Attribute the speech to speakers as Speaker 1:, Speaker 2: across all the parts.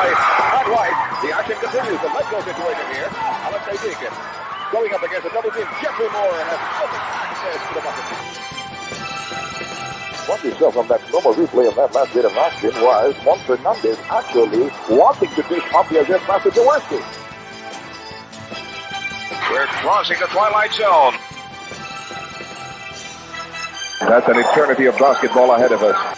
Speaker 1: by Matt White. The action continues. The let's go situation here. Allan Abelgas going up against a double team. Jeffrey Moore has open access to the bucket. What we saw from that normal replay of that last bit of action was Juan Fernandez actually wanting to dish off the against pass to Jaworski. We're crossing the twilight zone. That's an eternity of basketball ahead of us.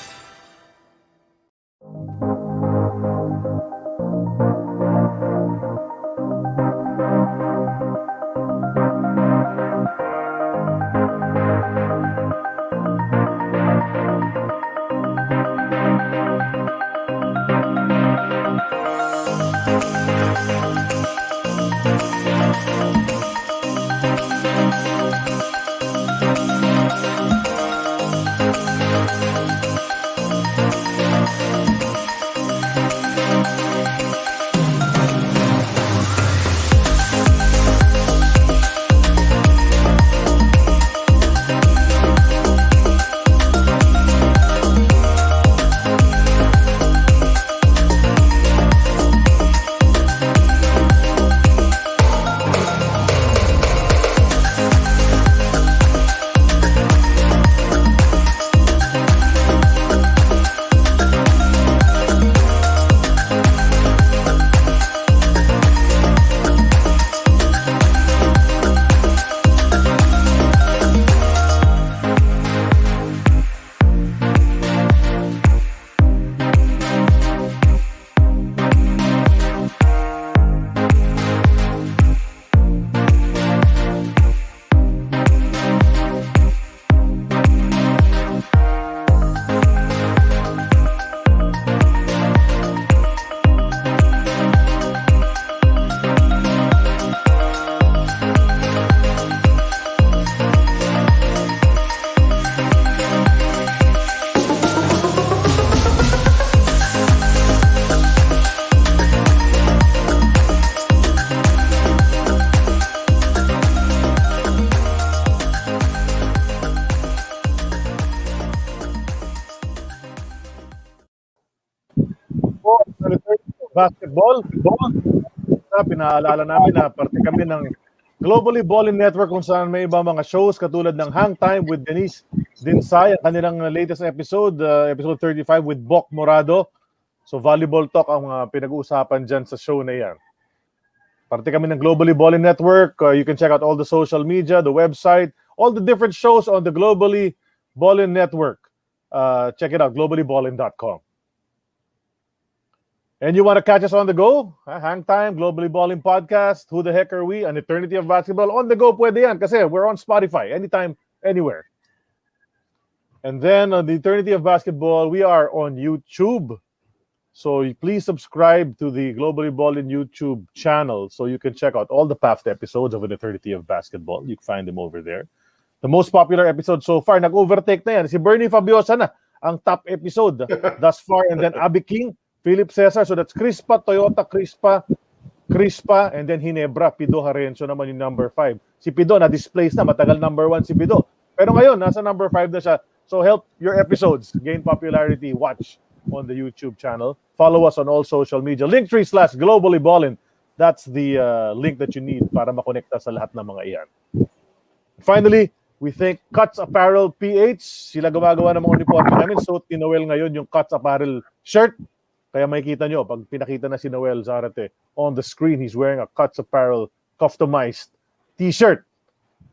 Speaker 2: Basketball. Pinaalala namin na parte kami ng Globally Ballin Network kung saan may ibang mga shows katulad ng Hang Time with Denise Dinsay, ang kanilang latest episode, episode 35 with Bok Morado. So volleyball talk ang pinag-uusapan dyan sa show na yan. Parte kami ng Globally Ballin Network. You can check out all the social media, the website, all the different shows on the Globally Ballin Network. Check it out, globallyballin.com. And you want to catch us on the go? Hang Time, Globally Ballin Podcast, Who the Heck Are We? An Eternity of Basketball. On the go pwede yan kasi we're on Spotify anytime, anywhere. And then on the Eternity of Basketball, we are on YouTube. So please subscribe to the Globally Ballin YouTube channel so you can check out all the past episodes of An Eternity of Basketball. You can find them over there. The most popular episode so far, nag-overtake na yan. Si Bernie Fabiosa na ang top episode thus far. And then Abby King, Philip Cesar. So that's Crispa, Toyota, Crispa, and then Hinebra, Pido Harencio naman yung number 5. Si Pido na-displace na, matagal number 1 si Pido. Pero ngayon, nasa number 5 na siya. So help your episodes gain popularity. Watch on the YouTube channel. Follow us on all social media. Linktree/GloballyBallin. That's the link that you need para makonekta sa lahat ng mga iyan. Finally, we thank Cuts Apparel PH. Sila gumagawa ng mga uniforme namin. So, ni Noel ngayon yung Cuts Apparel shirt. Kaya makikita nyo, pag pinakita na si Noel Zarate on the screen, he's wearing a Cuts Apparel customized t-shirt.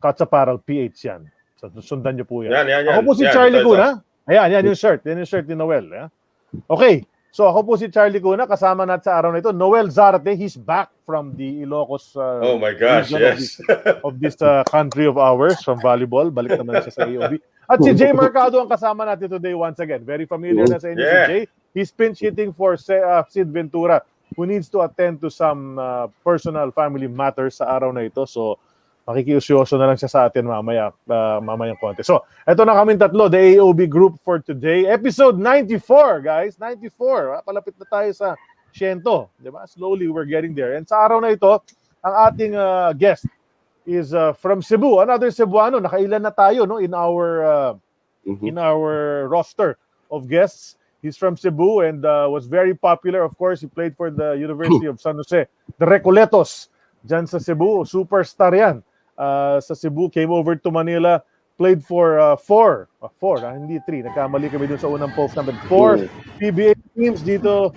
Speaker 2: Cuts Apparel PH yan. So, sundan nyo po yan. Ako po si Charlie Cuna. Ayan, yan yung shirt. Yan yung shirt ni Noel. Yeah? Okay, so ako po si Charlie Cuna. Kasama natin sa araw na ito, Noel Zarate. He's back from the Ilocos
Speaker 3: oh my gosh, yes.
Speaker 2: of this country of ours from volleyball. Balik naman siya sa AEOB. At si Jay Mercado ang kasama natin today once again. Very familiar na sa inyo si Jay. He's pinch hitting for Sid Ventura, who needs to attend to some personal family matters sa araw na ito. So, makikiusyoso na lang siya sa atin mamayang konti. So, ito na kaming tatlo, the AEOB group for today. Episode 94, guys. 94. Palapit na tayo sa 100. Diba? Slowly, we're getting there. And sa araw na ito, ang ating guest is from Cebu. Another Cebuano. Nakailan na tayo no, in our roster of guests. He's from Cebu and was very popular. Of course, he played for the University of San Jose. The Recoletos, dyan sa Cebu. Superstar yan. Sa Cebu, came over to Manila, played for four, hindi three. Nagkamali kami dun sa unang post namin. 4 PBA teams dito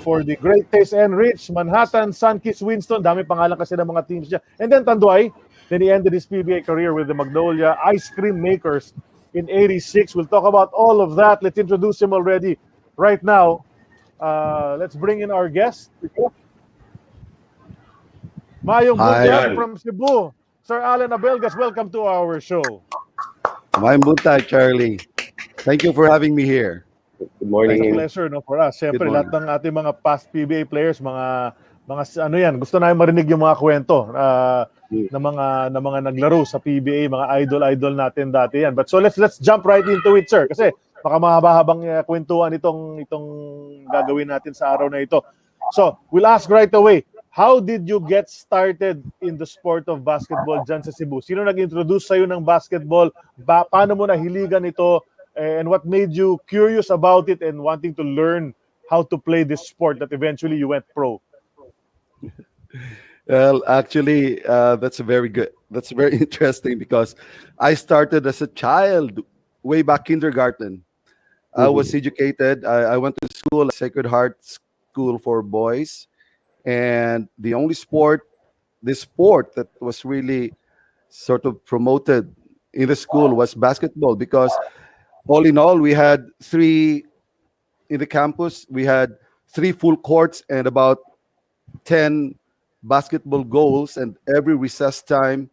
Speaker 2: for the Great Taste and Rich, Manhattan, Sunkist, Winston. Dami pangalan kasi ng mga teams niya. And then Tanduay, then he ended his PBA career with the Magnolia Ice Cream Makers in 86. We'll talk about all of that. Let's introduce him already right now. Let's bring in our guest. Mayong Buntag from Cebu. Sir Allan Abelgas, welcome to our show.
Speaker 4: Mayong Buntag, Charlie. Thank you for having me here.
Speaker 3: Good morning.
Speaker 2: It's a pleasure for us. Siyempre, lahat ng ating mga past PBA players, mga ano yan, gusto namin marinig yung mga kwento na mga naglaro sa PBA, mga idol natin dati yan. But so let's jump right into it, sir. Kasi baka mahaba-habang kwentuhan itong gagawin natin sa araw na ito. So, we'll ask right away, how did you get started in the sport of basketball dyan sa Cebu? Sino nag-introduce sa'yo ng basketball? Paano mo nahiligan ito? And what made you curious about it and wanting to learn how to play this sport that eventually you went pro?
Speaker 4: Well, actually, that's very interesting because I started as a child way back kindergarten. I was educated. I went to school, Sacred Heart School for boys. And the only sport that was really sort of promoted in the school was basketball, because all in all, we had 3 in the campus. We had 3 full courts and about 10 basketball goals, and every recess time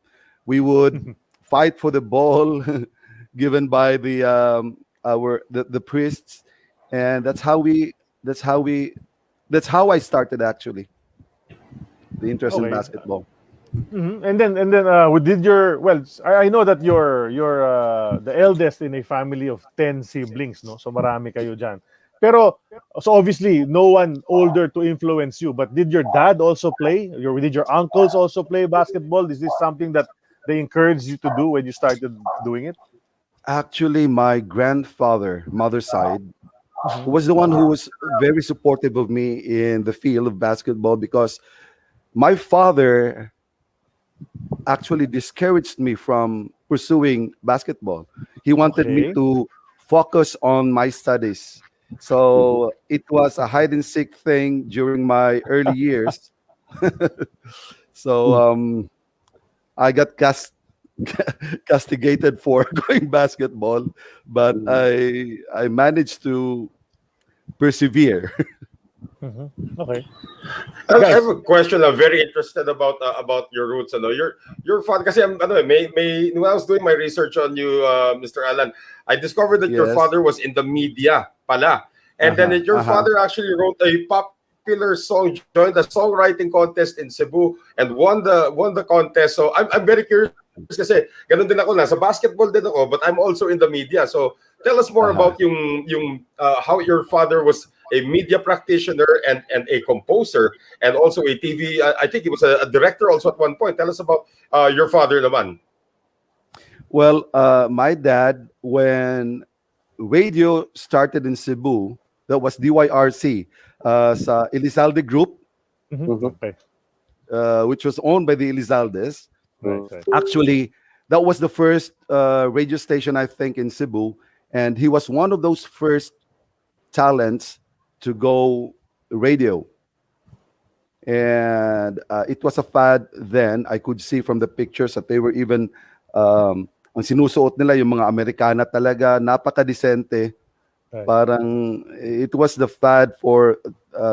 Speaker 4: we would fight for the ball given by the priests, and that's how I started, actually, the interest in basketball.
Speaker 2: And then did I know that you're the eldest in a family of 10 siblings, no? So marami kayo dyan. Pero so obviously no one older to influence you, but did your dad also play? Did your uncles also play basketball? Is this something that they encouraged you to do when you started doing it?
Speaker 4: Actually, my grandfather, mother's side, was the one who was very supportive of me in the field of basketball, because my father actually discouraged me from pursuing basketball. He wanted me to focus on my studies. So it was a hide and seek thing during my early years. So I got castigated for going basketball, but I managed to persevere.
Speaker 2: Okay.
Speaker 3: I have a question. I'm very interested about your roots. Your father. Kasi when I was doing my research on you, Mr. Allan, I discovered that your father was in the media, pala, and then your father actually wrote a popular song, joined the songwriting contest in Cebu, and won the contest. So I'm very curious. Kasi ganun din ako, nasa basketball din ako, but I'm also in the media. So tell us more about yung how your father was a media practitioner and a composer, and also a TV. I think he was a director also at one point. Tell us about your father naman.
Speaker 4: Well, my dad, when radio started in Cebu, that was DYRC, sa Elizalde Group, which was owned by the Elizaldes. Right. Actually, that was the first radio station, I think, in Cebu, and he was one of those first talents to go radio. And it was a fad then. I could see from the pictures that they were even ang sinusuot nila yung mga Amerikana talaga, napaka-decente. Right. Parang it was the fad for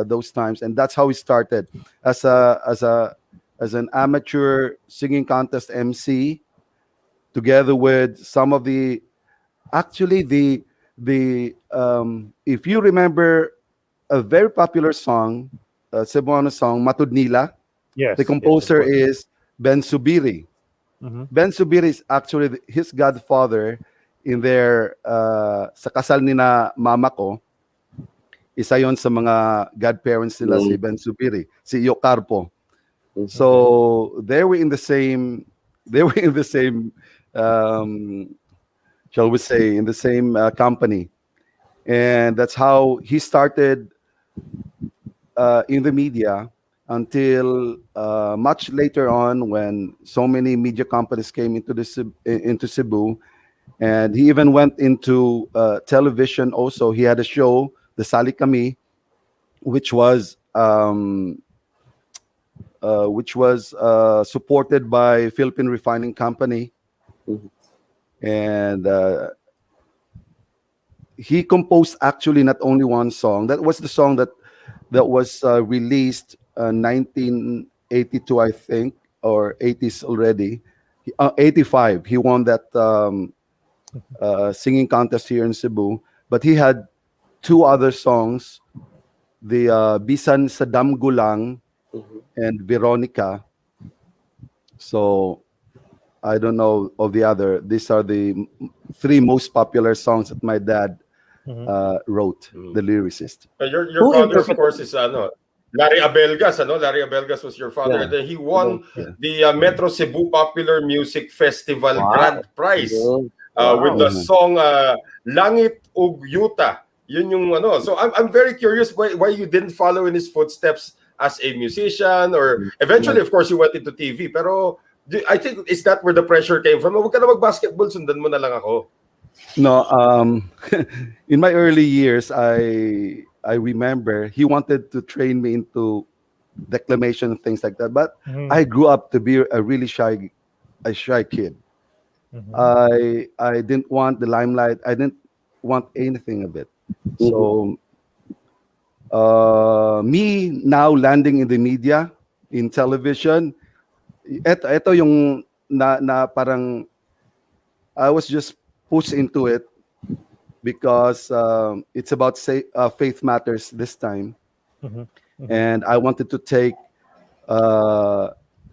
Speaker 4: those times, and that's how we started as an amateur singing contest MC, together with some of the if you remember a very popular song, Cebuano song, Matud Nila. Yes. The composer is Ben Subiri. Ben Subiri is actually his godfather in their sa kasal ni na mama ko. Isa yon sa mga godparents nila, si Ben Subiri, si Iyo Carpo. So they were in the same shall we say, in the same company. and that's how he started in the media until much later on, when so many media companies came into Cebu, and he even went into television. Also, he had a show, the Sali Kami, which was supported by Philippine Refining Company, and he composed actually not only one song. That was the song that was released 1982, I think, or 80s already. 85. He won that singing contest here in Cebu. But he had two other songs, the Bisan sa Damgulang and Veronica. So I don't know of the other. These are the three most popular songs that my dad wrote, the lyricist.
Speaker 3: Your father, of course, is Larry Abelgas. Larry Abelgas was your father. And then he won the Metro Cebu Popular Music Festival Grand Prize with the song Langit ug Yuta. Yun yung So I'm very curious why you didn't follow in his footsteps as a musician, or eventually, of course, you went into TV. Pero I think, is that where the pressure came from? Huwag ka na mag-basketball, sundan mo na lang ako.
Speaker 4: No, in my early years, I remember he wanted to train me into declamation and things like that. But I grew up to be a really shy kid. I didn't want the limelight. I didn't want anything of it. So me now landing in the media, in television, ito yung na parang I was just pushed into it because it's about faith matters this time, and I wanted to take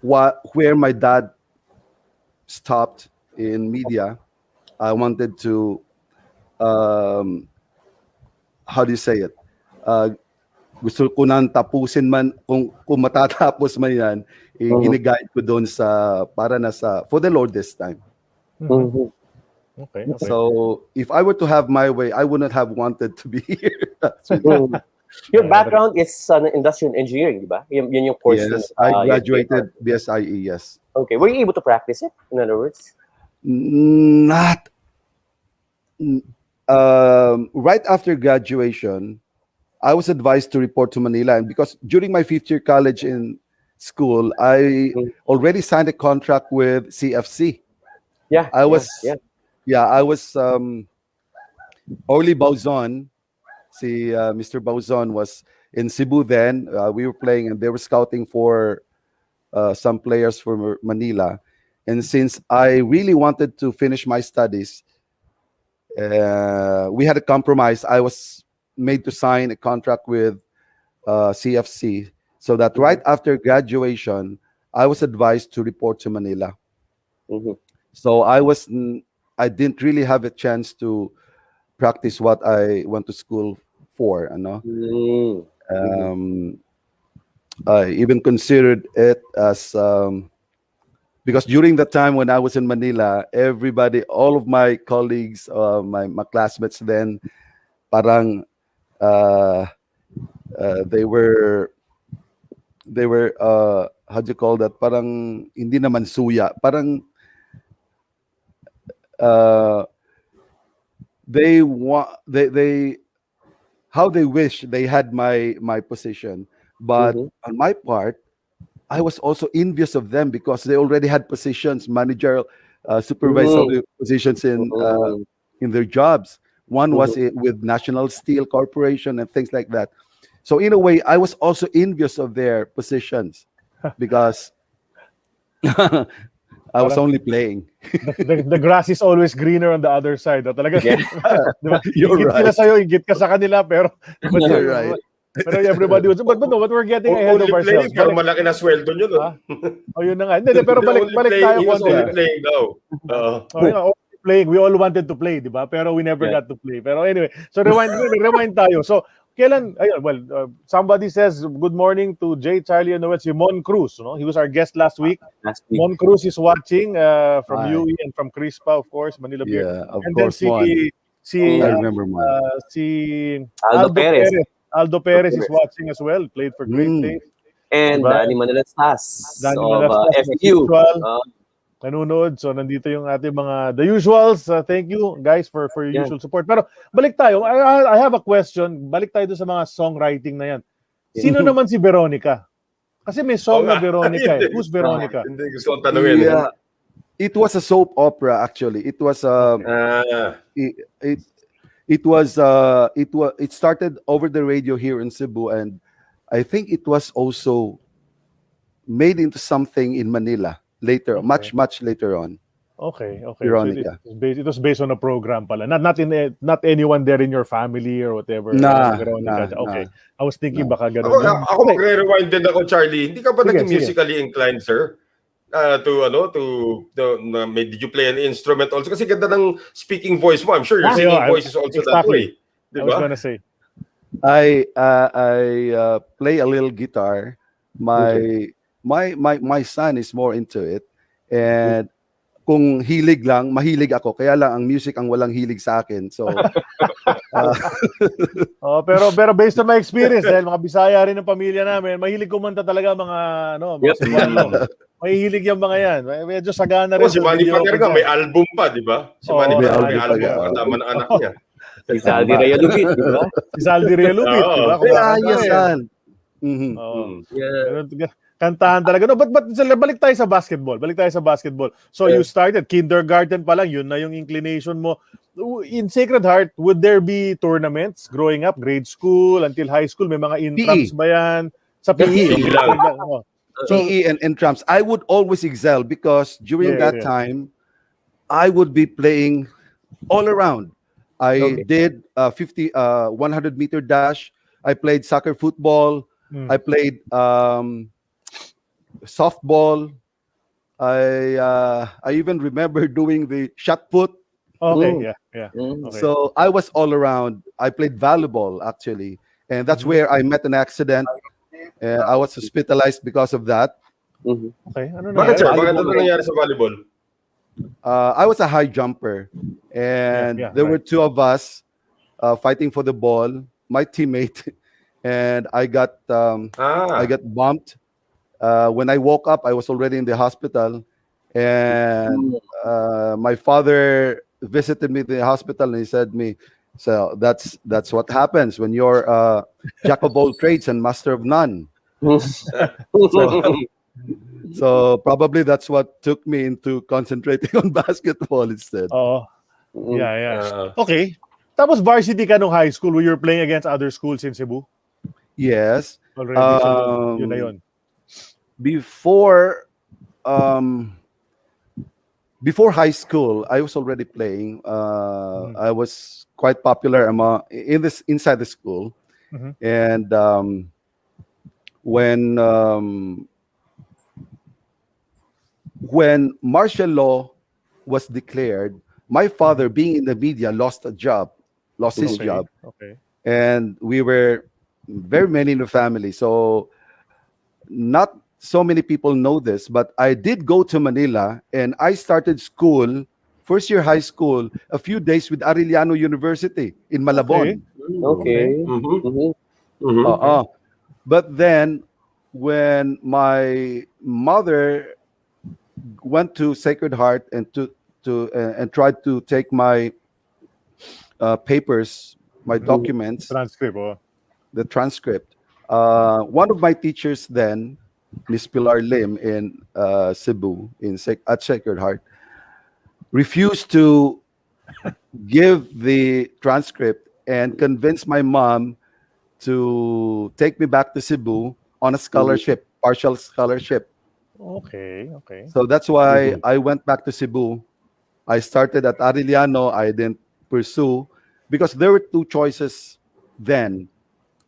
Speaker 4: where my dad stopped in media. I wanted to how do you say it? Gusto ko nang tapusin man, kung matatapos man yan, gine-guide ko doon for the Lord this time.
Speaker 2: Okay.
Speaker 4: So if I were to have my way, I wouldn't have wanted to be here.
Speaker 5: Your background is industrial engineering, di ba? Yun yung course.
Speaker 4: Yes, I graduated BSIE, yes.
Speaker 5: Okay, were you able to practice it, in other words?
Speaker 4: Not. Right after graduation, I was advised to report to Manila, and because during my fifth year college in school, I already signed a contract with CFC. I was Orly Bauzon. Mr. Bauzon was in Cebu then. We were playing, and they were scouting for some players from Manila. And since I really wanted to finish my studies, we had a compromise. I was made to sign a contract with CFC, so that right after graduation, I was advised to report to Manila. So I didn't really have a chance to practice what I went to school for. I even considered it as because during the time when I was in Manila, everybody, all of my colleagues, my classmates then, parang they were how do you call that? Parang hindi naman suya. Parang they how they wish they had my position. But on my part, I was also envious of them because they already had positions, managerial, supervisory positions in their jobs. One was with National Steel Corporation and things like that. So in a way, I was also envious of their positions because I was only playing.
Speaker 2: The grass is always greener on the other side. Talaga, diba?
Speaker 4: You're right.
Speaker 2: Sila sa'yo, ingit ka sa kanila, pero
Speaker 4: You're right.
Speaker 2: Pero everybody would say, but no, but we're getting ahead of ourselves.
Speaker 3: Pero malaki na sweldo nyo doon.
Speaker 2: Yun na nga. Hindi, pero balik tayo
Speaker 3: konti. He was only playing daw.
Speaker 2: Playing. We all wanted to play, di ba? Pero we never got to play. Pero anyway, so rewind tayo. So, kailan, somebody says, good morning to Jay, Charlie, and Noel, si Mon Cruz. He was our guest last week. Mon Cruz is watching from UE and from Crispa, of course, Manila Beer.
Speaker 4: Yeah, of
Speaker 2: and
Speaker 4: course,
Speaker 2: then Si
Speaker 4: I remember mine.
Speaker 2: si
Speaker 5: Aldo Perez.
Speaker 2: Aldo Perez is watching as well. Played for Great Place.
Speaker 5: And
Speaker 2: Diba?
Speaker 5: Danny Manalastas
Speaker 2: Danny
Speaker 5: of
Speaker 2: Manalastas, as
Speaker 5: FQ.
Speaker 2: usual. Nanonood. So nandito yung ating mga the usuals. Thank you guys for your
Speaker 5: Yan.
Speaker 2: usual support. Pero balik tayo. I have a question. Balik tayo doon sa mga songwriting na yan. Sino naman si Veronica? Kasi may song na Veronica eh. Who's Veronica?
Speaker 3: Hindi gusto kong tanungin.
Speaker 4: Yeah, it was a soap opera actually. It was it started over the radio here in Cebu, and I think it was also made into something in Manila later, much later on.
Speaker 2: Okay.
Speaker 4: Veronica.
Speaker 2: So it was based on a program pala. Not anyone there in your family or whatever. Veronica. Okay. I was thinking baka ganun.
Speaker 3: Ako magre-rewind din ako, Charlie. Hindi ka ba naging musically inclined, sir? Did you play an instrument also? Kasi ganda ng speaking voice mo. I'm sure your singing voice is also that way.
Speaker 2: I was gonna say.
Speaker 4: I play a little guitar. My son is more into it, and kung hilig lang, mahilig ako. Kaya lang ang music ang walang hilig sa akin. So
Speaker 2: pero based on my experience, dahil mga Bisaya rin ng pamilya namin, mahilig kumanta talaga mga mahihilig yung mga yan. Medyo sagana rin.
Speaker 3: Si Manny Paterga may album pa, di ba? Si Manny Paterga may album pa. Tama na anak niya.
Speaker 5: Si Saldi Realubit, di ba?
Speaker 2: Si Saldi Realubit, di ba? Kantahan talaga. No, but balik tayo sa basketball. So you started kindergarten pa lang, yun na yung inclination mo. In Sacred Heart, would there be tournaments growing up, grade school until high school? May mga intrams ba yan? Sa PE.
Speaker 4: PE and intrams. I would always excel because during that time, I would be playing all around. I did 100-meter dash. I played soccer, football. I played softball. I even remember doing the shot put.
Speaker 2: Okay.
Speaker 4: So I was all around. I played volleyball actually, and that's where I met an accident. I was hospitalized because of that.
Speaker 2: Okay.
Speaker 3: Bakit sir? Bakit ano nangyari sa volleyball?
Speaker 4: I was a high jumper, and there were two of us fighting for the ball. My teammate and I got bumped. When I woke up, I was already in the hospital, and my father visited me in the hospital, and he said to me, "So that's what happens when you're jack of all trades and master of none." So probably that's what took me into concentrating on basketball instead.
Speaker 2: Okay. Tapos varsity ka nung high school where you're playing against other schools in Cebu?
Speaker 4: Yes.
Speaker 2: Already, yun na yun.
Speaker 4: Before high school, I was already playing. I was quite popular inside the school, and when martial law was declared, my father, being in the media, lost his job, and we were very many in the family. So not so many people know this, but I did go to Manila, and I started school, first year high school, a few days with Arellano University in Malabon.
Speaker 5: Okay.
Speaker 4: But then when my mother went to Sacred Heart and tried to take my papers, my documents, the transcript. One of my teachers then, Miss Pilar Lim in Cebu, at Sacred Heart, refused to give the transcript and convinced my mom to take me back to Cebu on a scholarship, partial scholarship.
Speaker 2: Okay.
Speaker 4: So that's why I went back to Cebu. I started at Arellano. I didn't pursue because there were two choices then.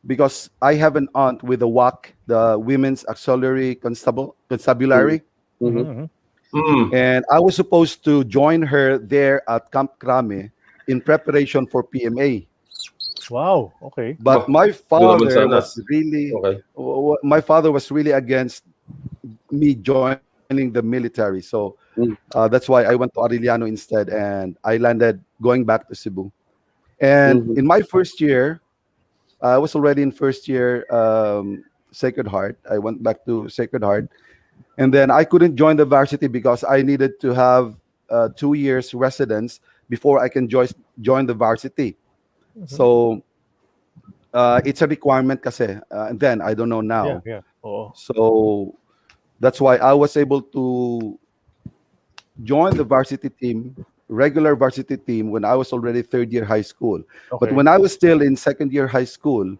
Speaker 4: Because I have an aunt with a WAC, the Women's Auxiliary Constabulary. And I was supposed to join her there at Camp Crame in preparation for PMA.
Speaker 2: Wow, okay.
Speaker 4: But my father was really against me joining the military. So that's why I went to Arellano instead, and I landed going back to Cebu. And in my first year, I was already in first year Sacred Heart. I went back to Sacred Heart. And then I couldn't join the varsity because I needed to have 2 years residence before I can join the varsity. So it's a requirement kasi. And then I don't know now.
Speaker 2: Yeah. Oh.
Speaker 4: So that's why I was able to join the varsity team, regular varsity team, when I was already third year high school.
Speaker 2: Okay.
Speaker 4: But when I was still in second year high school,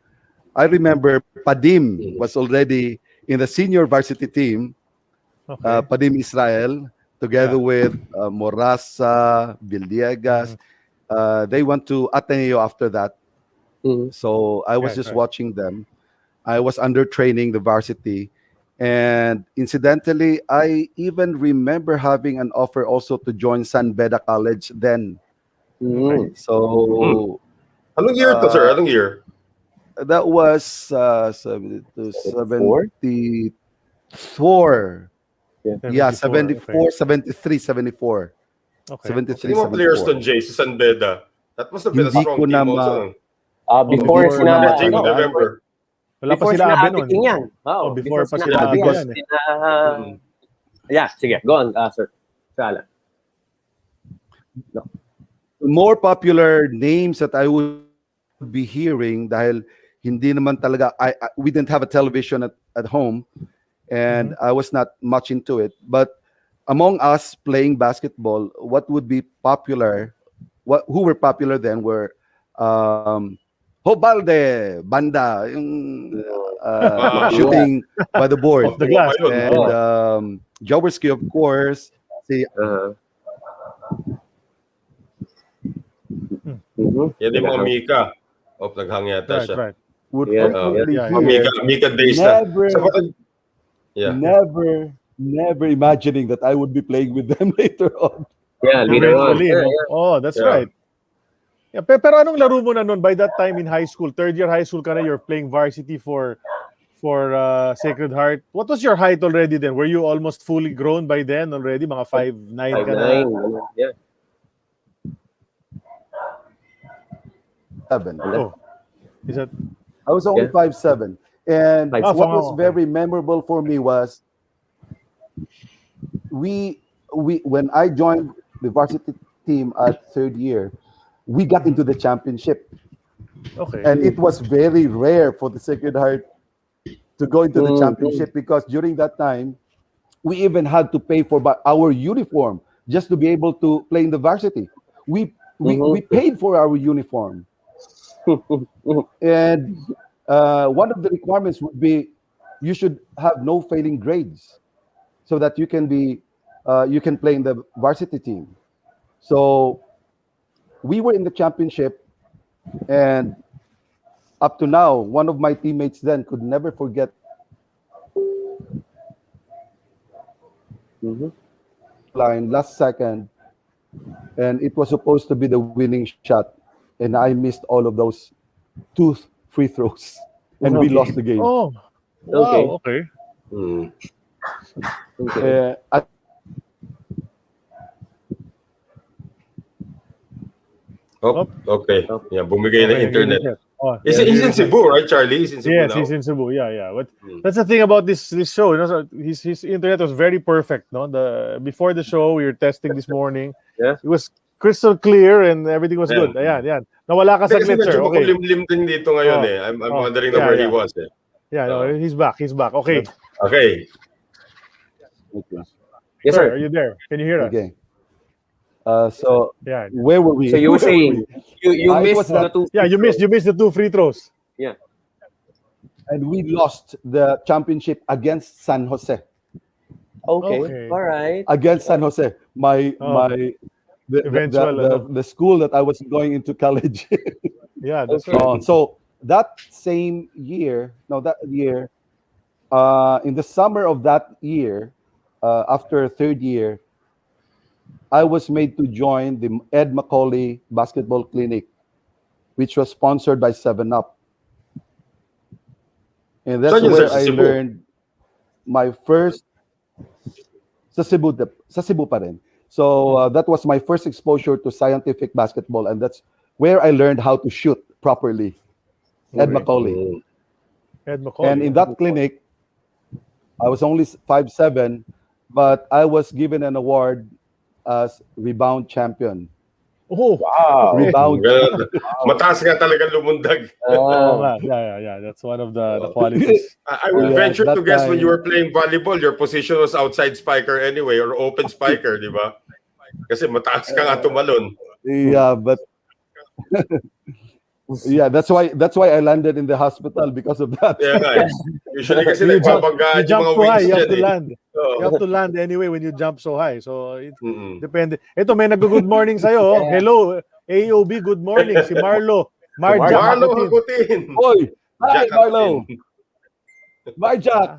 Speaker 4: I remember Podium was already in the senior varsity team.
Speaker 2: Okay.
Speaker 4: Podium Israel, together with Morasa, Villegas. They went to Ateneo after that. So I was just watching them. I was under training the varsity. And incidentally, I even remember having an offer also to join San Beda College then. So
Speaker 3: anong year to, sir? Anong year?
Speaker 4: that was 74. Yeah, 74, 73, 74.
Speaker 2: Okay.
Speaker 4: 73,
Speaker 3: Sino mga players to, Jay, sa San Beda? That must have been a
Speaker 4: Hindi
Speaker 3: strong
Speaker 4: ko
Speaker 3: team
Speaker 4: na
Speaker 3: also.
Speaker 5: Before
Speaker 4: Before
Speaker 5: sina,
Speaker 4: na-
Speaker 3: Jay would remember.
Speaker 2: Wala pa
Speaker 5: before
Speaker 2: sila
Speaker 5: sina
Speaker 2: Abe
Speaker 5: Ate
Speaker 2: nun.
Speaker 5: King yan. Oh,
Speaker 2: Before pa
Speaker 5: sina
Speaker 2: sila
Speaker 5: Ate
Speaker 2: Abe
Speaker 5: King,
Speaker 2: yan.
Speaker 5: Yeah, sige, go on, sir. Sir Allan.
Speaker 4: More popular names that I would be hearing dahil hindi naman talaga we didn't have a television at home and I was not much into it, but among us playing basketball, what would be popular, who were popular then were Hobalde, Banda, yung shooting by the board,
Speaker 2: Off the glass.
Speaker 4: and Jaworski, of course. Si
Speaker 3: Yan yung mga Mika. Naghang yata siya.
Speaker 2: Right.
Speaker 4: would
Speaker 5: Yeah,
Speaker 4: frequently
Speaker 2: yeah.
Speaker 4: hear,
Speaker 3: Mika days na.
Speaker 4: never imagining that I would be playing with them later on.
Speaker 5: Yeah, later on.
Speaker 2: Eventually, no? Oh, that's right. Yeah, pero anong laro mo na nun by that time in high school? Third year high school ka na, you're playing varsity for Sacred Heart. What was your height already then? Were you almost fully grown by then already? Mga 5'9" ka na?
Speaker 5: 5'9", yeah.
Speaker 4: 7.
Speaker 2: Oh. Is that
Speaker 4: I was only 5'7", and what was
Speaker 2: okay.
Speaker 4: very memorable for me was we when I joined the varsity team at third year, we got into the championship.
Speaker 2: okay?
Speaker 4: And it was very rare for the Sacred Heart to go into the championship because during that time, we even had to pay for our uniform just to be able to play in the varsity. We paid for our uniform. And one of the requirements would be you should have no failing grades so that you can play in the varsity team. So we were in the championship, and up to now, one of my teammates then could never forget line last second, and it was supposed to be the winning shot, and I missed all of those 2 free throws, and we lost the game.
Speaker 2: Oh, wow, okay.
Speaker 3: Okay. Yeah, bumigay ng internet.
Speaker 2: Oh,
Speaker 3: He's in Cebu, right, Charlie? He's in Cebu
Speaker 2: yes,
Speaker 3: now.
Speaker 2: he's in Cebu. Yeah. But that's the thing about this show. You know, so his internet was very perfect. No, before the show we were testing this morning.
Speaker 5: Yeah.
Speaker 2: It was crystal clear and everything was good. Ayan. Nawala ka
Speaker 3: Kasi
Speaker 2: saglit, sir.
Speaker 3: medyo
Speaker 2: Okay.
Speaker 3: makulimlim din dito ngayon eh. I'm wondering where he was eh.
Speaker 2: Yeah, no, he's back. Okay.
Speaker 3: Okay.
Speaker 5: Yes,
Speaker 2: Sir,
Speaker 5: sir.
Speaker 2: are you there? Can you hear us?
Speaker 4: Okay. So
Speaker 2: Yeah.
Speaker 4: where were we?
Speaker 5: So you were saying you missed the two.
Speaker 2: Yeah, you missed the 2 free throws.
Speaker 5: Yeah.
Speaker 4: And we lost the championship against San Jose.
Speaker 5: Okay. All right.
Speaker 4: Against San Jose, the school that I was going into college.
Speaker 2: Yeah, that's right.
Speaker 4: So that year, in the summer of that year, after third year, I was made to join the Ed Macaulay Basketball Clinic, which was sponsored by 7-Up. And that's where I learned my first sa Cebu pa rin. So that was my first exposure to scientific basketball, and that's where I learned how to shoot properly. Ed Macaulay.
Speaker 2: Ed Macaulay.
Speaker 4: And in that clinic, I was only 5'7", but I was given an award as rebound champion.
Speaker 2: Oh,
Speaker 5: Wow.
Speaker 4: Rebound.
Speaker 3: Mataas nga talaga lumundag.
Speaker 2: yeah. That's one of the qualities.
Speaker 3: I would venture
Speaker 4: that
Speaker 3: to guess when
Speaker 4: time-
Speaker 3: you were playing volleyball, your position was outside spiker anyway, or open spiker, di ba? Kasi mataas ka nga tumalon.
Speaker 4: Yeah, but yeah, that's why I landed in the hospital because of that.
Speaker 3: Yeah, guys. Usually kasi
Speaker 2: You jump
Speaker 3: nagbabanggaan
Speaker 2: too
Speaker 3: yung mga
Speaker 2: high,
Speaker 3: wings
Speaker 2: you have
Speaker 3: dyan
Speaker 2: to land.
Speaker 3: Oo.
Speaker 2: You have to land anyway when you jump so high. So, it
Speaker 3: Mm-mm.
Speaker 2: depende. Ito, may nag-good morning sa'yo. Oh. Hello, AEOB, good morning. Si Marlo. Marja
Speaker 3: Marlo
Speaker 2: Hakutin.
Speaker 3: Hakutin.
Speaker 4: Oy, hi
Speaker 3: Jack
Speaker 4: Marlo.
Speaker 3: Hakutin.
Speaker 4: Marjack,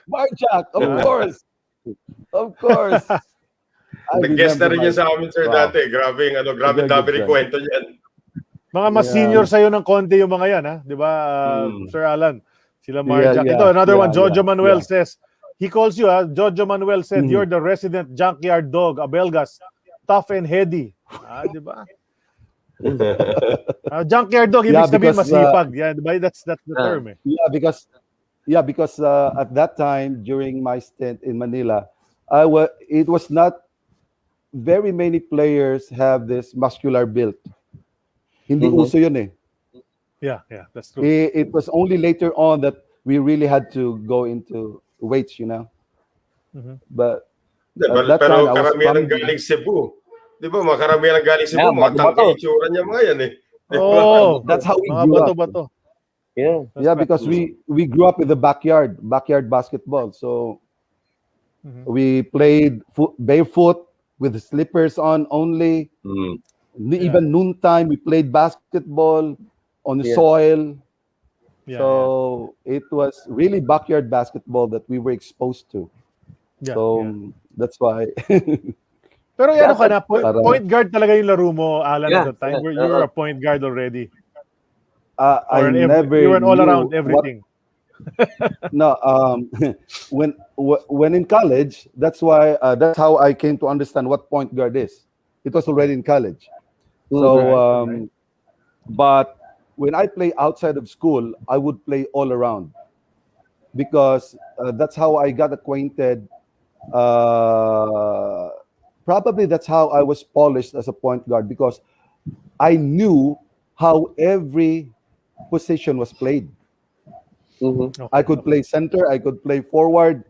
Speaker 2: Mga-
Speaker 4: of course. Of course. I
Speaker 3: Nag-guest na rin
Speaker 4: remember
Speaker 3: yan sa amin, sir,
Speaker 4: Wow.
Speaker 3: dati. Grabe
Speaker 4: Very
Speaker 3: dami
Speaker 4: good
Speaker 3: rin
Speaker 4: friend.
Speaker 3: kwento niyan.
Speaker 2: Mga mas
Speaker 4: Yeah.
Speaker 2: senior sa'yo ng konti yung mga yan, ha? Di ba, Sir Allan? Sila Marja.
Speaker 4: Yeah,
Speaker 2: Ito, another one.
Speaker 4: yeah,
Speaker 2: Jojo Manuel
Speaker 4: yeah.
Speaker 2: says, he calls you, ha? Jojo Manuel said, you're the resident junkyard dog, Abelgas. Tough and heady. Di ba? Junkyard dog, ibig
Speaker 4: Yeah,
Speaker 2: sabihin
Speaker 4: because,
Speaker 2: masipag. Yeah, di ba? That's the term, eh.
Speaker 4: Yeah, because at that time during my stint in Manila, it was not very many players have this muscular build. Hindi uso yun eh.
Speaker 2: Yeah, that's true.
Speaker 4: It was only later on that we really had to go into weights, But at that
Speaker 3: Pero
Speaker 4: time, I was
Speaker 3: karamihan ng
Speaker 4: pumping.
Speaker 3: galing Cebu. Di ba, mga karamihan ng galing Cebu,
Speaker 5: Yeah,
Speaker 3: mga
Speaker 5: bato-bato.
Speaker 3: tangkay itsura niya mga yan eh. Di ba?
Speaker 2: Oh,
Speaker 4: That's how we
Speaker 2: mga
Speaker 4: grew up.
Speaker 2: bato-bato.
Speaker 5: Yeah.
Speaker 4: Yeah, because we grew up in the backyard basketball. So we played barefoot with slippers on only.
Speaker 3: Mm.
Speaker 4: Even noontime, we played basketball on the soil.
Speaker 2: Yeah,
Speaker 4: So it was really backyard basketball that we were exposed to.
Speaker 2: yeah,
Speaker 4: So
Speaker 2: yeah.
Speaker 4: that's why.
Speaker 2: Pero ano ka na,
Speaker 4: Parang-
Speaker 2: point guard talaga yung laro mo, Alan,
Speaker 5: Yeah,
Speaker 2: at that time.
Speaker 5: yeah,
Speaker 2: You were a point guard already.
Speaker 4: I never.
Speaker 2: You were an all
Speaker 4: knew
Speaker 2: around
Speaker 4: what-
Speaker 2: everything.
Speaker 4: No, when in college, that's how I came to understand what point guard is. It was already in college. So,
Speaker 2: Right.
Speaker 4: but when I play outside of school, I would play all around because that's how I got acquainted. Probably that's how I was polished as a point guard because I knew how every position was played. I could play center, I could play forward.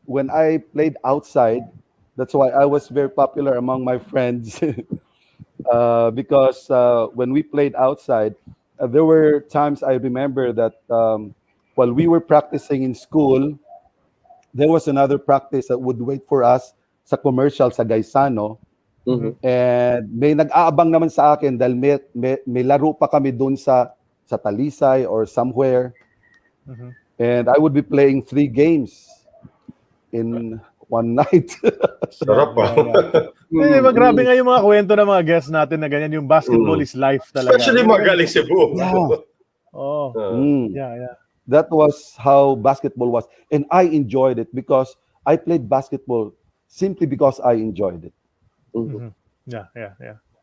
Speaker 4: When I played outside, that's why I was very popular among my friends because when we played outside, there were times I remember that while we were practicing in school, there was another practice that would wait for us sa commercial sa Gaisano. And may nag-aabang naman sa akin dahil may laro pa kami doon sa Talisay or somewhere. And I would be playing 3 games in one night.
Speaker 3: Sarap pa.
Speaker 2: Hindi ba, grabe nga yung mga kwento ng mga guests natin na ganyan, yung basketball is life talaga.
Speaker 3: Especially mga galing Cebu.
Speaker 2: Oh, yeah.
Speaker 4: That was how basketball was. And I enjoyed it because I played basketball simply because I enjoyed it.
Speaker 2: Yeah.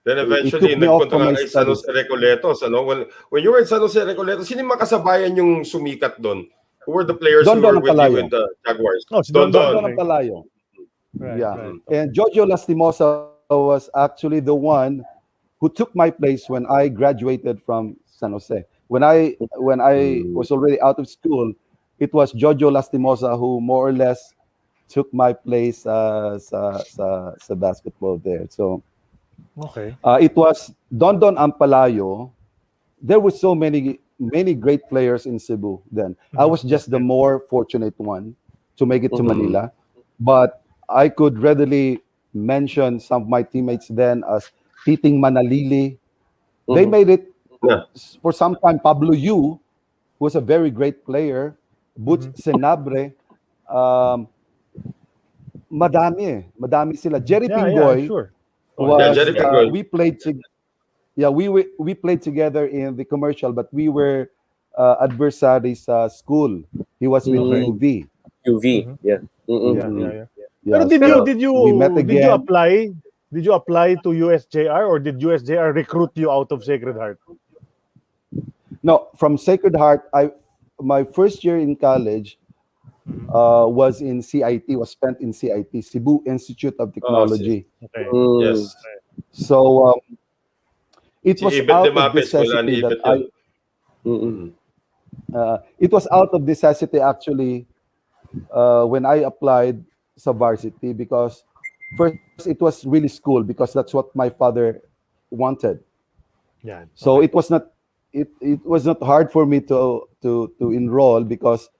Speaker 3: Then
Speaker 4: It
Speaker 3: eventually,
Speaker 4: took me off
Speaker 3: nagpunta
Speaker 4: from
Speaker 3: ka
Speaker 4: my
Speaker 3: kay San Jose Recoletos. When you were in San Jose Recoletos, sino yung makasabayan yung sumikat doon? Who were the players
Speaker 4: Don
Speaker 3: who were
Speaker 4: Don
Speaker 3: with
Speaker 4: Palayo.
Speaker 3: you in the Jaguars?
Speaker 2: Oh, si
Speaker 3: Don
Speaker 2: Don
Speaker 3: Don.
Speaker 4: Don Palayo.
Speaker 2: Right,
Speaker 4: Yeah.
Speaker 2: right.
Speaker 4: And Jojo Lastimosa was actually the one who took my place when I graduated from San Jose. When I was already out of school, it was Jojo Lastimosa who more or less took my place sa basketball there. So
Speaker 2: Okay.
Speaker 4: it was Don Don Ampalayo. There were so many great players in Cebu then. I was just the more fortunate one to make it to Manila. But I could readily mention some of my teammates then as Titing Manalili. They made it for some time. Pablo Yu was a very great player. Butch Senabre. Madami sila. Jerry Pingoy.
Speaker 2: Sure.
Speaker 4: Was,
Speaker 3: Jerry Pingoy.
Speaker 4: we played together in the commercial, but we were adversaries sa school. He was with UV.
Speaker 5: UV. Yeah.
Speaker 2: Yeah.
Speaker 4: Yeah,
Speaker 2: Pero
Speaker 4: so
Speaker 2: did you
Speaker 4: we met
Speaker 2: did you
Speaker 4: again.
Speaker 2: apply did you apply to USJR or did USJR recruit you out of Sacred Heart?
Speaker 4: No, from Sacred Heart, my first year in college was in CIT, was spent in CIT, Cebu Institute of Technology.
Speaker 2: Okay.
Speaker 3: Yes.
Speaker 4: So it was
Speaker 3: Even
Speaker 4: out
Speaker 3: the
Speaker 4: of
Speaker 3: Muppets, wala
Speaker 4: necessity
Speaker 3: ni
Speaker 4: that
Speaker 3: Ibet yun.
Speaker 4: it was out of necessity actually when I applied sa varsity, because first it was really school, because that's what my father wanted.
Speaker 2: Yeah.
Speaker 4: So it was not hard for me to enroll, because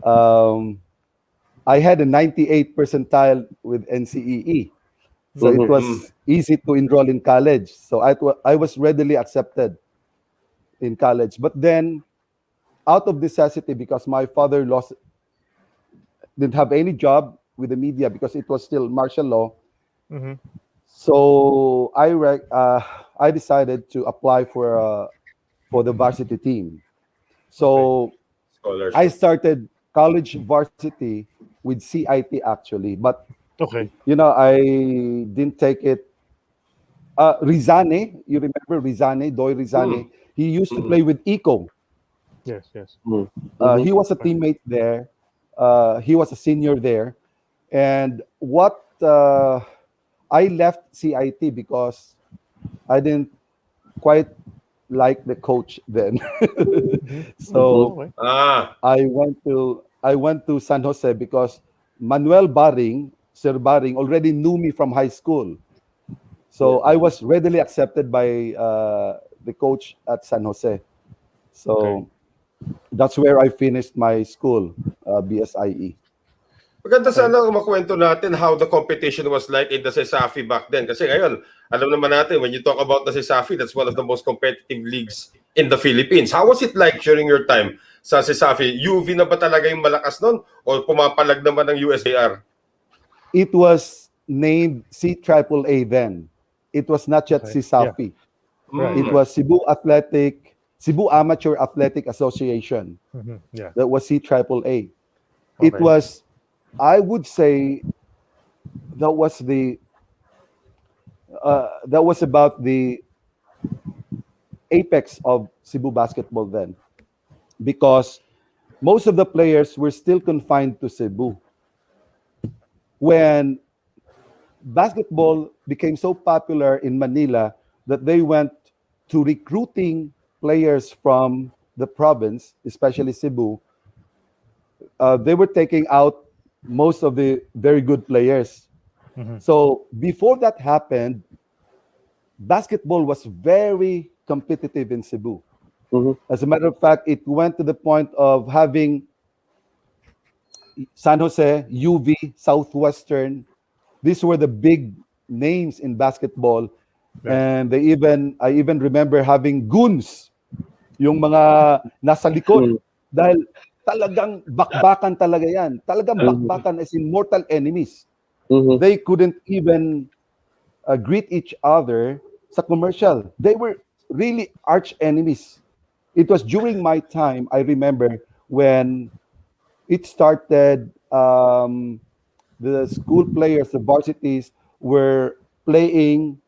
Speaker 4: I had a 98 percentile with NCEE. So it was easy to enroll in college. So I was readily accepted in college. But then, out of necessity, because my father didn't have any job with the media because it was still martial law. So I decided to apply for the varsity team. So I started college varsity with CIT actually, but I didn't take it. Rizane, you remember Rizane, Doy Rizane? He used to play with Eco.
Speaker 2: Yes.
Speaker 4: He was a teammate there. He was a senior there. And I left CIT because I didn't quite like the coach then. So I went to San Jose because Manuel Baring, Sir Baring, already knew me from high school. So I was readily accepted by the coach at San Jose. So that's where I finished my school, BSIE.
Speaker 3: Maganda sana makwento natin how the competition was like in the CESAFI back then. Kasi ngayon, alam naman natin, when you talk about the CESAFI, that's one of the most competitive leagues in the Philippines. How was it like during your time sa CESAFI? UV na ba talaga yung malakas nun? O pumapalag naman ng USJR?
Speaker 4: It was named CAAA then. It was not yet CESAFI. It was Cebu Amateur Athletic Association. That was CAAA. It was, I would say, that was about the apex of Cebu basketball then, because most of the players were still confined to Cebu. When basketball became so popular in Manila that they went to recruiting players from the province, especially Cebu, they were taking out most of the very good players. So before that happened, basketball was very competitive in Cebu. As a matter of fact, it went to the point of having San Jose, UV, Southwestern. These were the big names in basketball. And I even remember having goons, yung mga nasa likod. Dahil talagang bakbakan talaga yan. Talagang bakbakan as in mortal enemies. They couldn't even greet each other sa commercial. They were really arch enemies. It was during my time, I remember, when it started, the school players, the varsities, were playing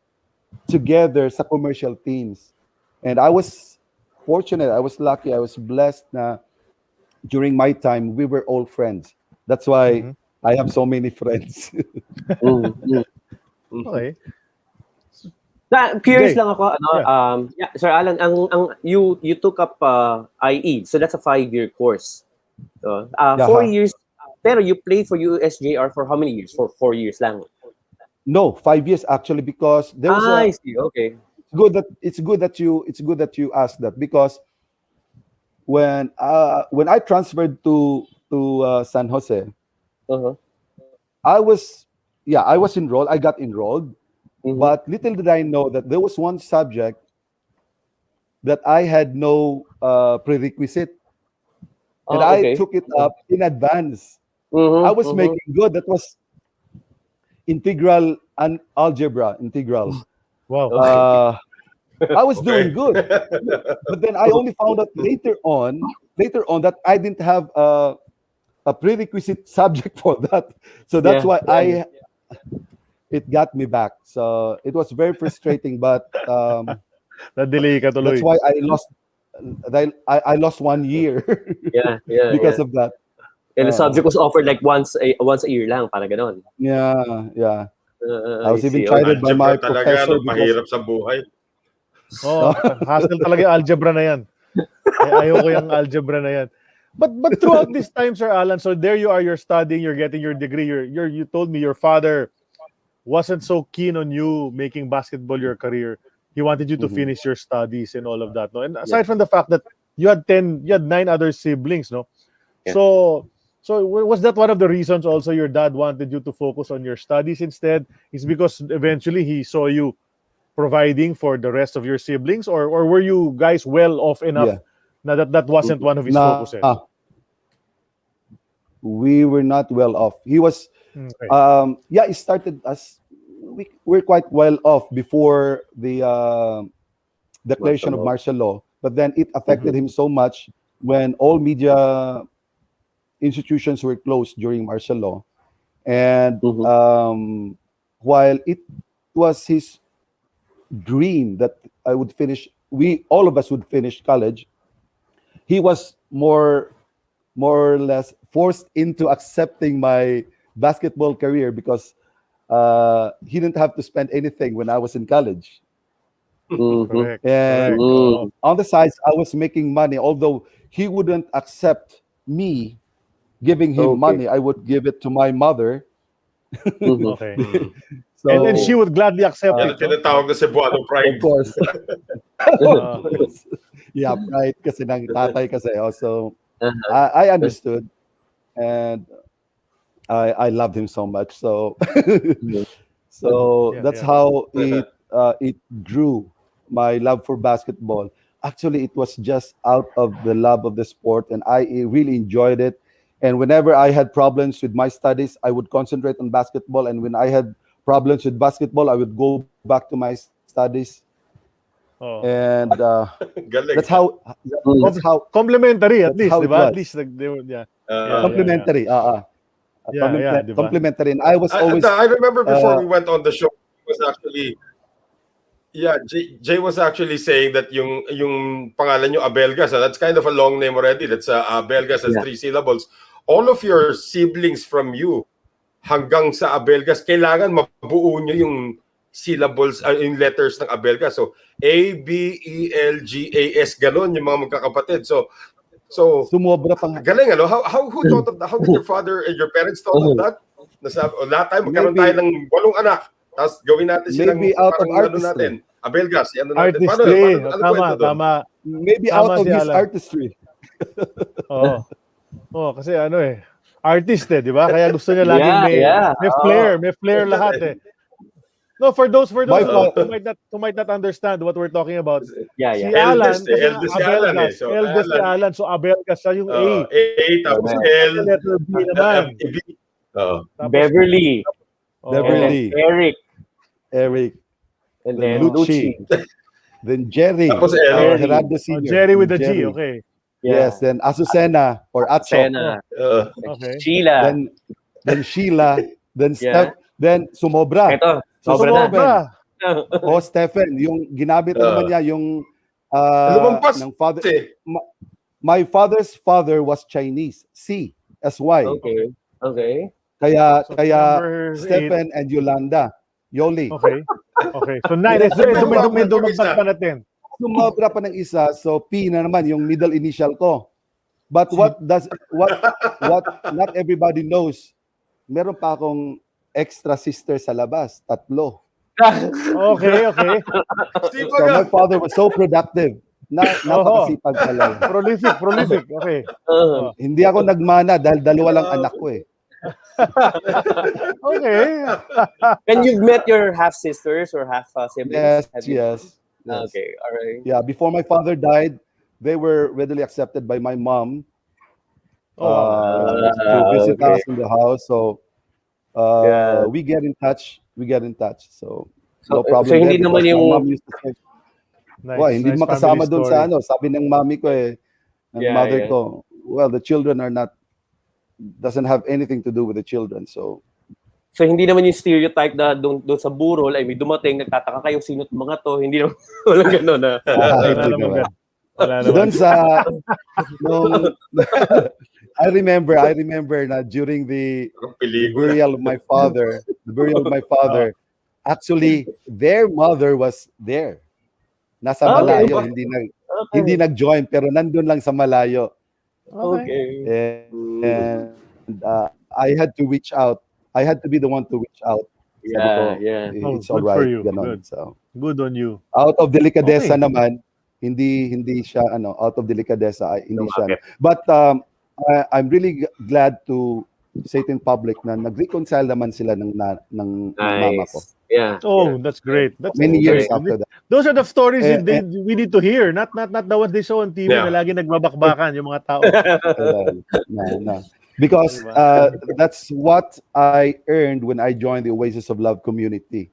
Speaker 4: together sa commercial teams. And I was fortunate, I was lucky, I was blessed na during my time, we were all friends. That's why I have so many friends.
Speaker 2: Okay.
Speaker 5: Curious lang ako, Sir Allan, you took up IE, so that's a 5-year course. 4 years, pero you played for USJR for how many years? For 4 years lang.
Speaker 4: No, 5 years actually, because there was
Speaker 5: I see. Okay.
Speaker 4: It's good that you asked that, because when I transferred to San Jose, I was enrolled. I got enrolled, but little did I know that there was one subject that I had no prerequisite, and I took it up in advance. I was making good. That was integral and algebra. Wow. I was doing good, but then I only found out later on that I didn't have a prerequisite subject for that. So that's why it got me back. So it was very frustrating, but
Speaker 2: Na-delay ka tuloy.
Speaker 4: that's why I lost 1 year
Speaker 5: Yeah.
Speaker 4: because of that.
Speaker 5: And the subject was offered like once a year lang, parang ganon.
Speaker 4: Yeah. I was even
Speaker 5: see.
Speaker 4: chided by my
Speaker 3: Algebra talaga,
Speaker 4: professor
Speaker 3: no?
Speaker 4: because
Speaker 3: Mahirap sa buhay.
Speaker 2: Oh, hassle talaga yung algebra na yan. Ayoko yung algebra na yan. But throughout this time, Sir Allan, so there you are, you're studying, you're getting your degree. You told me your father wasn't so keen on you making basketball your career. He wanted you to finish your studies and all of that. No? And aside from the fact that you had 9 other siblings, no?
Speaker 5: Yeah.
Speaker 2: So was that one of the reasons also your dad wanted you to focus on your studies instead? Is because eventually he saw you providing for the rest of your siblings, or were you guys well off enough that wasn't one of his focuses?
Speaker 4: We were not well off. He was he started us. We're quite well off before the declaration of martial law, but then it affected him so much when all media institutions were closed during martial law, and while it was his dream that all of us would finish college, he was more or less forced into accepting my basketball career because he didn't have to spend anything when I was in college.
Speaker 2: Correct.
Speaker 4: And
Speaker 2: Correct.
Speaker 4: on the sides, I was making money, although he wouldn't accept me giving him money. I would give it to my mother.
Speaker 2: Okay.
Speaker 4: So,
Speaker 2: and she would gladly accept
Speaker 3: Yan
Speaker 2: it.
Speaker 3: ang tinatawag na Cebuano pride.
Speaker 4: of course. Yeah, right. Kasi ng tatay kasi. So I understood, and I loved him so much. So that's how it drew my love for basketball. Actually, it was just out of the love of the sport, and I really enjoyed it. And whenever I had problems with my studies, I would concentrate on basketball. And when I had problems with basketball, I would go back to my studies. And that's how
Speaker 2: Complementary, at least,
Speaker 4: how it
Speaker 2: diba?
Speaker 4: was.
Speaker 2: At least, they were,
Speaker 4: Complementary.
Speaker 2: Diba?
Speaker 4: Complementary. And I was always.
Speaker 3: I remember before we went on the show, it was actually. Yeah, Jay was actually saying that yung pangalan nyo Abelgas, that's kind of a long name already. That's Abelgas, has 3 syllables. All of your siblings from you hanggang sa Abelgas, kailangan mabuo nyo yung syllables, yung letters ng Abelgas. So ABELGAS, ganon yung mga magkakapatid. So
Speaker 4: sumobra pang
Speaker 3: galing, ano? How did your father and your parents thought of that? Lahat tayo magkaroon tayo ng 8 anak. Tapos gawin natin silang
Speaker 4: maybe out of
Speaker 3: ano natin. Abelgas, ano natin.
Speaker 2: Artistry.
Speaker 3: Tama.
Speaker 4: Maybe out of his artistry.
Speaker 2: Kasi artist di ba? Kaya gusto niya laging may flair lahat No, for those who might not understand what we're talking about. Si Allan,
Speaker 3: eldest si Allan
Speaker 2: eldest si Allan, so Abelgas siya yung A.
Speaker 3: Tapos L.
Speaker 2: Letter B naman.
Speaker 5: Beverly.
Speaker 4: Eric.
Speaker 5: And then
Speaker 4: Lucci. Then Jerry.
Speaker 3: Tapos
Speaker 4: Gerardo Sr.
Speaker 2: Jerry with the G, okay.
Speaker 4: Yes, then Azucena or Atso.
Speaker 2: Okay.
Speaker 5: Sheila.
Speaker 4: Then Sheila. Then Steph. Then sumobra.
Speaker 5: Ito,
Speaker 2: Sobra.
Speaker 4: Stephen. Yung ginamit naman niya yung
Speaker 3: lumampas
Speaker 4: ng father. My father's father was Chinese. C-S-Y.
Speaker 5: Okay.
Speaker 4: Kaya
Speaker 2: number
Speaker 4: Stephen and Yolanda. Yoli.
Speaker 2: Okay. So 9. May dumagdag pa natin.
Speaker 4: Sumobra pa ng isa. So P na naman yung middle initial ko. But what not everybody knows, meron pa akong extra sister sa labas, 3.
Speaker 2: Okay.
Speaker 4: So my father was so productive. Napakasipag talaga.
Speaker 2: Prolific. Okay.
Speaker 4: Hindi ako nagmana dahil 2 lang anak ko eh.
Speaker 2: Okay.
Speaker 5: And you've met your half sisters or half siblings?
Speaker 4: Yes.
Speaker 5: Okay, all right.
Speaker 4: Yeah, before my father died, they were readily accepted by my mom to visit us in the house. So we get in touch. So no problem.
Speaker 5: So hindi naman yung
Speaker 4: mom used to say, hindi makasama doon sa sabi ng mami ko ng mother ko, well, the children are not, doesn't have anything to do with the children. So
Speaker 5: So hindi naman yung stereotype na doon sa burol ay may dumating, nagtataka kayo sino't mga to, hindi naman walang gano'n na.
Speaker 2: Wala naman ganun. Wala naman.
Speaker 4: Doon sa nung I remember na during the burial of my father, actually their mother was there. Nasa malayo, hindi nag-join pero nandun lang sa malayo.
Speaker 5: Okay.
Speaker 4: And I had to reach out. I had to be the one to reach out.
Speaker 5: Yeah.
Speaker 4: It's
Speaker 2: good
Speaker 4: all right.
Speaker 2: for you.
Speaker 4: Ganon.
Speaker 2: Good.
Speaker 4: So,
Speaker 2: Good on you.
Speaker 4: out of delicadeza naman, hindi siya out of delicadeza, hindi siya. But I'm really glad to say it in public na nag-reconcile naman sila ng mama ko.
Speaker 5: Yeah.
Speaker 2: Oh, that's great. That's
Speaker 4: Many years
Speaker 2: great.
Speaker 4: after that.
Speaker 2: Those are the stories we need to hear, not the ones they show on TV na lagi nagbabakbakan yung mga tao.
Speaker 4: No. Because that's what I earned when I joined the Oasis of Love community.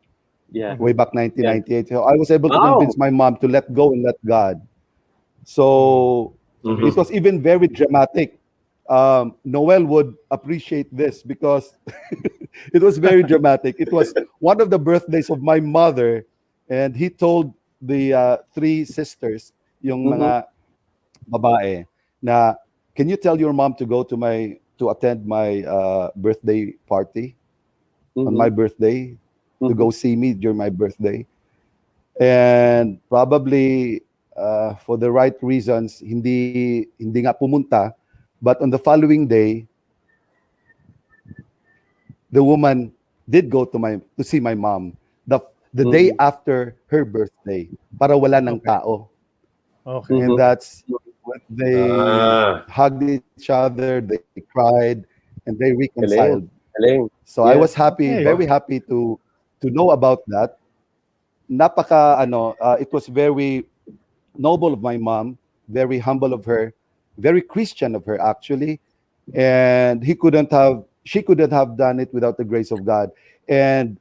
Speaker 5: Yeah.
Speaker 4: Way back 1998. So I was able to convince my mom to let go and let God. So it was even very dramatic. Noel would appreciate this because it was very dramatic. It was one of the birthdays of my mother, and he told the three sisters, yung mga babae, na can you tell your mom to go to attend my birthday party on my birthday, to go see me during my birthday. And probably for the right reasons, hindi nga pumunta. But on the following day, the woman did go to see my mom the day after her birthday para wala ng tao.
Speaker 2: Okay.
Speaker 4: And that's when they hugged each other, they cried, and they reconciled. So I was very happy to know about that. It was very noble of my mom, very humble of her, very Christian of her actually, and she couldn't have done it without the grace of God. And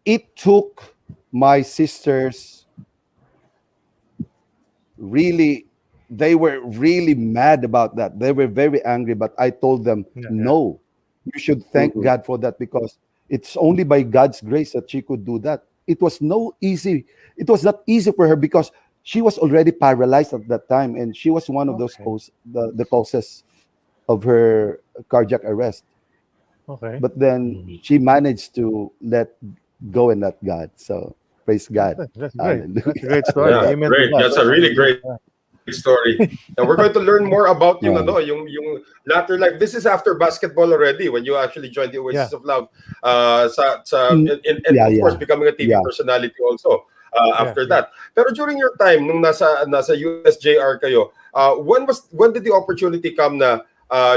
Speaker 4: it took my sisters they were really mad about that. They were very angry, but I told them, no, you should thank God for that, because it's only by God's grace that she could do that. It was not easy for her because she was already paralyzed at that time, and she was one of those the causes of her cardiac arrest.
Speaker 2: Okay.
Speaker 4: But then she managed to let go and let God. So praise God.
Speaker 2: That's great. That's a great story.
Speaker 3: Yeah,
Speaker 2: Amen.
Speaker 3: great. That's a really great story. Now we're going to learn more about yung latter life. This is after basketball already, when you actually joined the Oasis of Love. And of course becoming a TV personality also. After that. Pero during your time nung nasa USJR kayo, when did the opportunity come na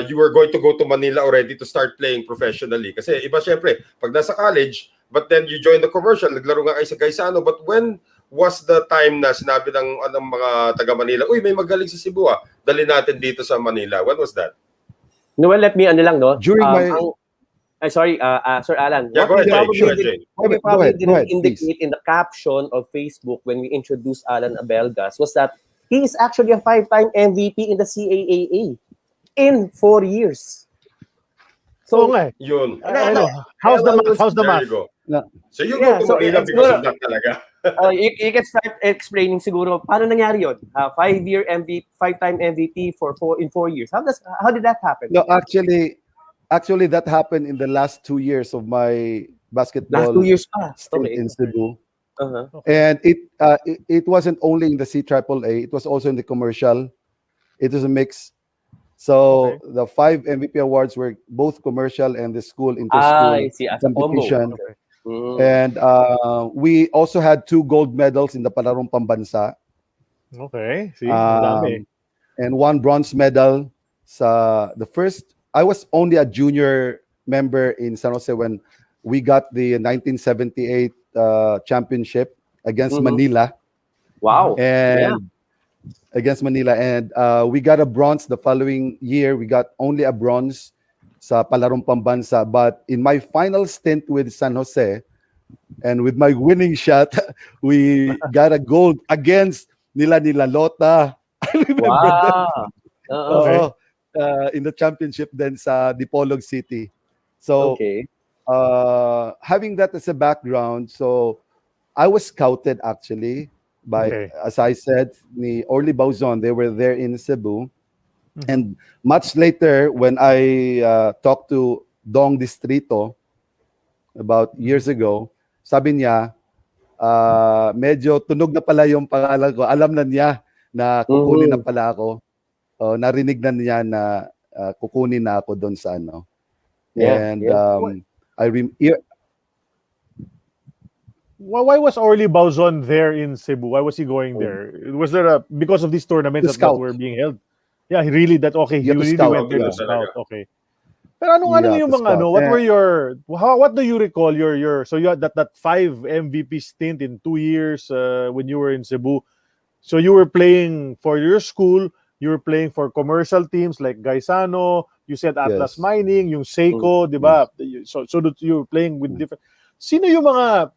Speaker 3: you were going to go to Manila already to start playing professionally? Kasi iba syempre, pag nasa college, but then you join the commercial, naglaro nga kayo sa Gaisano, but when was the time na sinabi ng mga taga Manila, uy, may magaling sa Cebu, dali natin dito sa Manila? When was that?
Speaker 5: Noel, let me
Speaker 4: during my
Speaker 5: sorry, Sir Alan.
Speaker 3: Yeah,
Speaker 5: what we probably didn't indicate in the caption of Facebook when we introduced Allan Abelgas was that he is actually a 5-time MVP in the CAAA in 4 years. So,
Speaker 3: yun.
Speaker 2: How's the math?
Speaker 3: So you go to Manila because of that talaga.
Speaker 5: You can start explaining siguro paano nangyari yun. 5-time MVP in 4 years. How did that happen?
Speaker 4: No, actually, that happened in the last 2 years of my basketball.
Speaker 5: Last 2 years
Speaker 4: in Cebu. And it wasn't only in the CAAA, it was also in the commercial. It was a mix. So the 5 MVP awards were both commercial and the school inter-school competition. And we also had 2 gold medals in the Palarong Pambansa.
Speaker 2: Okay. See,
Speaker 4: and 1 bronze medal sa the first. I was only a junior member in San Jose when we got the 1978 championship against Manila.
Speaker 5: Wow.
Speaker 4: And against Manila. And we got a bronze the following year. We got only a bronze sa Palarong Pambansa. But in my final stint with San Jose, and with my winning shot, we got a gold against Nila Lota. I remember that. In the championship then sa Dipolog City. So having that as a background, so I was scouted actually by, as I said, ni Orly Bauzon. They were there in Cebu. And much later, when I talked to Dong Distrito about years ago, sabi niya, medyo tunog na pala yung pangalan ko. Alam na niya na kukunin na pala ako. Narinig na niya na kukunin na ako doon sa ano. And
Speaker 2: why was Orly Bauzon there in Cebu? Why was he going there? Was there because of these tournaments that were being held? Yeah, he really he really went there to scout. Okay. Pero ano yung mga what do you recall so you had that 5 MVP stint in 2 years when you were in Cebu. So you were playing for your school, you were playing for commercial teams like Gaisano, you said Atlas Mining, yung Seiko, di ba? So you were playing with different. Sino yung mga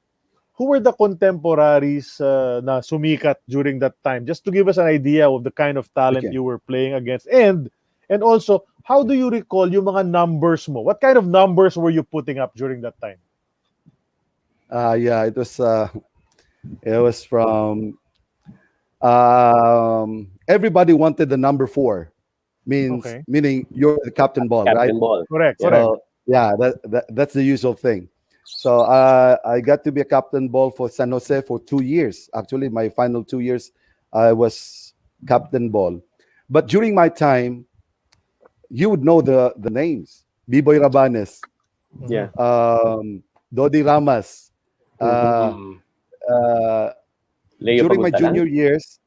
Speaker 2: who were the contemporaries na sumikat during that time? Just to give us an idea of the kind of talent you were playing against. And also, how do you recall yung mga numbers mo? What kind of numbers were you putting up during that time?
Speaker 4: It was from everybody wanted the number 4. Meaning you're the captain ball, right?
Speaker 2: Correct.
Speaker 4: Yeah, that's the usual thing. So I got to be a captain ball for San Jose for 2 years. Actually, my final 2 years, I was captain ball. But during my time, you would know the names. B-Boy Rabanes.
Speaker 5: Yeah.
Speaker 4: Dodi Ramas. During my junior years,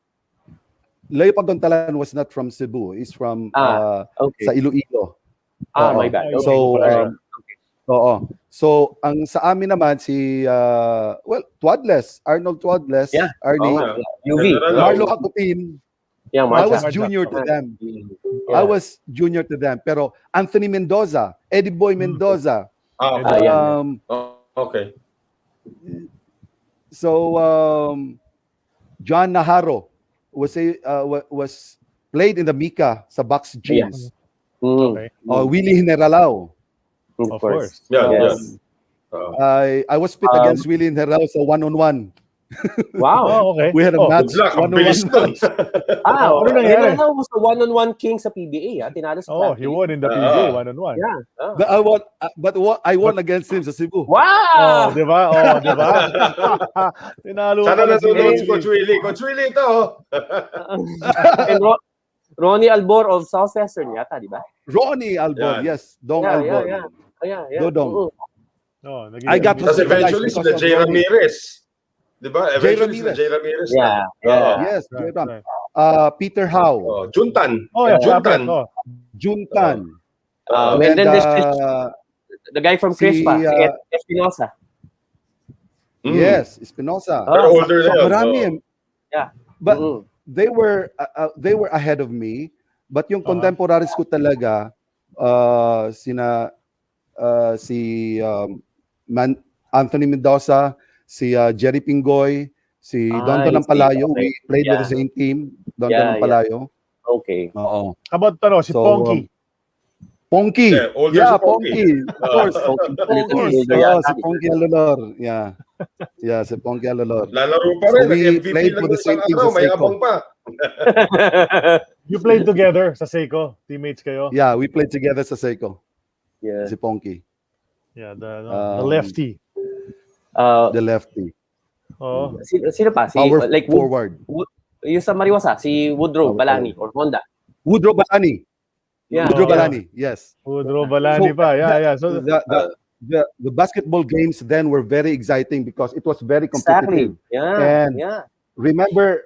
Speaker 4: Leo Pagdontalan was not from Cebu. He's from sa Iloilo.
Speaker 5: My bad. Okay.
Speaker 4: So ang sa amin naman si Twadles, Arnold Twadles, Arnie,
Speaker 5: UV,
Speaker 4: Marlo Agupin.
Speaker 5: Yeah,
Speaker 4: I was junior to them. I was junior to them. Pero Anthony Mendoza, Eddie Boy Mendoza.
Speaker 3: Okay.
Speaker 4: So John Naharo was played in the Mika sa Box Jeans. Willie Generalao.
Speaker 5: Of course.
Speaker 4: I was pit against Willie Generalao sa 1-on-1.
Speaker 5: Wow.
Speaker 2: Okay.
Speaker 4: We had a match.
Speaker 5: Generalao was the 1-on-1 king sa PBA. Tinalo sa
Speaker 2: he won in the PBA 1-on-1.
Speaker 5: Yeah.
Speaker 4: But I won against him sa Cebu.
Speaker 5: Wow!
Speaker 2: Di ba? Tinalo
Speaker 3: Sana
Speaker 2: ka
Speaker 3: nasunood si Coach Willie. Coach Willie ito.
Speaker 5: And Ronnie Albor of Southwestern yata, di ba?
Speaker 4: Ronnie Albor, yes. Dong Albor.
Speaker 5: Yeah.
Speaker 4: Dodong.
Speaker 2: I
Speaker 4: got
Speaker 3: to eventually si Jay Ramirez. Di ba? Eventually si Jay Ramirez.
Speaker 4: Yes, right. Peter Howe.
Speaker 3: Juntan.
Speaker 4: Juntan.
Speaker 5: And then there's the guy from Crispa, si Espinosa.
Speaker 4: Yes, Espinosa.
Speaker 3: Pero older na yun.
Speaker 4: Marami. But they were ahead of me. But yung contemporaries ko talaga, si Anthony Mendoza, si Jerry Pingoy, si Donton ng Palayo. We played with the same team. Donton ng Palayo.
Speaker 5: Okay.
Speaker 4: Oo.
Speaker 2: How about si Ponky?
Speaker 4: Ponky.
Speaker 3: Ponky.
Speaker 4: Of course. Si Ponky Alolor. Yeah, si Ponky Alolor.
Speaker 3: Lalaro pa rin.
Speaker 4: So we played for the same team sa
Speaker 3: May
Speaker 4: Seiko.
Speaker 3: abang pa.
Speaker 2: You played together sa Seiko? Teammates kayo?
Speaker 4: Yeah, we played together sa Seiko.
Speaker 5: Yeah.
Speaker 4: Si Ponky.
Speaker 2: Yeah, the lefty.
Speaker 4: The lefty.
Speaker 5: Sino pa?
Speaker 4: Power forward.
Speaker 5: Yung sa Mariwasa, si Woodrow Balani or Honda.
Speaker 4: Woodrow Balani.
Speaker 5: Yeah.
Speaker 4: Woodrow Balani, yes.
Speaker 2: Woodrow Balani pa. Yeah. So
Speaker 4: the basketball games then were very exciting because it was very competitive.
Speaker 5: Exactly.
Speaker 4: Remember,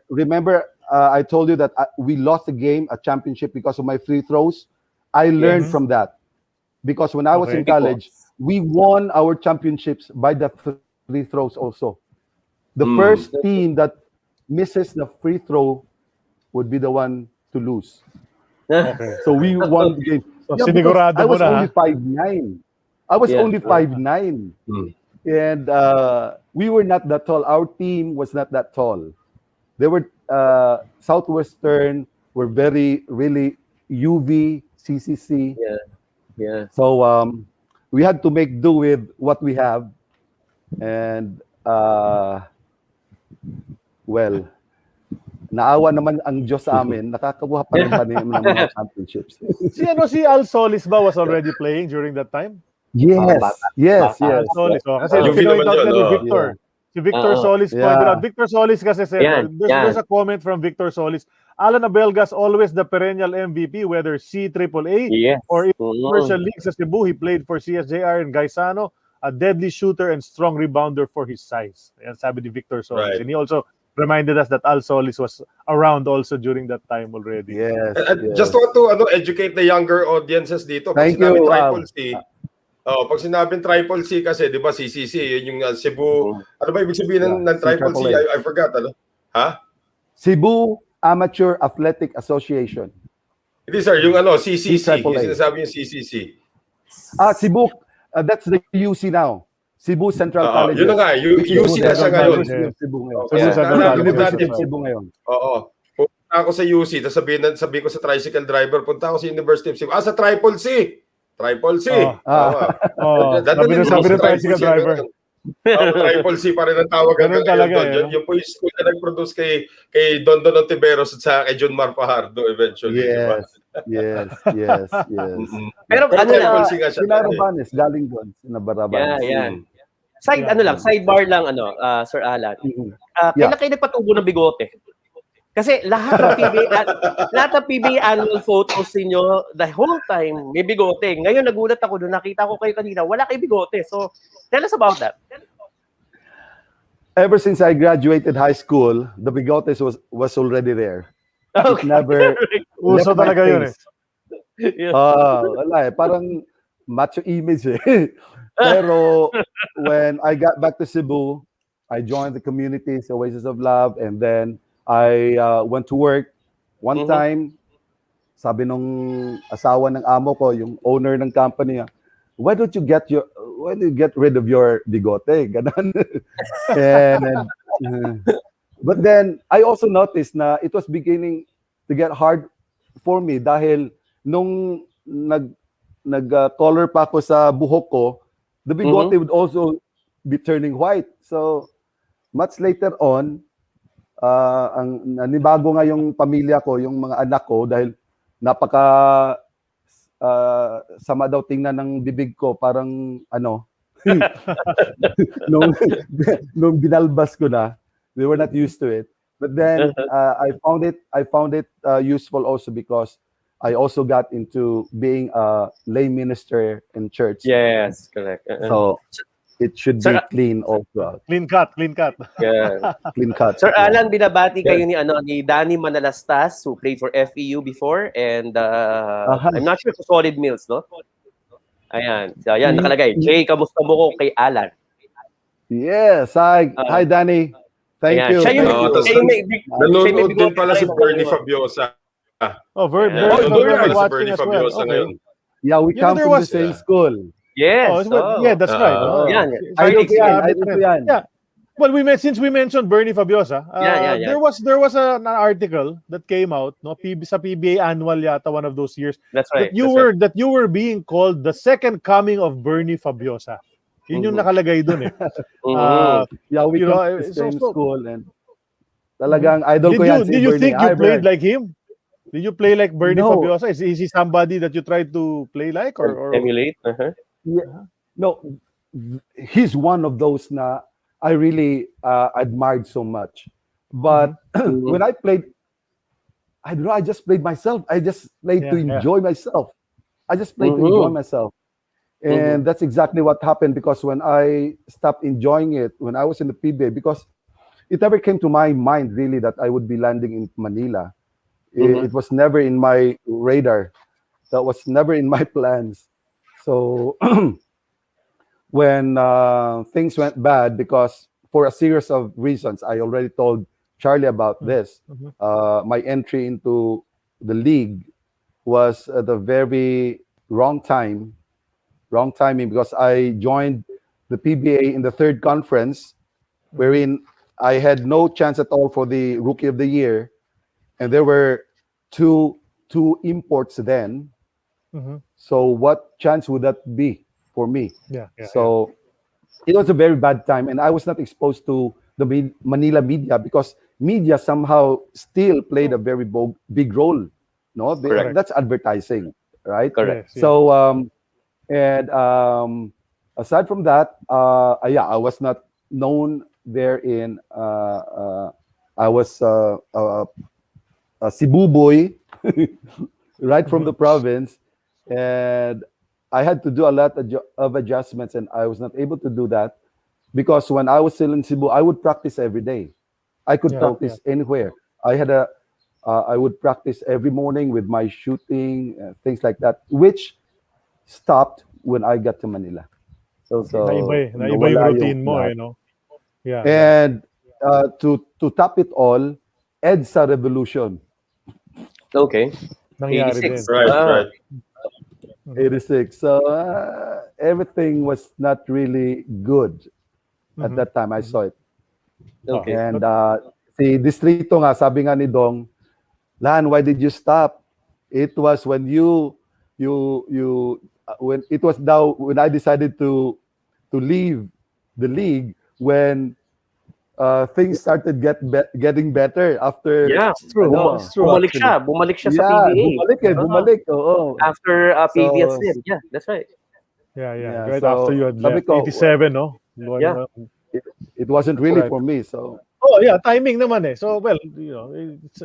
Speaker 4: I told you that we lost a championship because of my free throws. I learned from that because when I was in college, we won our championships by the free throws also. The first team that misses the free throw would be the one to lose.
Speaker 2: Okay.
Speaker 4: So we won the game.
Speaker 2: So sinigurado
Speaker 4: I was
Speaker 2: mo na,
Speaker 4: only 5'9". I was only 5'9". And we were not that tall. Our team was not that tall. They were Southwestern were really UV, CCC.
Speaker 5: Yeah.
Speaker 4: So we had to make do with what we have. And, well, naawa naman ang Diyos sa amin, nakakabuha pa rin kami ng mga championships.
Speaker 2: Si Al Solis ba was already playing during that time?
Speaker 4: Yes.
Speaker 2: Al Solis. Kasi
Speaker 3: UV
Speaker 2: pinoint
Speaker 3: naman
Speaker 2: out
Speaker 3: yun,
Speaker 2: na ni
Speaker 3: oh.
Speaker 2: Victor. Si Victor Solis pointed out. Victor Solis kasi said, there's a comment from Victor Solis. Allan Abelgas always the perennial MVP, whether CAAA or in commercial league sa Cebu. He played for CSJR and Gaisano, a deadly shooter and strong rebounder for his size. Ayan sabi ni Victor Solis.
Speaker 3: Right.
Speaker 2: And he also reminded us that Al Solis was around also during that time already.
Speaker 4: Yes.
Speaker 3: Just want to educate the younger audiences dito. Pag
Speaker 4: Thank you.
Speaker 3: Triple C, pag sinabing Triple C kasi, di ba, CCC, yun yung Cebu. Ano ba ibig sabihin ng Triple C? I forgot. Ano? Ha?
Speaker 4: Cebu Amateur Athletic Association.
Speaker 3: Hindi, sir. Yung CCC. Yung
Speaker 4: CAA.
Speaker 3: sinasabi yung CCC.
Speaker 4: Cebu, that's the UC now. Cebu Central College.
Speaker 3: Yun na nga. UC na siya ngayon.
Speaker 4: Cebu ngayon.
Speaker 2: University
Speaker 4: of Cebu ngayon.
Speaker 3: Oo. Punta ako sa UC, tapos sabihin ko sa tricycle driver, punta ako sa University of Cebu. Sa Triple C. Triple C.
Speaker 2: Sabi ng tricycle driver.
Speaker 3: Triple C pa rin ang tawagan
Speaker 2: Ganun talaga
Speaker 3: doon. Yung po yung school na nag-produce kay Don Ontiveros at sa kay John Mar Fajardo eventually.
Speaker 4: Yes.
Speaker 5: Pero
Speaker 3: Triple C nga siya.
Speaker 4: Sila Rabanes, galing doon. Sina Barabanes.
Speaker 5: Sidebar lang, Sir Allan. Kailan kayo nagpatubo ng bigote? Kasi lahat ng PBA annual photos niyo the whole time may bigote. Ngayon nagulat ako doon, nakita ko kayo kanina, wala kayo bigote. So, tell us about that.
Speaker 4: Ever since I graduated high school, the bigotes was already there.
Speaker 5: Okay.
Speaker 4: It never
Speaker 2: Uso talaga yun
Speaker 4: wala parang macho image Pero when I got back to Cebu, I joined the communities, Oasis of Love, and then I went to work. One time, sabi nung asawa ng amo ko, yung owner ng company, why don't you get rid of your bigote? Ganon. But then I also noticed na it was beginning to get hard for me dahil nung nag-color pa ako sa buhok ko, the bigote would also be turning white. So much later on, ang nanibago nga yung pamilya ko, yung mga anak ko, dahil napaka sama daw tingnan ng bibig ko, parang nung binalbas ko na, they were not used to it. But then I found it useful also because I also got into being a lay minister in church.
Speaker 5: Yes, correct.
Speaker 4: So it should be clean also.
Speaker 2: Clean cut.
Speaker 5: Yeah.
Speaker 4: Clean cut.
Speaker 5: Sir Allan, binabati kayo ni Danny Manalastas, who played for FEU before, and I'm not sure kung Solid Mills, no? Ayan. So, ayan, nakalagay. Jay, kamusta mo ko kay Allan?
Speaker 4: Yes. Hi, Danny. Thank you.
Speaker 5: Siya
Speaker 3: nanonood din pala si Bernie Fabiosa.
Speaker 2: Bernie
Speaker 3: Bernie Fabiosa ngayon.
Speaker 4: Yeah, we come from the same school.
Speaker 5: Yes.
Speaker 2: Yeah, that's right.
Speaker 5: Idol ko
Speaker 4: yan.
Speaker 2: Yeah. Well, since we mentioned Bernie Fabiosa, there was an article that came out, no, sa PBA annual yata, one of those years.
Speaker 5: That's right.
Speaker 2: That you were being called the second coming of Bernie Fabiosa. Yun yung nakalagay dun
Speaker 4: Yeah, we come from the same school and talagang idol ko yan si Bernie.
Speaker 2: Did you think you played like him? Did you play like Bernie Fabiosa? Is he somebody that you tried to play like or
Speaker 5: emulate?
Speaker 4: Yeah. No, he's one of those na I really admired so much. But when I played, I don't know, I just played myself. I just played to enjoy myself. I just played to enjoy myself. And that's exactly what happened, because when I stopped enjoying it, when I was in the PBA, because it never came to my mind really that I would be landing in Manila. It was never in my radar. That was never in my plans. So when things went bad, because for a series of reasons, I already told Charlie about this. My entry into the league was at the very wrong timing, because I joined the PBA in the third conference, wherein I had no chance at all for the Rookie of the Year, and there were two imports then. So what chance would that be for me.
Speaker 2: Yeah.
Speaker 4: So it was a very bad time, and I was not exposed to the Manila media, because media somehow still played a very big role. No,
Speaker 5: Correct.
Speaker 4: that's advertising, right?
Speaker 5: Correct.
Speaker 2: Yes,
Speaker 4: So and aside from that, I was not known there in. I was a Cebu boy, right from the province, and I had to do a lot of adjustments, and I was not able to do that because when I was still in Cebu, I would practice every day. I could practice anywhere. I would practice every morning with my shooting, things like that, which stopped when I got to Manila. So
Speaker 2: naiba yung
Speaker 4: nawala
Speaker 2: routine mo,
Speaker 4: lahat.
Speaker 2: no? Yeah.
Speaker 4: And to top it all, EDSA revolution.
Speaker 5: Okay.
Speaker 2: Nangyari
Speaker 5: 86.
Speaker 2: din.
Speaker 3: Right.
Speaker 4: 86. So everything was not really good at that time. I saw it.
Speaker 5: Okay.
Speaker 4: And si Distrito nga, sabi nga ni Dong, Lan, why did you stop? It was when when I decided to leave the league, when things started getting better after.
Speaker 5: Yeah,
Speaker 2: It's true. It's true.
Speaker 5: Bumalik siya sa PBA.
Speaker 4: Bumalik. Oo.
Speaker 5: After PBS
Speaker 4: So,
Speaker 5: din. Yeah, that's right.
Speaker 2: Yeah. Right
Speaker 4: so,
Speaker 2: after you had
Speaker 4: sabi
Speaker 2: left.
Speaker 4: ko,
Speaker 2: 87, no?
Speaker 5: Yeah.
Speaker 4: It wasn't really
Speaker 2: Right.
Speaker 4: for me. So
Speaker 2: Oh, yeah, timing naman eh. So, well, it's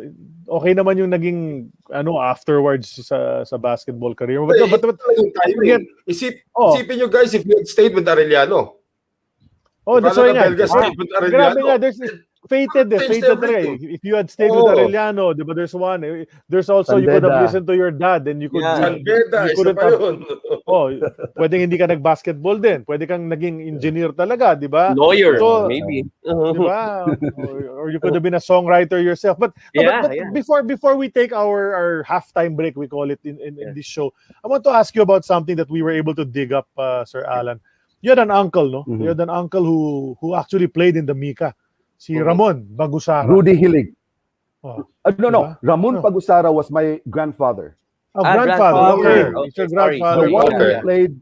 Speaker 2: okay naman yung naging afterwards sa basketball career. But
Speaker 3: Yung timing. Isipin nyo guys, if you had stayed with Arellano.
Speaker 2: that's why nga.
Speaker 3: Abelgas stayed with Arellano.
Speaker 2: Grabe nga, there's fated
Speaker 3: Changed
Speaker 2: talaga.
Speaker 3: everything.
Speaker 2: If you had stayed with Arellano, di ba, there's one. There's also, you could have listened to your dad and you could
Speaker 3: San Beda,
Speaker 2: you
Speaker 3: isa
Speaker 2: couldn't
Speaker 3: pa
Speaker 2: have,
Speaker 3: yun.
Speaker 2: pwedeng hindi ka nag-basketball din. Pwede kang naging engineer talaga, di ba?
Speaker 5: Lawyer,
Speaker 2: So,
Speaker 5: maybe.
Speaker 2: di ba? Or you could have been a songwriter yourself. But before we take our halftime break, we call it in this show, I want to ask you about something that we were able to dig up, Sir Allan. You had an uncle, no?
Speaker 4: Mhm.
Speaker 2: You had an uncle who actually played in the Mika. Si Ramon Bagusara.
Speaker 4: Rudy Hilig.
Speaker 2: Oh,
Speaker 4: No.
Speaker 2: diba?
Speaker 4: Ramon Pagusara was my grandfather.
Speaker 2: Grandfather. Okay.
Speaker 5: Okay,
Speaker 2: It's your
Speaker 5: sorry.
Speaker 2: grandfather.
Speaker 4: The one
Speaker 5: Okay.
Speaker 4: who played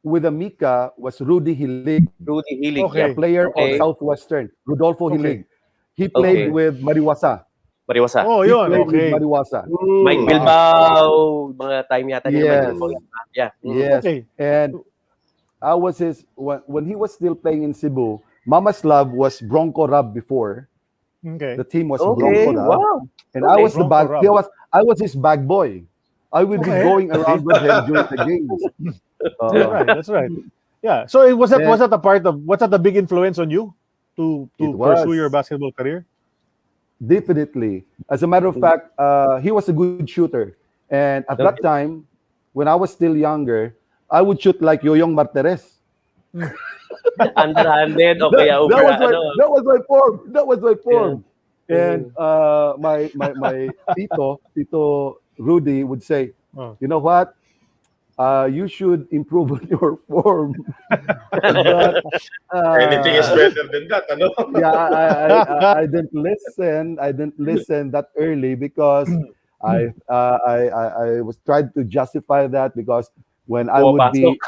Speaker 4: with the Mika was Rudy Hilig,
Speaker 5: Rudy Hilig.
Speaker 2: Okay.
Speaker 4: a player
Speaker 5: Okay.
Speaker 4: of Southwestern. Rodolfo
Speaker 2: Okay.
Speaker 4: Hilig. He played
Speaker 5: Okay.
Speaker 4: with Mariwasa.
Speaker 5: Mariwasa.
Speaker 2: Oh,
Speaker 4: He
Speaker 2: yun.
Speaker 4: played with
Speaker 2: Okay.
Speaker 4: Mariwasa.
Speaker 5: Mike Bilbao. Mga time yata niya.
Speaker 4: Yes.
Speaker 5: Mike Bilbao. Yeah.
Speaker 4: Yes.
Speaker 2: Okay.
Speaker 4: And I was when he was still playing in Cebu. Mama's Love was Bronco Rab before.
Speaker 2: Okay.
Speaker 4: The team was
Speaker 5: Okay.
Speaker 4: Bronco Rab.
Speaker 5: Wow.
Speaker 4: And
Speaker 5: Okay.
Speaker 4: I was the bag.
Speaker 2: Bronco Rab.
Speaker 4: I was his bag boy. I would be
Speaker 2: Okay.
Speaker 4: going around with him during the games.
Speaker 2: That's right. Yeah. So was that a big influence on you to
Speaker 4: It was.
Speaker 2: pursue your basketball career?
Speaker 4: Definitely. As a matter of fact, he was a good shooter. And at that time, when I was still younger, I would shoot like Yoyong Martirez.
Speaker 5: Underhanded. Okay.
Speaker 4: That was my form. And my Tito Rudy would say, you know what? You should improve on your form. But,
Speaker 3: Anything is better than that, ano?
Speaker 4: yeah, I didn't listen. I didn't listen that early because I was trying to justify that because when I would be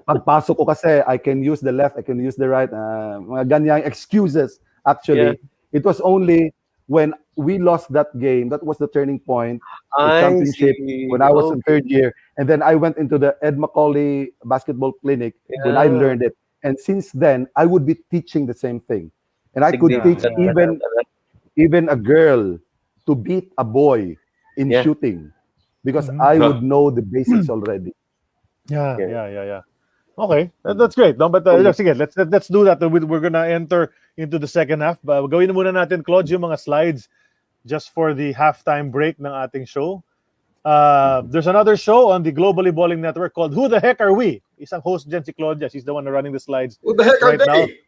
Speaker 4: pagpasok ko kasi I can use the left, I can use the right, mga ganyang excuses. Actually, it was only when we lost that game that was the turning point, the championship, when I was in third year, and then I went into the Ed Macaulay basketball clinic when I learned it. And since then, I would be teaching the same thing, and I could teach even a girl to beat a boy in shooting because I would know the basics already.
Speaker 2: Yeah. Okay, that's great. No, but sige, let's do that. We're gonna enter into the second half. Gawin muna natin, Claude, yung mga slides just for the halftime break ng ating show. There's another show on the Globally Balling Network called Who the Heck Are We? Isang host dyan si Claudia. She's the one running the slides.
Speaker 3: Who the heck are they?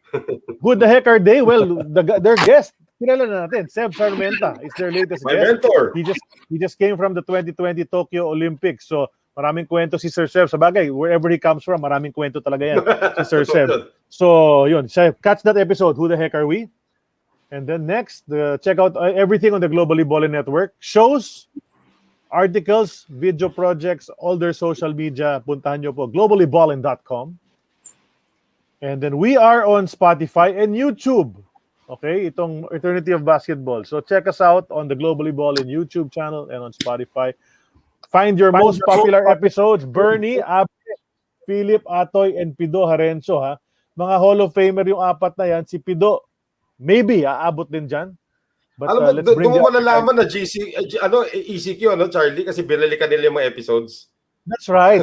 Speaker 2: Who the heck are they? Well, their guest, kilala na natin. Seb Sarmenta is their latest
Speaker 3: My
Speaker 2: guest.
Speaker 3: mentor.
Speaker 2: He just came from the 2020 Tokyo Olympics. So, maraming kwento si Sir Seb. Sa bagay, wherever he comes from, maraming kwento talaga yan si Sir Seb. So, yun. Catch that episode, Who the Heck Are We? And then next, check out everything on the Globally Balling Network. Shows articles, video projects, all their social media, puntahan nyo po, globallyballin.com. And then we are on Spotify and YouTube. Okay, itong Eternity of Basketball. So check us out on the Globally Ballin YouTube channel and on Spotify. Find your most popular episodes. Bernie, Abe, Philip, Atoy, and Pido Harenso, ha? Mga Hall of Famer yung apat na yan. Si Pido, maybe, aabot din dyan. But
Speaker 3: alam mo,
Speaker 2: let's bring
Speaker 3: doon mo malalaman na ECQ, Charlie, kasi binalikan nila yung mga episodes.
Speaker 2: That's right.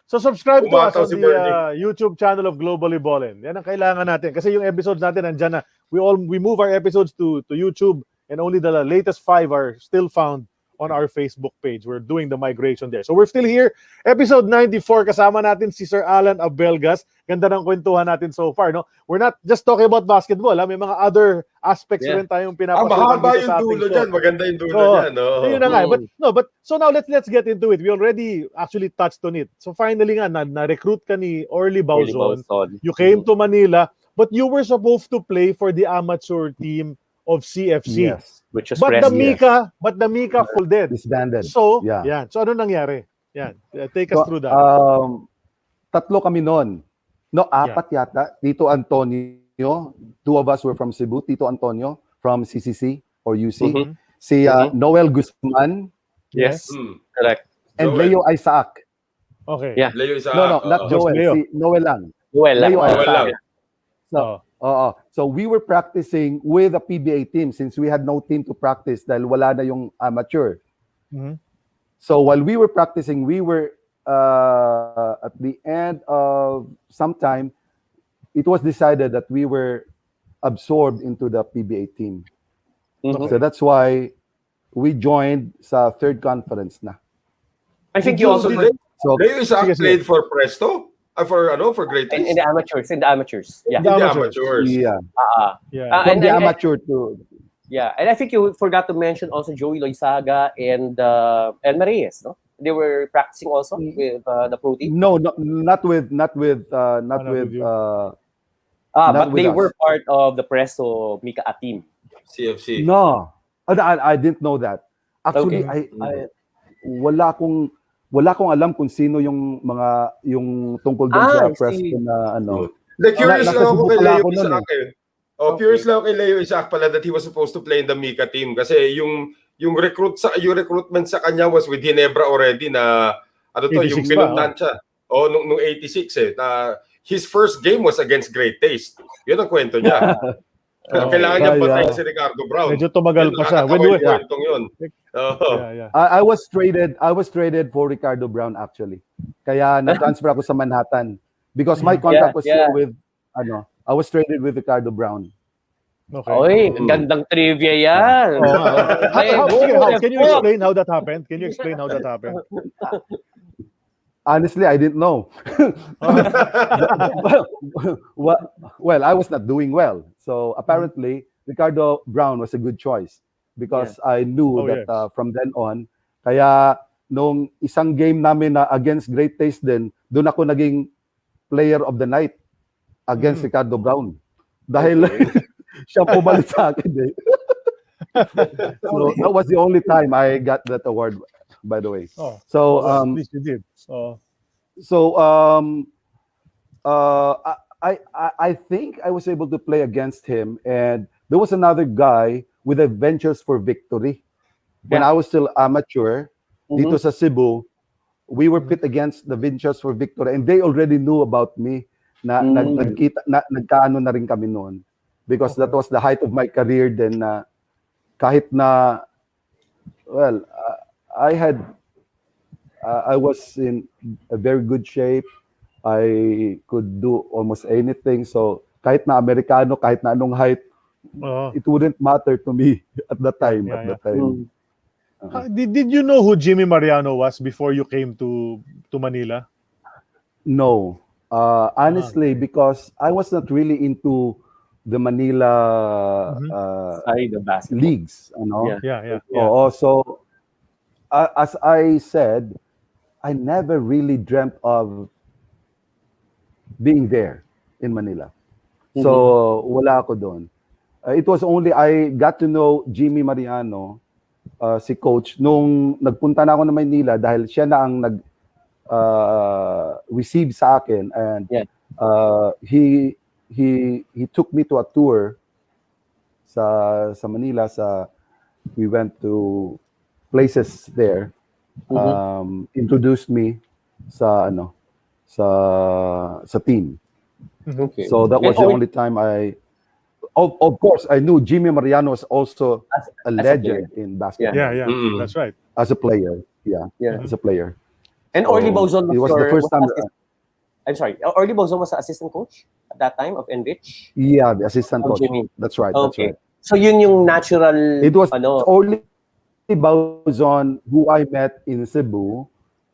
Speaker 2: So subscribe to us on the YouTube channel of Globally Ballin. Yan ang kailangan natin. Kasi yung episodes natin, nandyan na. We move our episodes to YouTube and only the latest 5 are still found on our Facebook page. We're doing the migration there. So we're still here. Episode 94, kasama natin si Sir Allan Abelgas. Ganda ng kwentuhan natin so far, no? We're not just talking about basketball. May mga other aspects rin tayong pinapasukan
Speaker 3: mahaba
Speaker 2: dito
Speaker 3: yung
Speaker 2: sa ating
Speaker 3: dulo
Speaker 2: show.
Speaker 3: dyan. Maganda yung dulo dyan.
Speaker 2: Yun na nga. But so now let's get into it. We already actually touched on it. So finally nga, na-recruit ka ni Orly Bauzon. You came to Manila, but you were supposed to play for the amateur team of CFC.
Speaker 6: Yes, which is
Speaker 2: but the Mika folded.
Speaker 6: Disbanded.
Speaker 2: So, So ano nangyari? Take us through that.
Speaker 6: Tatlo kami noon. No, apat yata. Tito Antonio, 2 of us were from Cebu. Tito Antonio from CCC or UC. Si Noel Guzman.
Speaker 5: Yes, correct.
Speaker 6: And
Speaker 3: Joel.
Speaker 6: Leo Isaac.
Speaker 2: Okay.
Speaker 5: Yeah.
Speaker 3: Leo Isaac.
Speaker 6: No, not Joel.
Speaker 2: Leo.
Speaker 6: Si Noel lang.
Speaker 5: Leo
Speaker 6: Isaac.
Speaker 2: So,
Speaker 6: so we were practicing with a PBA team since we had no team to practice dahil wala na yung amateur. So while we were practicing, we were at the end of some time, it was decided that we were absorbed into the PBA team. So that's why we joined sa third conference na.
Speaker 5: I think you also did
Speaker 3: Leo Isaac played for Presto? For Great East?
Speaker 5: in the amateurs. Yeah.
Speaker 3: In the amateurs.
Speaker 6: Yeah.
Speaker 5: And
Speaker 6: the amateur too.
Speaker 5: Yeah, and I think you forgot to mention also Joey Loizaga and Marias, no? They were practicing also with the pro team.
Speaker 6: No, not with
Speaker 5: but they were part of the Presto Mika team.
Speaker 3: CFC.
Speaker 6: No, I didn't know that. Actually, I wala akong alam kung sino yung tungkol doon sa Presto na ano.
Speaker 3: Curious lang ako kay Leo Isaac. Curious lang kay Leo Isaac pala that he was supposed to play in the Mika team kasi yung recruitment sa kanya was with Ginebra already na yung pinuntahan siya. Nung 86 his first game was against Great Taste. Yun ang kwento niya. Kailangan niya patayin si Ricardo Brown.
Speaker 2: Medyo tumagal pa siya.
Speaker 6: I was traded for Ricardo Brown actually. Kaya na-transfer ako sa Manhattan because my contract was still with I was traded with Ricardo Brown.
Speaker 2: Okay.
Speaker 5: Oy, gandang trivia yan.
Speaker 2: Can you explain how that happened?
Speaker 6: Honestly, I didn't know. Well, I was not doing well. So apparently, Ricardo Brown was a good choice because I knew that from then on, kaya nung isang game namin na against Great Taste din, doon ako naging player of the night against Ricardo Brown. Dahil siya pumalit sa akin eh. So that was the only time I got that award, by the way.
Speaker 2: At least you did.
Speaker 6: I think I was able to play against him, and there was another guy with a Ventures for Victory. When I was still amateur, dito sa Cebu, we were pit against the Ventures for Victory, and they already knew about me. Nagkaano na rin kami noon because that was the height of my career then kahit na I was in a very good shape. I could do almost anything, so kahit na Amerikano, kahit na anong height, it wouldn't matter to me at that time.
Speaker 2: Did you know who Jimmy Mariano was before you came to Manila?
Speaker 6: No. Honestly, because I was not really into the Manila leagues, So, as I said, I never really dreamt of being there in Manila. So, wala ako doon. It was only I got to know Jimmy Mariano si coach nung nagpunta na ako ng Maynila dahil siya na ang nag receive sa akin, and he took me to a tour sa Manila. We went to places there, introduced me sa team.
Speaker 5: Okay.
Speaker 6: So that was the only time of course I knew Jimmy Mariano was also a legend in basketball.
Speaker 2: Yeah, that's right.
Speaker 6: As a player, as a player.
Speaker 5: And Orly Bozon
Speaker 6: was the first time.
Speaker 5: I'm sorry, Orly Bozon was the assistant coach at that time of Enrich?
Speaker 6: Yeah, the assistant coach.
Speaker 5: Jimmy.
Speaker 6: That's right.
Speaker 5: Okay.
Speaker 6: That's right.
Speaker 5: So yun yung natural.
Speaker 6: It was Orly Bozon who I met in Cebu.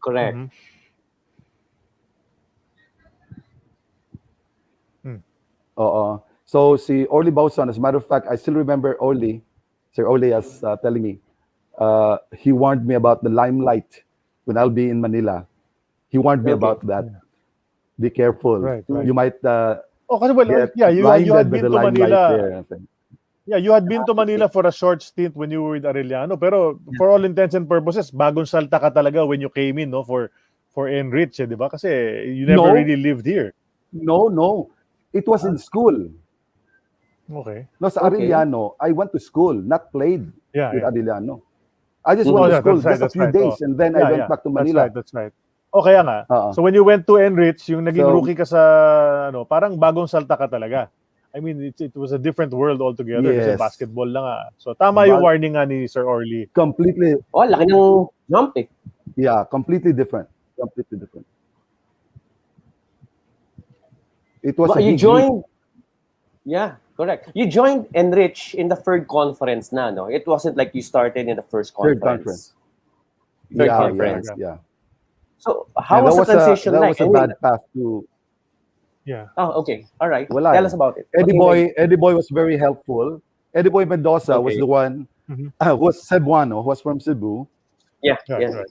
Speaker 5: Correct.
Speaker 6: So si Orly Bozon, as a matter of fact, I still remember Sir Orly as telling me, he warned me about the limelight when I'll be in Manila. He warned me about that. Be careful.
Speaker 2: Right.
Speaker 6: You might
Speaker 2: you had been to Manila.
Speaker 6: There.
Speaker 2: Yeah, you had been to Manila for a short stint when you were with Arellano, pero for all intents and purposes, bagong salta ka talaga when you came in, no, for Enrich, di ba? Kasi you never really lived here.
Speaker 6: No. It was in school.
Speaker 2: Okay.
Speaker 6: No, sa Arellano, I went to school, not played with Arellano. I just went to school just a few days, and then I went back to Manila.
Speaker 2: That's right. Okay nga. So when you went to Enrich, yung naging rookie ka sa parang bagong salta ka talaga. I mean, it was a different world altogether. Kasi basketball lang nga. So tama yung warning nga ni Sir Orly.
Speaker 6: Completely.
Speaker 5: Laki ng jump eh.
Speaker 6: Yeah, completely different. Completely different. It was
Speaker 5: you joined. Yeah, correct. You joined Enrich in the third conference na, no? It wasn't like you started in the first conference. Third conference.
Speaker 6: Yeah.
Speaker 5: So how was the transition like?
Speaker 6: That was a bad path to.
Speaker 2: Yeah.
Speaker 5: Oh, okay. All right. Tell us about it.
Speaker 6: Eddie Boy was very helpful. Eddie Boy Mendoza was the one who was Cebuano, who was from Cebu.
Speaker 5: Yeah.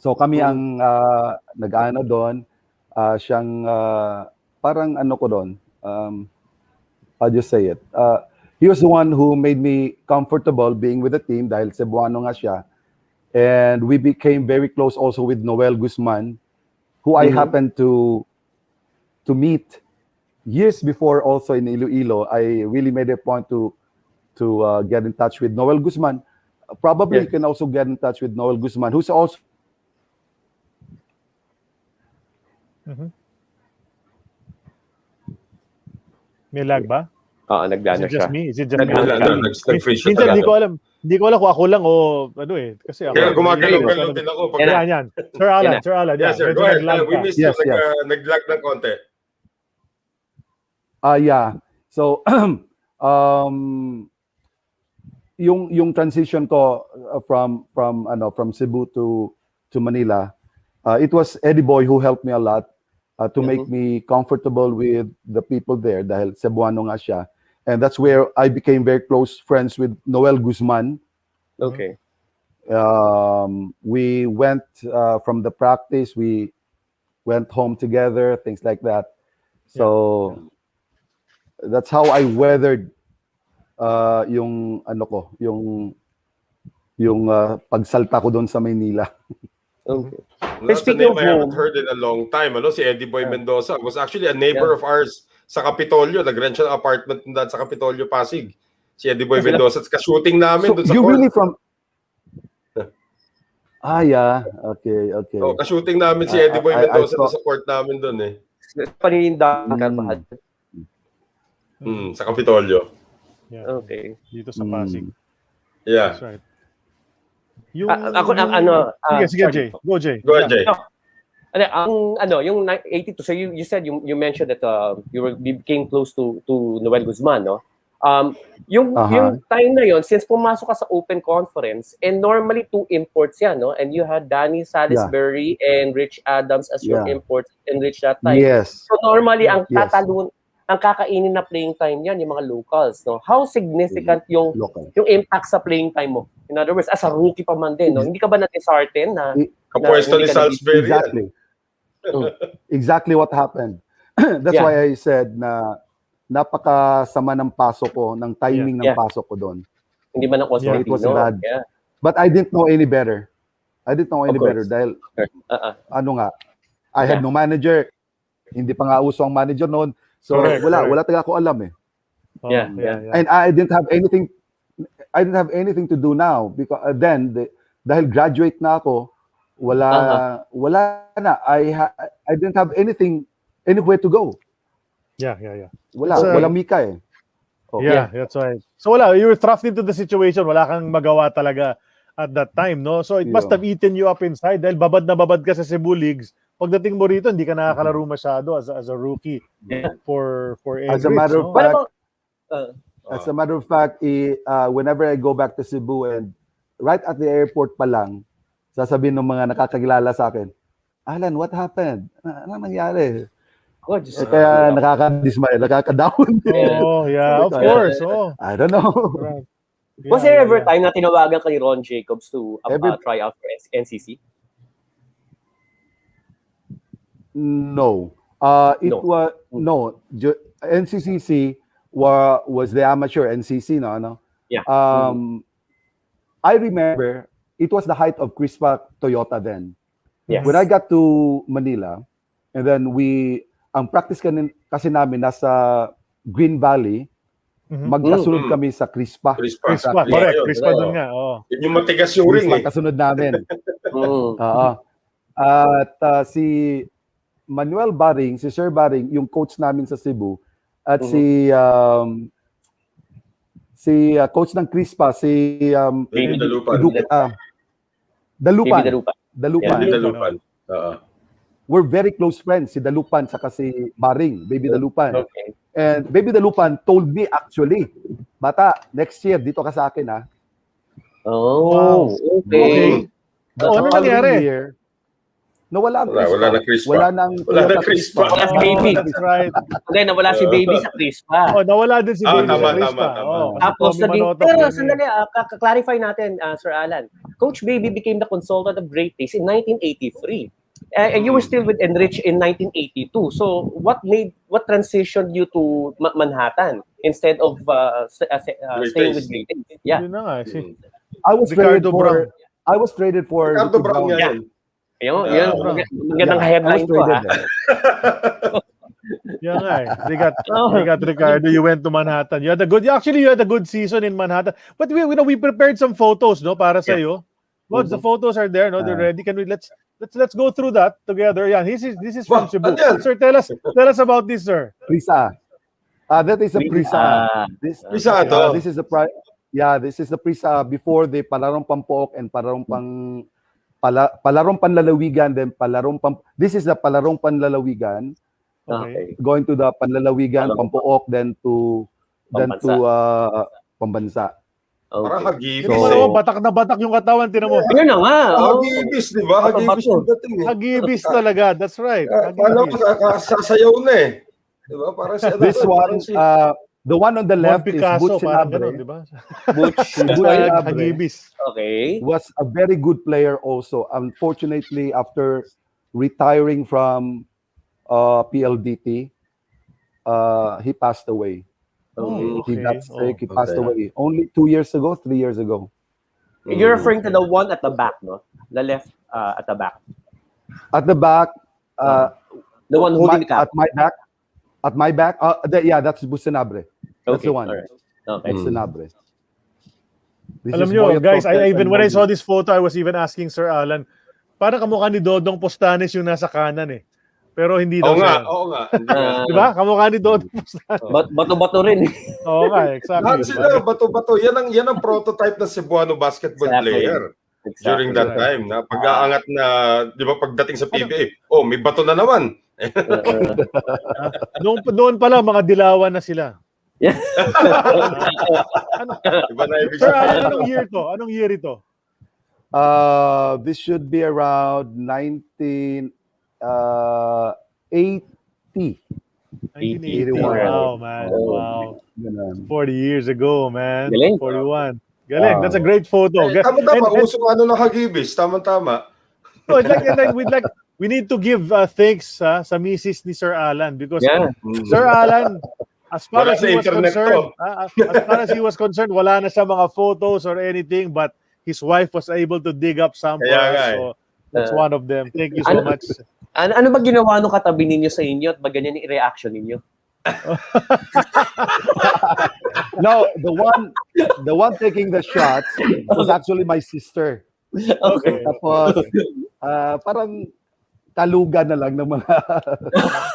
Speaker 6: So kami ang nag-ano doon. Siyang parang ano ko doon. How do you say it? He was the one who made me comfortable being with the team dahil Cebuano nga siya. And we became very close also with Noel Guzman, who I happened to meet years before also in Iloilo. I really made a point to get in touch with Noel Guzman. Probably you can also get in touch with Noel Guzman, who's also
Speaker 2: May lag ba?
Speaker 5: Nagdano siya.
Speaker 2: Is it just me?
Speaker 3: Nag-freeze siya
Speaker 2: Minsan
Speaker 3: talaga.
Speaker 2: hindi ko alam kung ako lang o ano eh. Kasi ako.
Speaker 3: Kaya gumagalaw-galaw din ako.
Speaker 2: Yan. Sir Allan.
Speaker 3: Yes, sir. Go ahead. We missed you. Nag-lag ng konti.
Speaker 6: Yeah. So yung transition ko from Cebu to Manila, it was Eddie Boy who helped me a lot to make me comfortable with the people there dahil Cebuano nga siya. And that's where I became very close friends with Noel Guzman.
Speaker 5: Okay.
Speaker 6: We went from the practice, we went home together, things like that. So that's how I weathered yung pagsalta ko doon sa Maynila.
Speaker 5: Okay.
Speaker 3: That's a name I haven't heard in a long time. Si Eddie Boy Mendoza was actually a neighbor of ours sa Kapitolyo. Nag-rent siya ng apartment sa Kapitolyo, Pasig. Si Eddie Boy Mendoza. Ka-shooting namin doon sa court.
Speaker 6: Really from... yeah. Okay.
Speaker 3: Ka-shooting namin si Eddie Boy Mendoza sa court namin doon eh.
Speaker 5: Panindahan
Speaker 3: sa Kapitolyo.
Speaker 2: Yeah.
Speaker 5: Okay.
Speaker 2: Dito sa Pasig.
Speaker 3: Yeah.
Speaker 2: That's right.
Speaker 5: Ako
Speaker 2: sige, Jay. Go, Jay.
Speaker 3: Go ahead, Jay.
Speaker 5: Yung 82. So you said you mentioned that you became close to Noel Guzman, no? Yung time na yon, since pumasok ka sa open conference, and normally 2 imports yan, no? And you had Danny Salisbury and Rich Adams as your imports and Rich that time.
Speaker 6: Yes.
Speaker 5: So normally ang kakainin na playing time yan, yung mga locals, no? How significant yung impact sa playing time mo? In other words, as a rookie pa man din, no? Hindi ka ba na-dishearten na
Speaker 3: kapwesto ni Salisbury?
Speaker 6: Exactly. Exactly what happened. That's why I said na napakasama ng pasok ko, ng timing ng pasok ko doon.
Speaker 5: Hindi ba na-cause
Speaker 6: It was bad. But I didn't know any better. Dahil ano nga, I had no manager. Hindi pa nga uso ang manager noon. So wala talaga ako alam eh.
Speaker 5: Yeah.
Speaker 6: And I didn't have anything to do now because dahil graduate na ako, wala na. I didn't have anywhere to go.
Speaker 2: Yeah.
Speaker 6: Wala mika eh.
Speaker 2: Yeah, that's right. So you were thrust into the situation. Wala kang magawa talaga at that time, no? So it must have eaten you up inside dahil babad na babad ka sa Cebu Leagues. Pagdating mo rito, hindi ka nakakalaro masyado as a rookie for Edrich.
Speaker 6: As a matter of fact, whenever I go back to Cebu and right at the airport pa lang, sasabihin ng mga nakakakilala sa akin, Allan, what happened? Ano nangyari? Kaya nakaka-dismay, nakaka-down.
Speaker 2: Oh, yeah, of course.
Speaker 6: I don't know.
Speaker 2: Right. Yeah,
Speaker 5: Was there ever time na tinawagan ka ni Ron Jacobs to try out for NCC?
Speaker 6: No. NCCC was the amateur NCC, no?
Speaker 5: Yeah.
Speaker 6: I remember it was the height of Crispa Toyota then.
Speaker 5: Yes.
Speaker 6: When I got to Manila, and then ang practice kasi namin nasa Green Valley, magkasunod kami sa Crispa.
Speaker 2: Crispa, correct. Crispa doon nga.
Speaker 3: Yun yung matigas yung ring eh.
Speaker 6: Kasunod namin. At si Manuel Baring, si Sir Baring, yung coach namin sa Cebu, at si coach ng Crispa, si
Speaker 3: Baby
Speaker 6: Dalupan. We're very close friends, si Dalupan saka si Baring, Baby Dalupan.
Speaker 5: Okay.
Speaker 6: And Baby Dalupan told me actually, bata, next year dito ka sa akin ha.
Speaker 5: Oh, okay.
Speaker 2: Ano nangyari?
Speaker 6: Wala
Speaker 3: na Crispa.
Speaker 6: Wala na
Speaker 3: Crispa.
Speaker 5: Wala si Baby.
Speaker 2: That's right.
Speaker 5: Hindi, nawala si Baby sa Crispa.
Speaker 2: Nawala din si Baby sa Crispa.
Speaker 5: Tapos pero sandali, clarify natin, Sir Allan. Coach Baby became the consultant of Great Taste in 1983. And you were still with Enrich in 1982. So what transitioned you to Manhattan instead of staying with Great Taste? Yeah.
Speaker 2: Yun na nga.
Speaker 6: I was traded for
Speaker 3: Ricardo Brown yan.
Speaker 5: Magandang headline ko ha.
Speaker 2: Yeah, they got Ricardo. You went to Manhattan. You had a good season in Manhattan. But we prepared some photos, no, para sa iyo. Lots the photos are there, no? They're ready. Can we let's go through that together. Yeah, this is from Cebu. Sir, tell us about this, sir.
Speaker 6: Prisa. That is a Prisa. This is the this is the Prisa before the Palarong Pampook and Palarong Panlalawigan, then this is the Palarong Panlalawigan.
Speaker 2: Okay.
Speaker 6: Going to the Panlalawigan, Pampook, then to Pambansa.
Speaker 3: Okay. Parang hagibis.
Speaker 2: Batak na batak yung katawan, tinan mo.
Speaker 5: Yun na nga.
Speaker 3: Hagibis, di ba? Hagibis yung dating eh.
Speaker 2: Hagibis talaga, that's right.
Speaker 3: Paano sasayaw na eh. Di ba? Parang
Speaker 6: this one, the one on the left is Butch Sinabre.
Speaker 2: Butch Hagibis.
Speaker 5: Okay.
Speaker 6: Was a very good player also. Unfortunately, after retiring from PLDT, he passed away. He got sick. He passed away only 3 years ago.
Speaker 5: You're referring to the one at the back, no? The left at the back.
Speaker 6: At the back.
Speaker 5: The one holding the cap.
Speaker 6: At my back. That's Businabre. That's the one.
Speaker 5: Right. Okay.
Speaker 6: Businabre.
Speaker 2: Alam nyo, guys, when I saw this photo, I was even asking Sir Allan, parang kamukha ni Dodong Postanes yung nasa kanan eh. Pero hindi daw siya.
Speaker 3: Oo nga.
Speaker 2: Diba? Kamukha ni Dodong Postanes.
Speaker 5: Bato-bato rin.
Speaker 2: Oo nga, exactly.
Speaker 3: Lahat sila, bato-bato. Yan ang prototype na Cebuano basketball player. During that time. Na pag-aangat na, di ba, pagdating sa PBA, may bato na naman.
Speaker 2: Noon pala, mga dilawan na sila. Sir, anong year ito?
Speaker 6: This should be around 1980.
Speaker 2: 1981. Wow, man. Wow. 40 years ago, man.
Speaker 5: Galing.
Speaker 2: 41. Galing. That's a great photo.
Speaker 3: Tama-tama. Usong ng hagibis. Tama-tama.
Speaker 2: We need to give thanks sa misis ni Sir Allan because Sir Allan, as far as he was concerned, wala na siya mga photos or anything, but his wife was able to dig up some for
Speaker 3: Kaya
Speaker 2: us.
Speaker 3: nga,
Speaker 2: So that's one of them. Thank you so much.
Speaker 5: Ano ba ginawa nung katabi ninyo sa inyo at ba ganyan yung reaction ninyo?
Speaker 6: No, the one taking the shots was actually my sister.
Speaker 5: Okay.
Speaker 6: Tapos, parang talugan na lang ng mga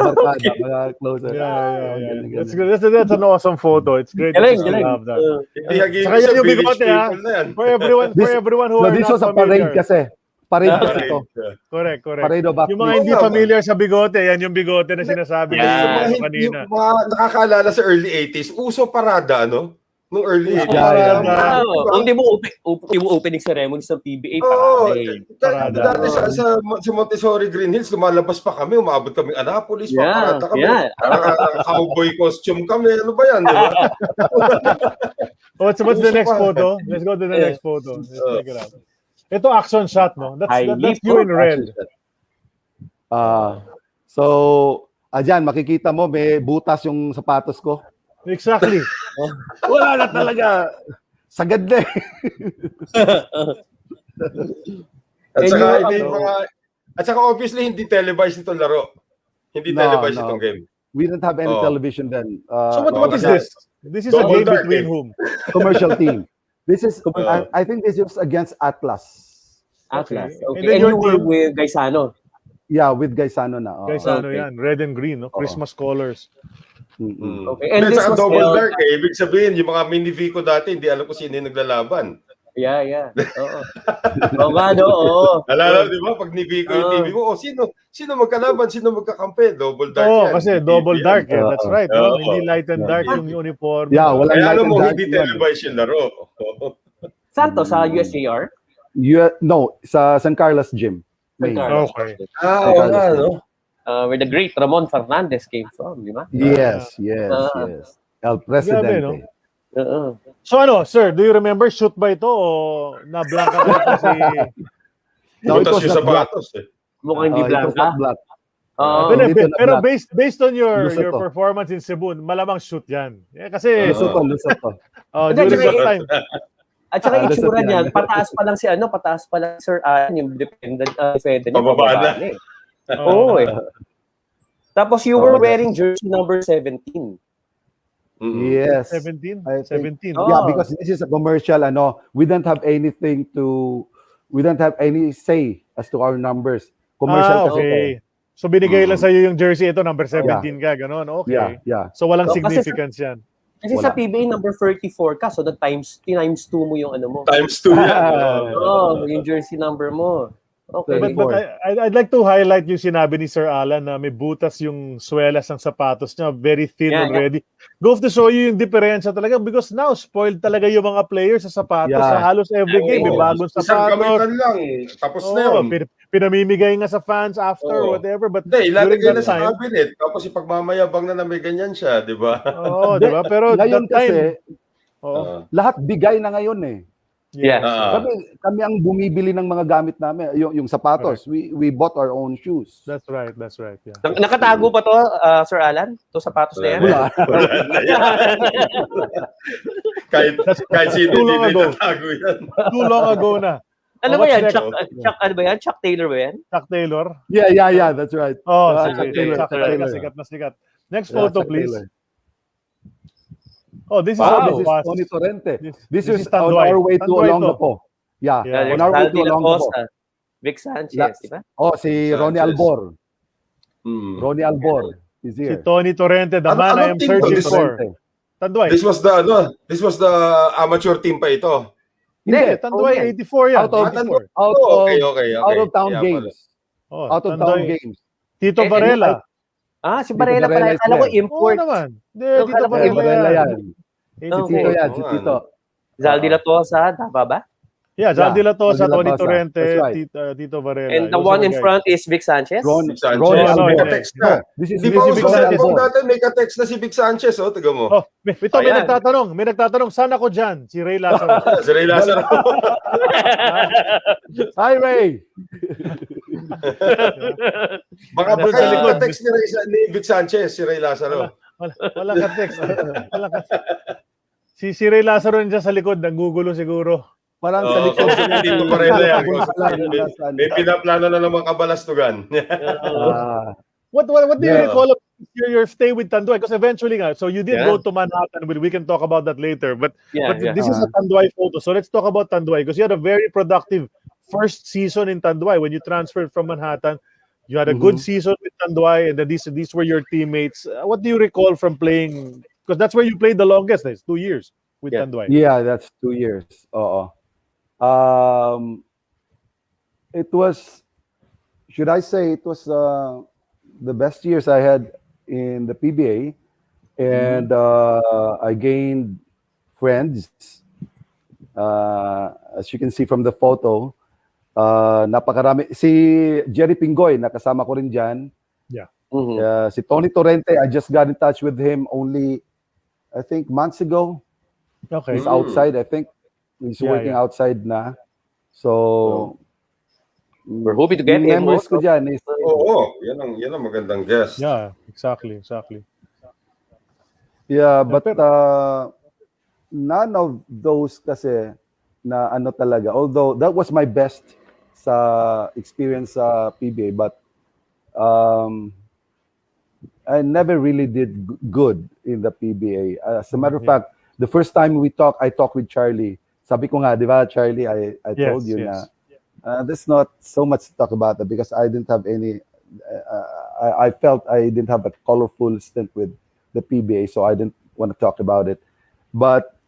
Speaker 6: barkada, mga closer.
Speaker 2: Yeah. That's good. That's an awesome photo. It's great.
Speaker 5: Galing.
Speaker 2: Love that.
Speaker 3: Hindi
Speaker 2: Saka yan yung bigote, ha? For everyone who
Speaker 6: No,
Speaker 2: are
Speaker 6: this
Speaker 2: not
Speaker 6: was a parade
Speaker 2: familiar.
Speaker 6: kasi. Parade kasi ito.
Speaker 2: Correct.
Speaker 6: Parade of
Speaker 2: Yung mga hindi familiar sa bigote, yan yung bigote na sinasabi
Speaker 3: Yung
Speaker 2: kanina.
Speaker 3: mga nakakaalala sa early 80s, uso parada, ano? Nung early 80s.
Speaker 5: Hindi mo opening ceremony sa PBA
Speaker 3: parada. Dati sa Montessori Green Hills, lumalabas pa kami, umabot kami Annapolis, paparada kami. Cowboy costume kami. Ano ba yan, di ba?
Speaker 2: What's the next photo? Let's go to the next photo. Let's check it out. Ito action shot, no? That's you in red.
Speaker 6: So, dyan, makikita mo, may butas yung sapatos ko.
Speaker 2: Exactly.
Speaker 6: Wala na talaga. Sagad na eh.
Speaker 3: At saka obviously, hindi televised itong laro. Hindi televised itong game.
Speaker 6: We didn't have any television then.
Speaker 2: So what is this? This is a game between whom?
Speaker 6: Commercial team. This is, I think this is against Atlas.
Speaker 5: Okay. And you were with Gaisano?
Speaker 6: Yeah, with Gaisano na.
Speaker 2: Gaisano yan. Red and green, no? Christmas colors.
Speaker 5: Okay. And
Speaker 3: this was double dark eh. Ibig sabihin, yung mga mini Vico dati, hindi alam ko sino yung naglalaban.
Speaker 5: Yeah. Oo. Oo nga, no?
Speaker 3: Alala, di ba? Pag ni Vico yung TV mo, sino magkalaban, sino magkakampi? Double dark yan.
Speaker 2: Kasi double dark eh. That's right. Hindi light and dark yung uniform.
Speaker 6: Yeah, walang
Speaker 3: light and dark. Kaya alam mo, hindi
Speaker 6: televised
Speaker 3: yung laro.
Speaker 5: Saan to? Sa USJR?
Speaker 6: No, sa San Carlos Gym.
Speaker 2: Okay.
Speaker 3: Wala, no?
Speaker 5: Where the great Ramon Fernandez came from, di ba?
Speaker 6: Yes. El Presidente.
Speaker 2: So sir, do you remember shoot ba ito o na-blank ka si...
Speaker 6: No, it was
Speaker 3: yung
Speaker 6: not black.
Speaker 3: sapatos eh.
Speaker 5: Mukhang hindi
Speaker 6: It was not black.
Speaker 2: Pero based on your performance in Cebu, malamang shoot yan. Kasi...
Speaker 6: Lusot ko.
Speaker 2: During that time...
Speaker 5: At saka yung itsura niyan, pataas pa lang Sir Allan, yung defender niya.
Speaker 3: Pababa na.
Speaker 5: Oo eh. Tapos you were wearing jersey number 17.
Speaker 6: Yes.
Speaker 2: 17?
Speaker 6: Yeah, because this is a commercial, we don't have any say as to our numbers. Commercial
Speaker 2: okay. So binigay lang sa'yo yung jersey, ito number 17 ka, gano'n. Okay.
Speaker 6: Yeah.
Speaker 2: So walang significance yan.
Speaker 5: Kasi sa PBA number 34 ka, so the times 2 mo yung ano mo.
Speaker 3: Times 2 yan.
Speaker 5: Yung jersey number mo. Okay.
Speaker 2: But I'd like to highlight yung sinabi ni Sir Allan na may butas yung swelas ng sapatos niya, very thin already. Go to show you yung diferensya talaga because now spoiled talaga yung mga players sa sapatos sa halos every game. May bagong sapatos.
Speaker 3: Isang gamitan lang. Tapos na yun.
Speaker 2: Pinamimigay nga sa fans after whatever. But
Speaker 3: ilalagay na sa cabinet. Tapos ipagmamayabang na may ganyan siya, di ba?
Speaker 2: Di ba? Pero
Speaker 6: ngayon
Speaker 2: that time,
Speaker 6: kasi, lahat bigay na ngayon eh.
Speaker 5: Yeah.
Speaker 6: Kami ang bumibili ng mga gamit namin, yung sapatos. We bought our own shoes.
Speaker 2: That's right. Yeah.
Speaker 5: Nakatago pa to, Sir Allan? To sapatos na yan?
Speaker 6: Wala.
Speaker 3: kahit sino hindi natago yan.
Speaker 2: Too long ago na.
Speaker 5: Ano ba yan? Chuck Taylor ba yan?
Speaker 2: Chuck Taylor?
Speaker 6: Yeah, that's right.
Speaker 2: Chuck Taylor. Sikat na sikat. Next photo, please. This is
Speaker 6: Sonny Torrente. This is on our way to Olongapo. Yeah, on our way to Olongapo.
Speaker 5: Vic Sanchez, di ba?
Speaker 6: Si Ronnie Albor. Ronnie Albor is here.
Speaker 2: Si Tony Torrente, the man I am searching for. Tanduay.
Speaker 3: This was the amateur team pa ito.
Speaker 6: Hindi,
Speaker 2: Tanduay 84 yan.
Speaker 6: Out of town games. Out of town games.
Speaker 2: Tito Varela.
Speaker 5: Si Varela pala. Kala ko import.
Speaker 2: Oo naman. Tito
Speaker 6: Varela yan. Si Tito.
Speaker 5: Zal de la Tosa, tama ba?
Speaker 2: Yeah, Zal de la Tosa, Tony Torrente, Tito Varela.
Speaker 5: And the one in front is Vic Sanchez?
Speaker 6: Ronnie
Speaker 3: Sanchez.
Speaker 2: This is Vic Sanchez.
Speaker 3: Dati may ka-text na si Vic Sanchez, tiga mo.
Speaker 2: May nagtatanong, saan ako dyan? Si Ray Lazaro.
Speaker 3: Si Ray Lazaro.
Speaker 6: Hi, Ray!
Speaker 3: Baka yung ka-text ni Vic Sanchez, si Ray Lazaro.
Speaker 2: Wala ka-text. Si Ray Lazaro nandiyan sa likod, nanggugulo siguro.
Speaker 6: Parang sa likod.
Speaker 3: Dito pa rin yan.
Speaker 6: Nasaan?
Speaker 3: May pinaplano na naman kabalastugan.
Speaker 2: What do you recall of your stay with Tanduay? Because eventually, so you did go to Manhattan. We can talk about that later. But this is a Tanduay photo. So let's talk about Tanduay because you had a very productive first season in Tanduay when you transferred from Manhattan. You had a good season with Tanduay, and then these were your teammates. What do you recall from playing? Because that's where you played the longest. It's 2 years with Tanduay.
Speaker 6: Yeah, that's 2 years. It was, should I say, it was the best years I had in the PBA, and I gained friends. As you can see from the photo, napakarami. Si Jerry Pingoy, nakasama ko rin dyan.
Speaker 2: Yeah.
Speaker 6: Si Tony Torrente, I just got in touch with him only, I think, months ago.
Speaker 2: Okay.
Speaker 6: He's outside, I think. He's working outside na. So,
Speaker 5: we're hoping to get him.
Speaker 6: Memories ko dyan is...
Speaker 3: Yan ang magandang guest.
Speaker 2: Yeah, exactly.
Speaker 6: Yeah, but none of those kasi na ano talaga. Although that was my best sa experience sa PBA, but I never really did good in the PBA. As a matter of fact, the first time I talked with Charlie. Sabi ko nga, di ba, Charlie, I told you na there's not so much to talk about that because I didn't have any. I felt I didn't have a colorful stint with the PBA, so I didn't want to talk about it. But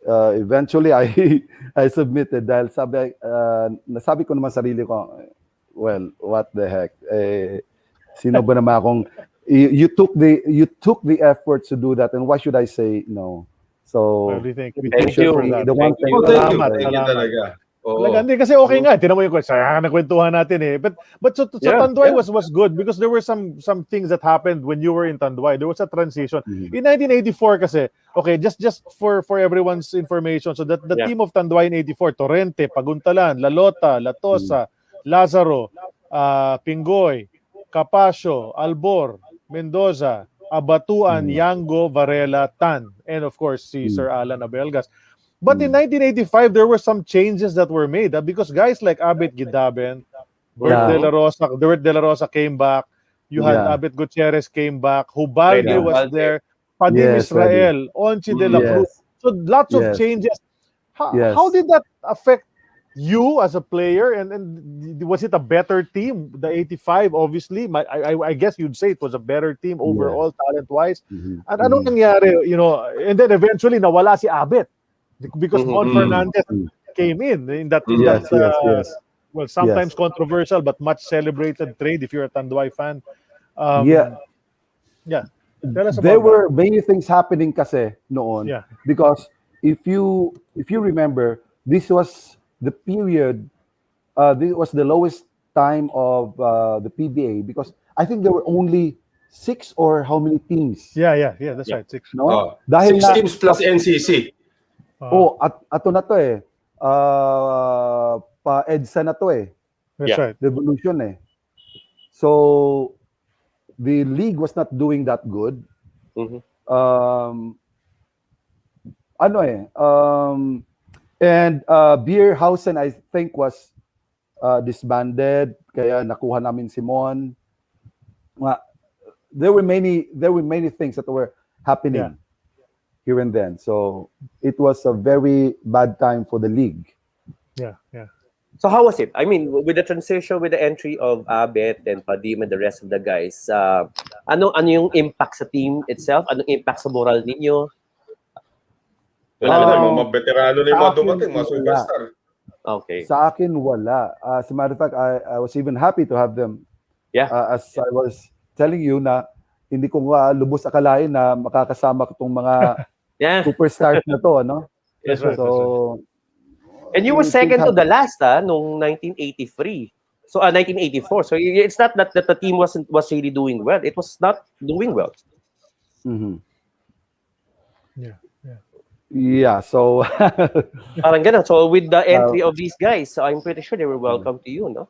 Speaker 6: eventually, I submitted dahil nasabi ko naman sarili ko, well, what the heck? Sino ba naman akong you took the effort to do that, and why should I say no? So
Speaker 2: thank
Speaker 5: you
Speaker 2: for that.
Speaker 6: The one thing.
Speaker 3: Thank you talaga.
Speaker 2: Talaga, hindi kasi okay nga. Tinan mo yung sayang na kwentuhan natin eh. But so Tanduay was good because there were some things that happened when you were in Tanduay. There was a transition. In 1984 kasi, okay, just for everyone's information, so that the team of Tanduay in 84, Torrente, Paguntalan, Lalota, Latosa, Lazaro, Pingoy, Capasio, Albor, Mendoza, Abatuan, Yango, Varela, Tan, and of course si Sir Allan Abelgas. But in 1985, there were some changes that were made because guys like Abet Gidaben, Bert De La Rosa came back. You had Abet Gutierrez came back. Hubalde was there. Padim Israel, Onchi De La Cruz. So lots of changes. How did that affect you as a player? And was it a better team? The 85, obviously. I guess you'd say it was a better team overall, talent-wise. And anong nangyari? And then eventually nawala si Abet. Because Juan Fernandez came in that well, sometimes controversial but much celebrated trade if you're a Tanduay fan. Tell us about
Speaker 6: there were many things happening kasi noon. Because if you remember, this was the period, this was the lowest time of the PBA because I think there were only 6 or how many teams?
Speaker 2: Yeah, that's right. 6.
Speaker 6: No?
Speaker 3: Dahil 6 teams plus NCC.
Speaker 6: Ato na to eh. Pa-EDSA na to eh.
Speaker 2: That's right.
Speaker 6: Devolution eh. So, the league was not doing that good. And Beerhausen, I think, was disbanded. Kaya nakuha namin si Mon. There were many things that were happening. Here and then. So it was a very bad time for the league.
Speaker 2: Yeah.
Speaker 5: So how was it? I mean, with the transition, with the entry of Abet and Padim and the rest of the guys, ano yung impact sa team itself? Anong impact sa moral ninyo?
Speaker 3: Mga veterano na yung mga dumating, mga superstar.
Speaker 5: Okay.
Speaker 6: Sa akin, wala. As a matter of fact, I was even happy to have them. As I was telling you na hindi ko lubos akalain na makakasama ko itong mga superstars na to, no?
Speaker 2: Yes, right.
Speaker 6: So,
Speaker 5: and you were second to the last, nung 1983. So 1984. So it's not that the team was really doing well. It was not doing well.
Speaker 6: Yeah. So
Speaker 5: parang ganun. So with the entry of these guys, so I'm pretty sure they were welcome to you, no?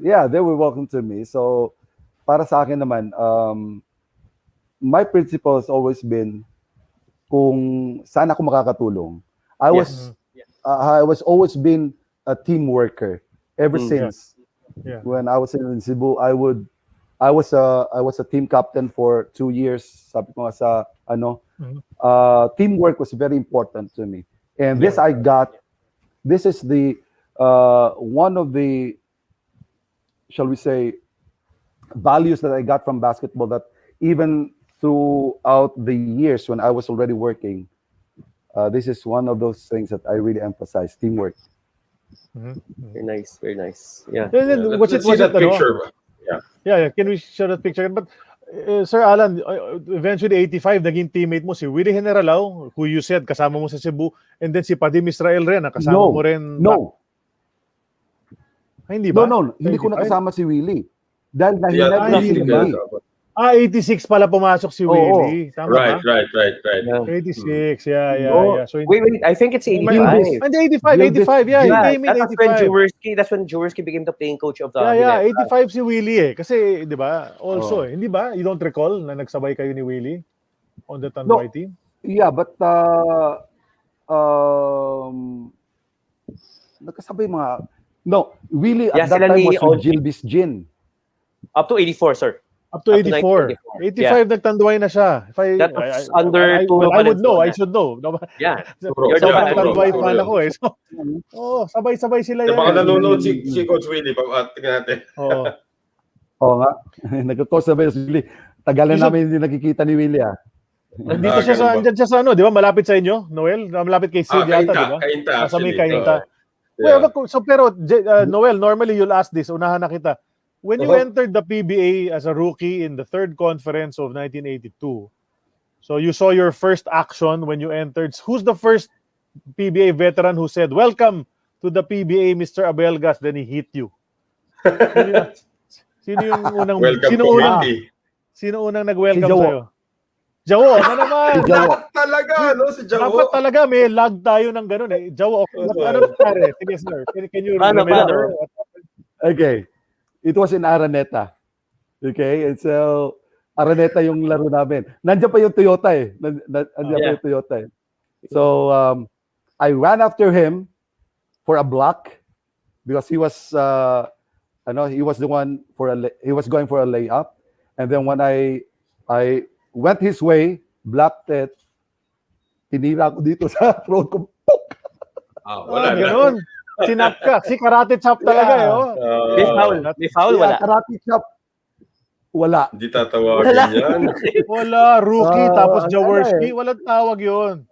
Speaker 6: Yeah, they were welcome to me. So para sa akin naman, my principle has always been kung saan ako makakatulong. I was always been a team worker ever since.
Speaker 2: Yeah.
Speaker 6: When I was in Cebu, I was a team captain for 2 years. Sabi ko nga sa teamwork was very important to me. And this is the one of the, shall we say, values that I got from basketball, that even throughout the years when I was already working, this is one of those things that I really emphasize: teamwork.
Speaker 5: Very nice, very nice. Yeah.
Speaker 3: Let's see that picture.
Speaker 2: Yeah. Can we show that picture? But Sir Allan, eventually 85 naging teammate mo si Willie Generalao, who you said kasama mo sa Cebu, and then si Padim Israel rin, kasama mo rin.
Speaker 6: No.
Speaker 2: Ay, hindi ba?
Speaker 6: No, hindi ko nakasama si Willie. Dahil nahinag na si Willie.
Speaker 2: 86 pala pumasok si Willie. Tama
Speaker 3: right,
Speaker 2: ba?
Speaker 3: right.
Speaker 2: 86, yeah. So,
Speaker 5: wait, I think it's 85.
Speaker 2: Hindi, 85, yeah. He came in 85.
Speaker 5: That's when Jaworski became the playing coach of the...
Speaker 2: Yeah, 85 si Willie eh. Kasi, di ba, also hindi ba? You don't recall na nagsabay kayo ni Willie on the Tanduay team?
Speaker 6: Yeah, but nagkasabay mga... No, Willie at that time was with Gilbis Gin.
Speaker 5: Up to 84, sir.
Speaker 2: Up to 84. 85 nagtanduay na siya.
Speaker 5: That's under
Speaker 2: I would know. I should know.
Speaker 5: Yeah.
Speaker 2: Sobrang tanduay fan ako eh. So, sabay-sabay sila yan.
Speaker 3: Baka nanonood si Coach Willie. Tingnan natin.
Speaker 6: Oo nga. Nagkakosabay si Willie. Tagalan namin hindi nakikita ni Willie ah.
Speaker 2: Nandito siya sa di ba? Malapit sa inyo, Noel? Malapit kay Sid yata, di ba?
Speaker 3: Kainta.
Speaker 2: Sa may Kainta. Well, so pero Noel, normally you'll ask this. Unahan na kita. When you entered the PBA as a rookie in the third conference of 1982, so you saw your first action when you entered. Who's the first PBA veteran who said, "Welcome to the PBA, Mr. Abelgas"? Then he hit you. Sino yung unang? Sino unang nag-welcome sa'yo? Jawo, ano naman?
Speaker 3: Dapat talaga, no? Si Jawo.
Speaker 2: Dapat talaga, may lag tayo ng ganun eh. Jawo, ano nangyari? Sige, sir. Can you remember?
Speaker 6: Okay. It was in Araneta. Okay? And so, Araneta yung laro namin. Nandiyan pa yung Toyota eh. Pa yung Toyota eh. So, I ran after him for a block because he was, he was the one he was going for a layup. And then when I went his way, blocked it, tinira ko dito sa throat ko.
Speaker 3: Wala na.
Speaker 2: Ganun. Sinap ka. Si karate chop talaga eh.
Speaker 5: May foul, wala.
Speaker 6: Karate chop. Wala.
Speaker 3: Hindi tatawagin yan.
Speaker 2: Wala. Rookie, tapos Jaworski. Walang tawag yun.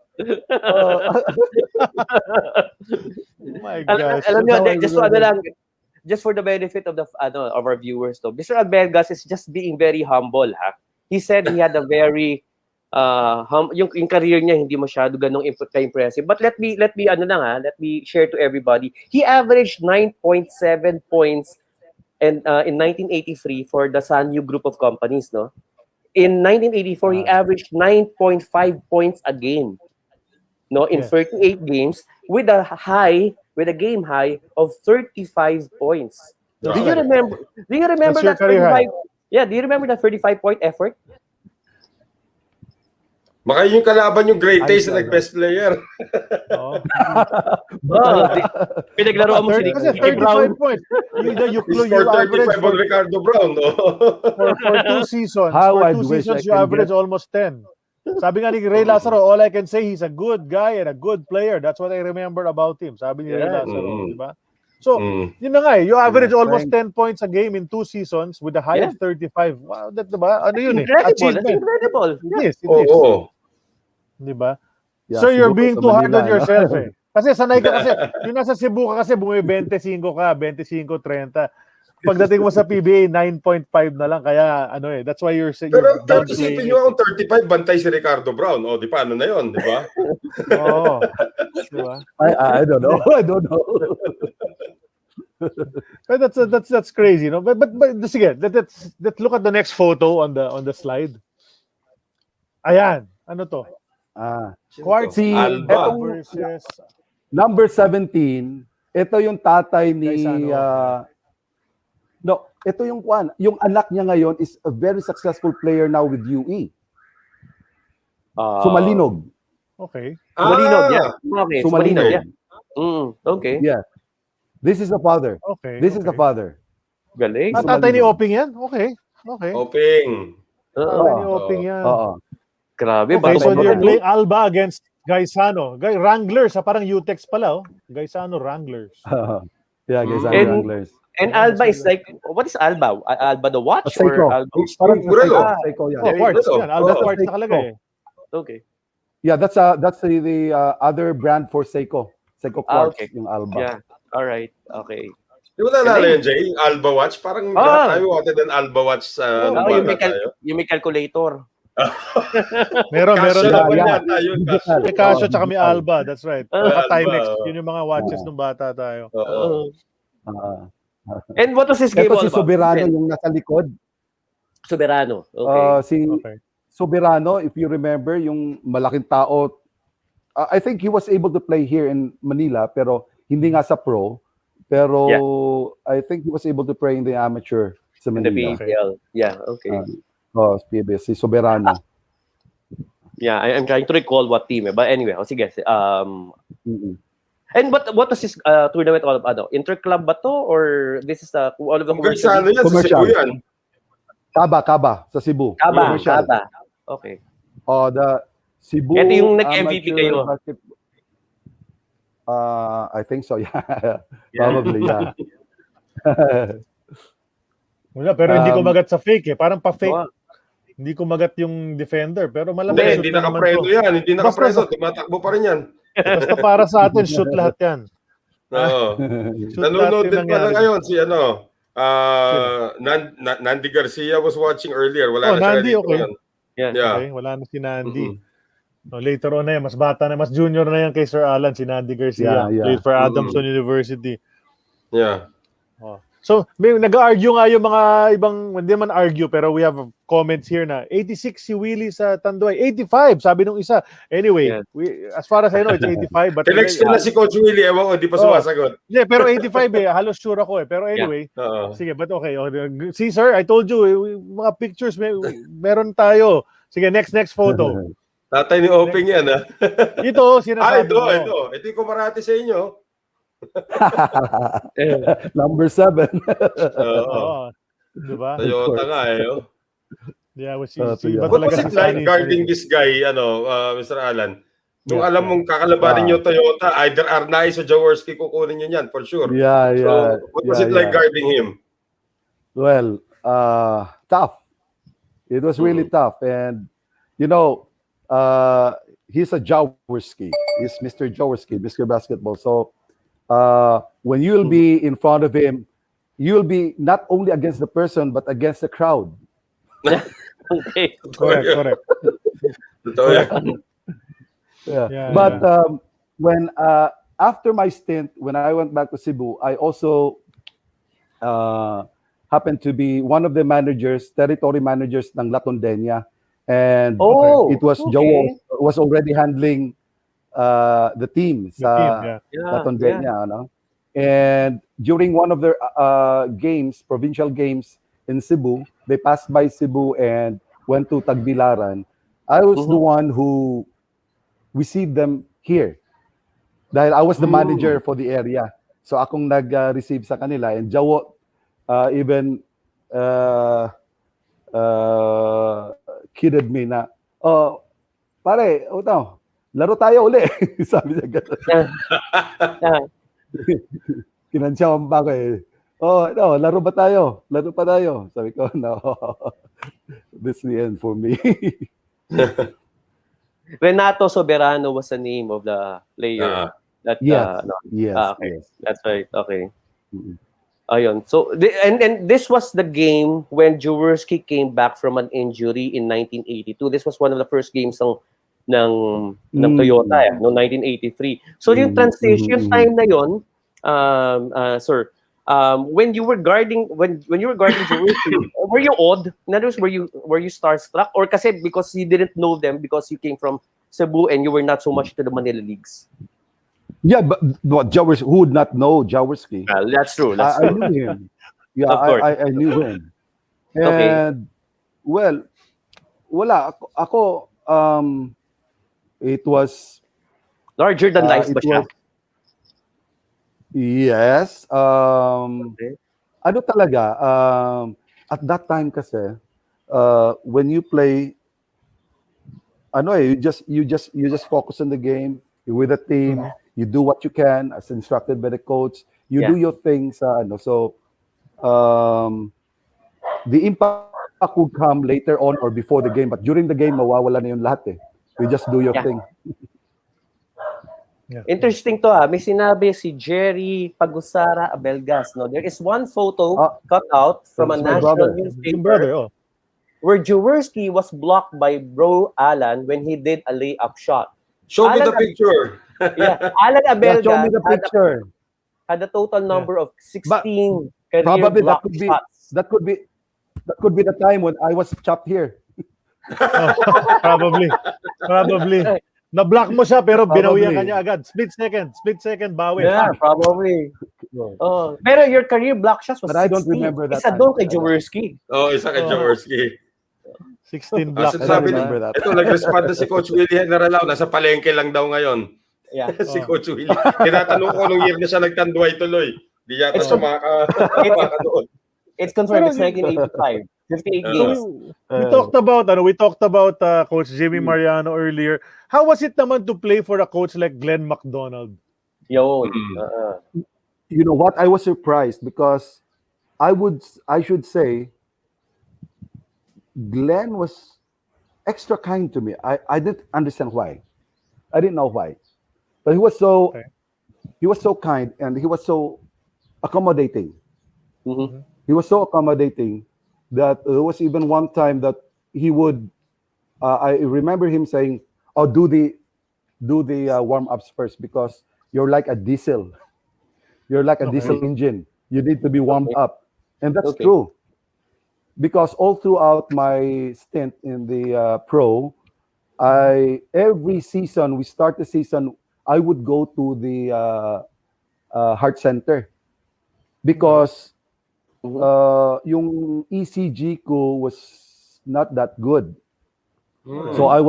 Speaker 2: Oh my gosh.
Speaker 5: Alam nyo, just for the benefit of of our viewers, Mr. Abelgas is just being very humble, ha? He said he had a very yung career niya hindi masyado ganong impressive. But let me share to everybody. He averaged 9.7 points in 1983 for the Sanyu group of companies, no? In 1984 he averaged 9.5 points a game. No, in 38 games with a game high of 35 points. Do you remember that 35? Yeah, do you remember that 35-point effort?
Speaker 3: Baka yung kalaban yung great taste na nag-best player.
Speaker 5: Pinaglaro mo si
Speaker 2: Kasi 35 points. You
Speaker 3: scored 35 on Ricardo Brown.
Speaker 2: For 2 seasons. You average almost 10. Sabi nga ni Ray Lazaro, all I can say, he's a good guy and a good player. That's what I remember about him. Sabi ni Ray Lazaro, di ba? So, yun na nga eh. You average almost 10 points a game in 2 seasons with a high of 35. Wow, that diba? Ano yun eh?
Speaker 5: Incredible.
Speaker 2: It is. Diba?
Speaker 6: Yeah,
Speaker 2: so, you're being too hard on yourself eh. Kasi sanay ka kasi, yung nasa Cebu ka kasi bumi 25 ka, 25, 30. Pagdating mo sa PBA, 9.5 na lang. Kaya, that's why you're
Speaker 3: pero isipin nyo akong 35, bantay si Ricardo Brown. O, di pa, ano na yun, di ba?
Speaker 2: Oo. Diba?
Speaker 6: I don't know.
Speaker 2: But that's crazy, no? But sige, let's look at the next photo on the slide. Ayan, ano to?
Speaker 6: Si
Speaker 3: Alba
Speaker 6: versus number 17. Ito yung tatay ni ito yung anak niya ngayon is a very successful player now with UE. Sumalinog.
Speaker 2: Okay.
Speaker 5: Sumalinod, yeah. Okay,
Speaker 6: Sumalinod.
Speaker 5: yeah. Okay.
Speaker 6: Yeah. This is the father.
Speaker 2: Okay.
Speaker 6: This is the father.
Speaker 5: Galing.
Speaker 2: Tatay ni Oping yan? Okay. Okay.
Speaker 3: Oping.
Speaker 2: Tatay ni Oping yan.
Speaker 6: Oo.
Speaker 5: Grabe,
Speaker 2: Okay, so
Speaker 5: bato-bato,
Speaker 2: you're
Speaker 5: no?
Speaker 2: playing Alba against Gaisano. Wranglers, parang UTEX pala, oh. Gaisano Wranglers.
Speaker 6: Yeah, guys,
Speaker 5: And-
Speaker 6: Wranglers.
Speaker 5: And Alba is like, what is Alba? Alba the watch
Speaker 6: Seiko.
Speaker 5: or Alba?
Speaker 6: Parang
Speaker 3: Murelo.
Speaker 6: Seiko yan.
Speaker 2: Oh, quartz.
Speaker 3: Ito.
Speaker 2: Yan, Alba
Speaker 3: Oh.
Speaker 2: quartz nakalagay eh.
Speaker 5: Okay.
Speaker 6: Yeah, that's the other brand for Seiko. Seiko Quartz,
Speaker 5: Okay.
Speaker 6: yung Alba.
Speaker 5: Yeah. All right. Okay.
Speaker 3: Di ba naalala yun, Jay? Alba Watch? Parang lahat tayo wanted an Alba Watch sa nung bata tayo.
Speaker 5: You may calculator.
Speaker 2: Meron
Speaker 3: Casio
Speaker 2: lang.
Speaker 3: naman
Speaker 6: Yeah.
Speaker 3: yata yun.
Speaker 6: Digital.
Speaker 2: May Casio tsaka may Alba, that's right. Saka
Speaker 3: Alba,
Speaker 2: Timex,
Speaker 3: oh.
Speaker 2: yun yung mga watches nung bata tayo.
Speaker 3: Oo.
Speaker 5: And what was this game
Speaker 6: Ito
Speaker 5: all
Speaker 6: si
Speaker 5: about?
Speaker 6: Soberano yung nasa likod.
Speaker 5: Soberano. Okay.
Speaker 6: Si
Speaker 2: Okay.
Speaker 6: Soberano, if you remember, yung malaking tao, I think he was able to play here in Manila, pero hindi nga sa pro. Pero I think he was able to play in the amateur sa
Speaker 5: In the
Speaker 6: Manila.
Speaker 5: PBL. Yeah, okay.
Speaker 6: PBS, si Soberano.
Speaker 5: Yeah, I'm trying to recall what team. But anyway, sige. And what was this tournament all about? Interclub ba to? Or this is all of the commercial?
Speaker 3: Sa ano yan? Sa
Speaker 6: Commercial.
Speaker 3: Cebu yan.
Speaker 6: Kaba, sa Cebu.
Speaker 5: Kaba. Okay.
Speaker 6: The Cebu.
Speaker 5: Ito yung nag-MVP
Speaker 6: amateur
Speaker 5: kayo.
Speaker 6: basketball. I think so, yeah. Probably, yeah.
Speaker 2: Wala, pero hindi ko magat sa fake eh. Parang pa-fake.
Speaker 5: Oo.
Speaker 2: Hindi ko magat yung defender. Pero malamang
Speaker 3: Hindi
Speaker 2: shoot na naman
Speaker 3: nakapreso
Speaker 2: to.
Speaker 3: yan. Hindi nakapreso. Tumatakbo pa rin yan.
Speaker 2: Basta para sa atin, shoot lahat yan.
Speaker 3: Oo.
Speaker 2: Shoot
Speaker 3: Nanonood
Speaker 2: lahat
Speaker 3: din pala
Speaker 2: nangyari.
Speaker 3: ngayon si Nandy Garcia was watching earlier. Wala na siya
Speaker 2: Nandy,
Speaker 3: dito
Speaker 2: okay.
Speaker 3: ngayon.
Speaker 5: Yeah.
Speaker 3: Yeah.
Speaker 2: Okay, wala na si Nandy. No, later on na yan, mas bata na, mas junior na yan kay Sir Allan, si Nandy Garcia.
Speaker 6: Yeah.
Speaker 2: Played for Adamson University.
Speaker 3: Yeah.
Speaker 2: So, may nag-argue nga yung mga ibang, hindi man argue, pero we have comments here na 86 si Willie sa Tanduay. 85, sabi nung isa. Anyway, as far as I know, it's 85. But
Speaker 3: Tinext ko na si Coach Willie. Ewan ko, di pa sumasagot.
Speaker 2: Yeah, pero 85 eh. Halos sure ako eh. Pero anyway, sige, but okay. See, sir, I told you, mga pictures, meron tayo. Sige, next photo.
Speaker 3: Tatay ni Oping yan, ha?
Speaker 2: Ito, sinasabi
Speaker 3: ito.
Speaker 2: mo.
Speaker 3: Ito yung kumarati sa inyo.
Speaker 6: Number 7.
Speaker 2: Oo. Diba?
Speaker 3: Toyota nga, eh. Oh.
Speaker 2: Yeah, was
Speaker 6: So,
Speaker 2: iba
Speaker 3: What
Speaker 2: talaga
Speaker 3: was it
Speaker 2: si
Speaker 3: like
Speaker 2: Sonny.
Speaker 3: guarding this guy, Mr. Alan? Nung
Speaker 2: Yeah,
Speaker 3: alam mong kakalabanin nyo Toyota, either Arnaiz o Jaworski kukunin nyo yan, for sure.
Speaker 6: Yeah.
Speaker 3: So, what was it like guarding him?
Speaker 6: Well, tough. It was really tough. And, he's a Jaworski. He's Mr. Jaworski, Mr. Basketball. So, when you'll be in front of him, you'll be not only against the person, but against the crowd.
Speaker 5: Okay.
Speaker 2: Correct.
Speaker 3: Totoo yan.
Speaker 6: Yeah. But when after my stint, when I went back to Cebu, I also happened to be one of the territory managers ng Latondenia. And it was Joe was already handling the team sa Latondenia. And during one of their games, provincial games in Cebu, they passed by Cebu and went to Tagbilaran. I was the one who received them here. Dahil I was the manager for the area. So akong nag-receive sa kanila. And Jawo even kidded me na, pare, laro tayo uli. Sabi niya gano'n. Kinansya ko ba ko eh. Laro ba tayo? Laro pa tayo. Sabi ko, no. This is the end for me.
Speaker 5: Renato Soberano was the name of the player.
Speaker 6: Yes.
Speaker 5: Okay. That's right. Okay. Ayun. So, and this was the game when Jaworski came back from an injury in 1982. This was one of the first games ng Toyota, no 1983. So, yung transition time na yon, sir, when you were guarding Jaworski, were you odd? In other words, were you starstruck, or kasi because you didn't know them because you came from Cebu and you were not so much to the Manila leagues?
Speaker 6: Yeah, but Jaworski, who would not know Jaworski?
Speaker 5: That's true.
Speaker 6: I knew him. Yeah, I knew him. And well, wala ako It was
Speaker 5: Larger than life
Speaker 6: it
Speaker 5: ba siya?
Speaker 6: was yes.
Speaker 5: Okay.
Speaker 6: Ano talaga? At that time kasi, when you play, you just focus on the game. You're with the team. You do what you can as instructed by the coach. You do your things. So the impact could come later on or before the game, but during the game, mawawala na yung lahat eh. You just do your thing.
Speaker 2: Yeah.
Speaker 5: Interesting to may sinabi si Jerry Pagusara Abelgas, no? There is one photo cut out from a
Speaker 6: That's my
Speaker 5: national
Speaker 6: brother.
Speaker 2: Yung
Speaker 5: newspaper
Speaker 2: brother,
Speaker 5: where Jaworski was blocked by bro Allan when he did a layup shot.
Speaker 3: Show me
Speaker 5: Allan
Speaker 3: the picture.
Speaker 5: Allan
Speaker 6: Yeah,
Speaker 5: Abelgas
Speaker 6: show me the picture.
Speaker 5: had a total number of 16 career
Speaker 6: Probably
Speaker 5: block shots.
Speaker 6: that could be the time when I was chopped here.
Speaker 2: Probably. Na-block mo siya pero binawian
Speaker 6: Probably.
Speaker 2: ka niya agad. Split second, bawi.
Speaker 5: Yeah, probably. Pero your career block shots was
Speaker 6: But I
Speaker 5: 16.
Speaker 6: don't remember that
Speaker 5: Isa
Speaker 6: time.
Speaker 5: doon kay Jaworski.
Speaker 3: Isa kay Jaworski.
Speaker 2: 16 blocks.
Speaker 3: So sabi
Speaker 6: remember
Speaker 3: na,
Speaker 6: that.
Speaker 3: ito, nag-respond na si Coach Willie Generalao, nasa palengke lang daw ngayon.
Speaker 5: Yeah.
Speaker 3: Si Coach Willie. Tinatanong ko nung year na siya nagtanduay tuloy. Di yata siya maka doon.
Speaker 5: It's confirmed. It's 1985. 58 games.
Speaker 2: We talked about Coach Jimmy Mariano earlier. How was it naman to play for a coach like Glenn McDonald?
Speaker 5: Yun.
Speaker 6: You know what? I was surprised because I should say Glenn was extra kind to me. I didn't understand why. I didn't know why. But he was so kind and he was so accommodating.
Speaker 5: Mm-hmm.
Speaker 6: He was so accommodating that there was even one time that he would I remember him saying, "Oh, do the warm-ups first because you're like a diesel. You're like a diesel engine. You need to be warmed up." And that's true. Because all throughout my stint in the pro, every season we start the season, I would go to the heart center because yung ECG ko was not that good. So I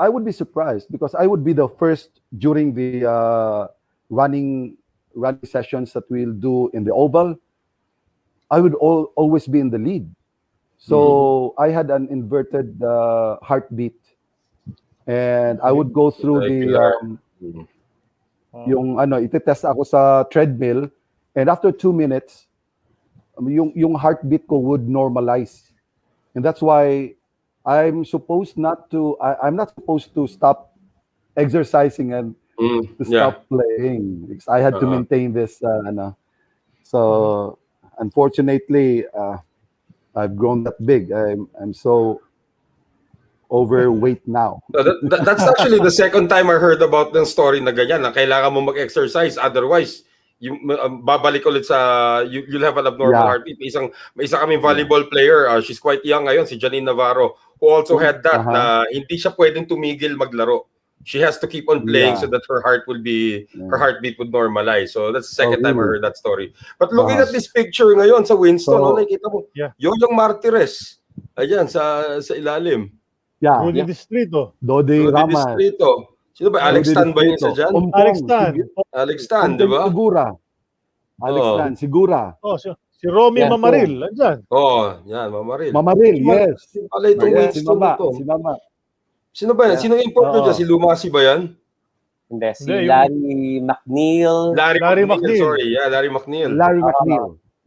Speaker 6: would be surprised because I would be the first during the running sessions that we'll do in the oval. I would always be in the lead. So I had an inverted heartbeat, and I would go through itetest ako sa treadmill, and after 2 minutes, yung heartbeat ko would normalize, and that's why I'm not supposed to stop exercising and to stop playing because I had to maintain this. So unfortunately, I've grown that big. I'm so overweight now.
Speaker 3: That's actually the second time I heard about the story na ganyan, na kailangan mo mag-exercise, otherwise babalik ulit sa you'll have an abnormal heartbeat. May isa kaming volleyball player, she's quite young ngayon, si Janine Navarro, who also had that na hindi siya pwedeng tumigil maglaro. She has to keep on playing so that her heartbeat would normalize. So that's the second time I heard that story. But looking at this picture ngayon sa Winston, nakikita mo, Yoyong Martires. Ayan sa ilalim.
Speaker 6: Yeah.
Speaker 2: Rudy Distrito.
Speaker 6: Dodi Ramas.
Speaker 3: Distrito. Sino ba? Alex Tan ba yun sa dyan? Alex Tan, di ba?
Speaker 6: Alex Tan, Sigura.
Speaker 2: Si Romy Mamaril, andyan.
Speaker 3: Yan, Mamaril.
Speaker 6: Mamaril, yes.
Speaker 3: Pala itong Winston ito.
Speaker 6: Si Mama.
Speaker 3: Sino ba yan? Sino import nyo dyan? Si Lumasi ba yan?
Speaker 5: Hindi, si Larry McNeil.
Speaker 3: Larry McNeil. Sorry, Larry McNeil.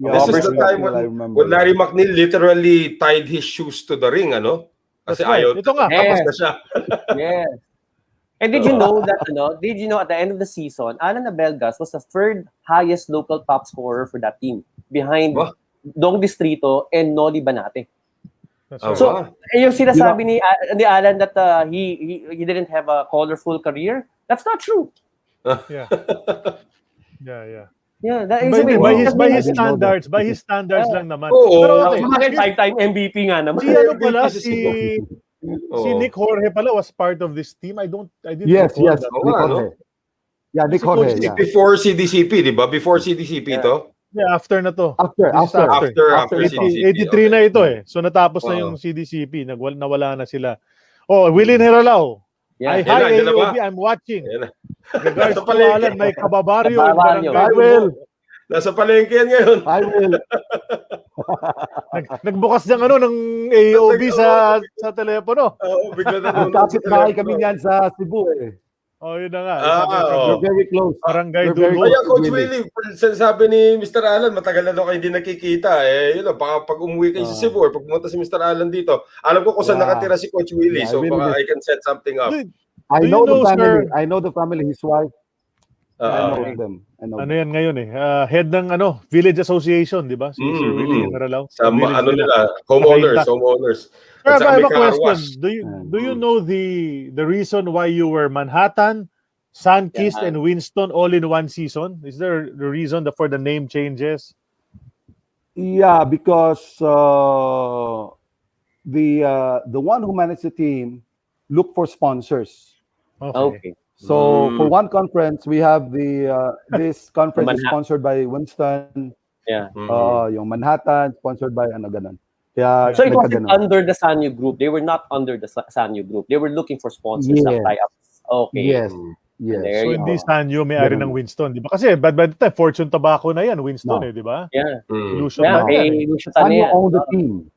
Speaker 3: This is the time when Larry McNeil literally tied his shoes to the ring, ano? Kasi ayaw.
Speaker 2: Ito nga.
Speaker 3: Tapos na siya.
Speaker 5: Yes. And did you know that, at the end of the season, Allan Abelgas was the third highest local top scorer for that team, behind Dong Distrito and Noli Banate. So, yung sinasabi ni Allan that he didn't have a colorful career, that's not true.
Speaker 2: Yeah.
Speaker 5: That is
Speaker 2: by his standards lang naman.
Speaker 5: Pero five-time MVP nga naman.
Speaker 2: Si Nick Jorge pala was part of this team. I didn't
Speaker 6: Yes,
Speaker 2: recall
Speaker 6: Nick
Speaker 2: that.
Speaker 6: Jorge. Yeah, Nick Jorge.
Speaker 3: Before CDCP, di ba? Before CDCP to?
Speaker 2: Yeah, after na to.
Speaker 3: After CDCP.
Speaker 2: 83 na ito eh. So natapos na yung CDCP. Nawala na sila. Oh, Willie Neralao.
Speaker 5: Yeah.
Speaker 2: Hi,
Speaker 3: Yan na ba?
Speaker 2: AEOB, I'm watching.
Speaker 3: Yan na.
Speaker 2: Regards
Speaker 3: Nasa
Speaker 2: to
Speaker 3: palengke.
Speaker 2: Allan, may kababaryo in
Speaker 5: Kababaryo.
Speaker 2: Barangay
Speaker 6: I will.
Speaker 2: Dulo.
Speaker 3: Nasa palengke yan ngayon.
Speaker 6: I will.
Speaker 2: Nagbukas ng ng AEOB sa telepono.
Speaker 3: Oo, bigla na nanonood sa
Speaker 6: Kapit-bahay
Speaker 3: telepono.
Speaker 6: kami niyan sa Cebu eh.
Speaker 2: Oh, yun na nga.
Speaker 6: We're very close.
Speaker 2: Barangay
Speaker 6: We're very
Speaker 2: Dulo.
Speaker 3: Kaya Coach
Speaker 6: Willie.
Speaker 3: Willie, sinasabi ni Mr. Allan, matagal na daw kayo hindi nakikita. Yun know, baka pag umuwi kayo sa Cebu or pag pumunta si Mr. Allan dito, alam ko kung saan nakatira si Coach Willie.
Speaker 6: Yeah,
Speaker 3: So
Speaker 6: really
Speaker 3: baka
Speaker 6: miss-
Speaker 3: I can set something up.
Speaker 6: I
Speaker 2: Do you
Speaker 6: know the
Speaker 2: know,
Speaker 6: family.
Speaker 2: sir?
Speaker 6: I know the family, his wife. I know
Speaker 2: Okay.
Speaker 6: them. I know
Speaker 2: Ano
Speaker 6: them.
Speaker 2: yan ngayon head ng Village Association, di ba? Si Sir Willie Neralao.
Speaker 3: Sa
Speaker 2: Village
Speaker 3: nila, homeowners.
Speaker 2: Pero
Speaker 3: At saka
Speaker 2: I have
Speaker 3: may
Speaker 2: a
Speaker 3: car
Speaker 2: question.
Speaker 3: wash.
Speaker 2: Do you know the reason why you were Manhattan, Sunkist,
Speaker 5: Yeah.
Speaker 2: and Winston all in one season? Is there the reason for the name changes?
Speaker 6: Yeah, because the one who managed the team looked for sponsors.
Speaker 5: Okay.
Speaker 6: So for one conference, we have this conference is
Speaker 5: Manhattan.
Speaker 6: sponsored by Winston,
Speaker 5: Yeah.
Speaker 6: yung Manhattan, sponsored by ganun. Kaya
Speaker 5: So it wasn't
Speaker 6: nagkaganon.
Speaker 5: under the Sanyo group. They were not under the Sanyo group. They were looking for sponsors
Speaker 6: Yes.
Speaker 5: and tie-ups. Okay.
Speaker 6: Yes. Yes.
Speaker 5: There
Speaker 2: So
Speaker 5: you
Speaker 2: hindi
Speaker 5: go.
Speaker 2: Sanyo may-ari
Speaker 6: Ganun.
Speaker 2: ng Winston, di ba? Kasi by the time, Fortune Tobacco na yan, Winston
Speaker 6: No.
Speaker 2: di ba?
Speaker 5: Yeah.
Speaker 2: Illusion
Speaker 5: Yeah.
Speaker 2: na yan.
Speaker 6: Sanyo owned the team.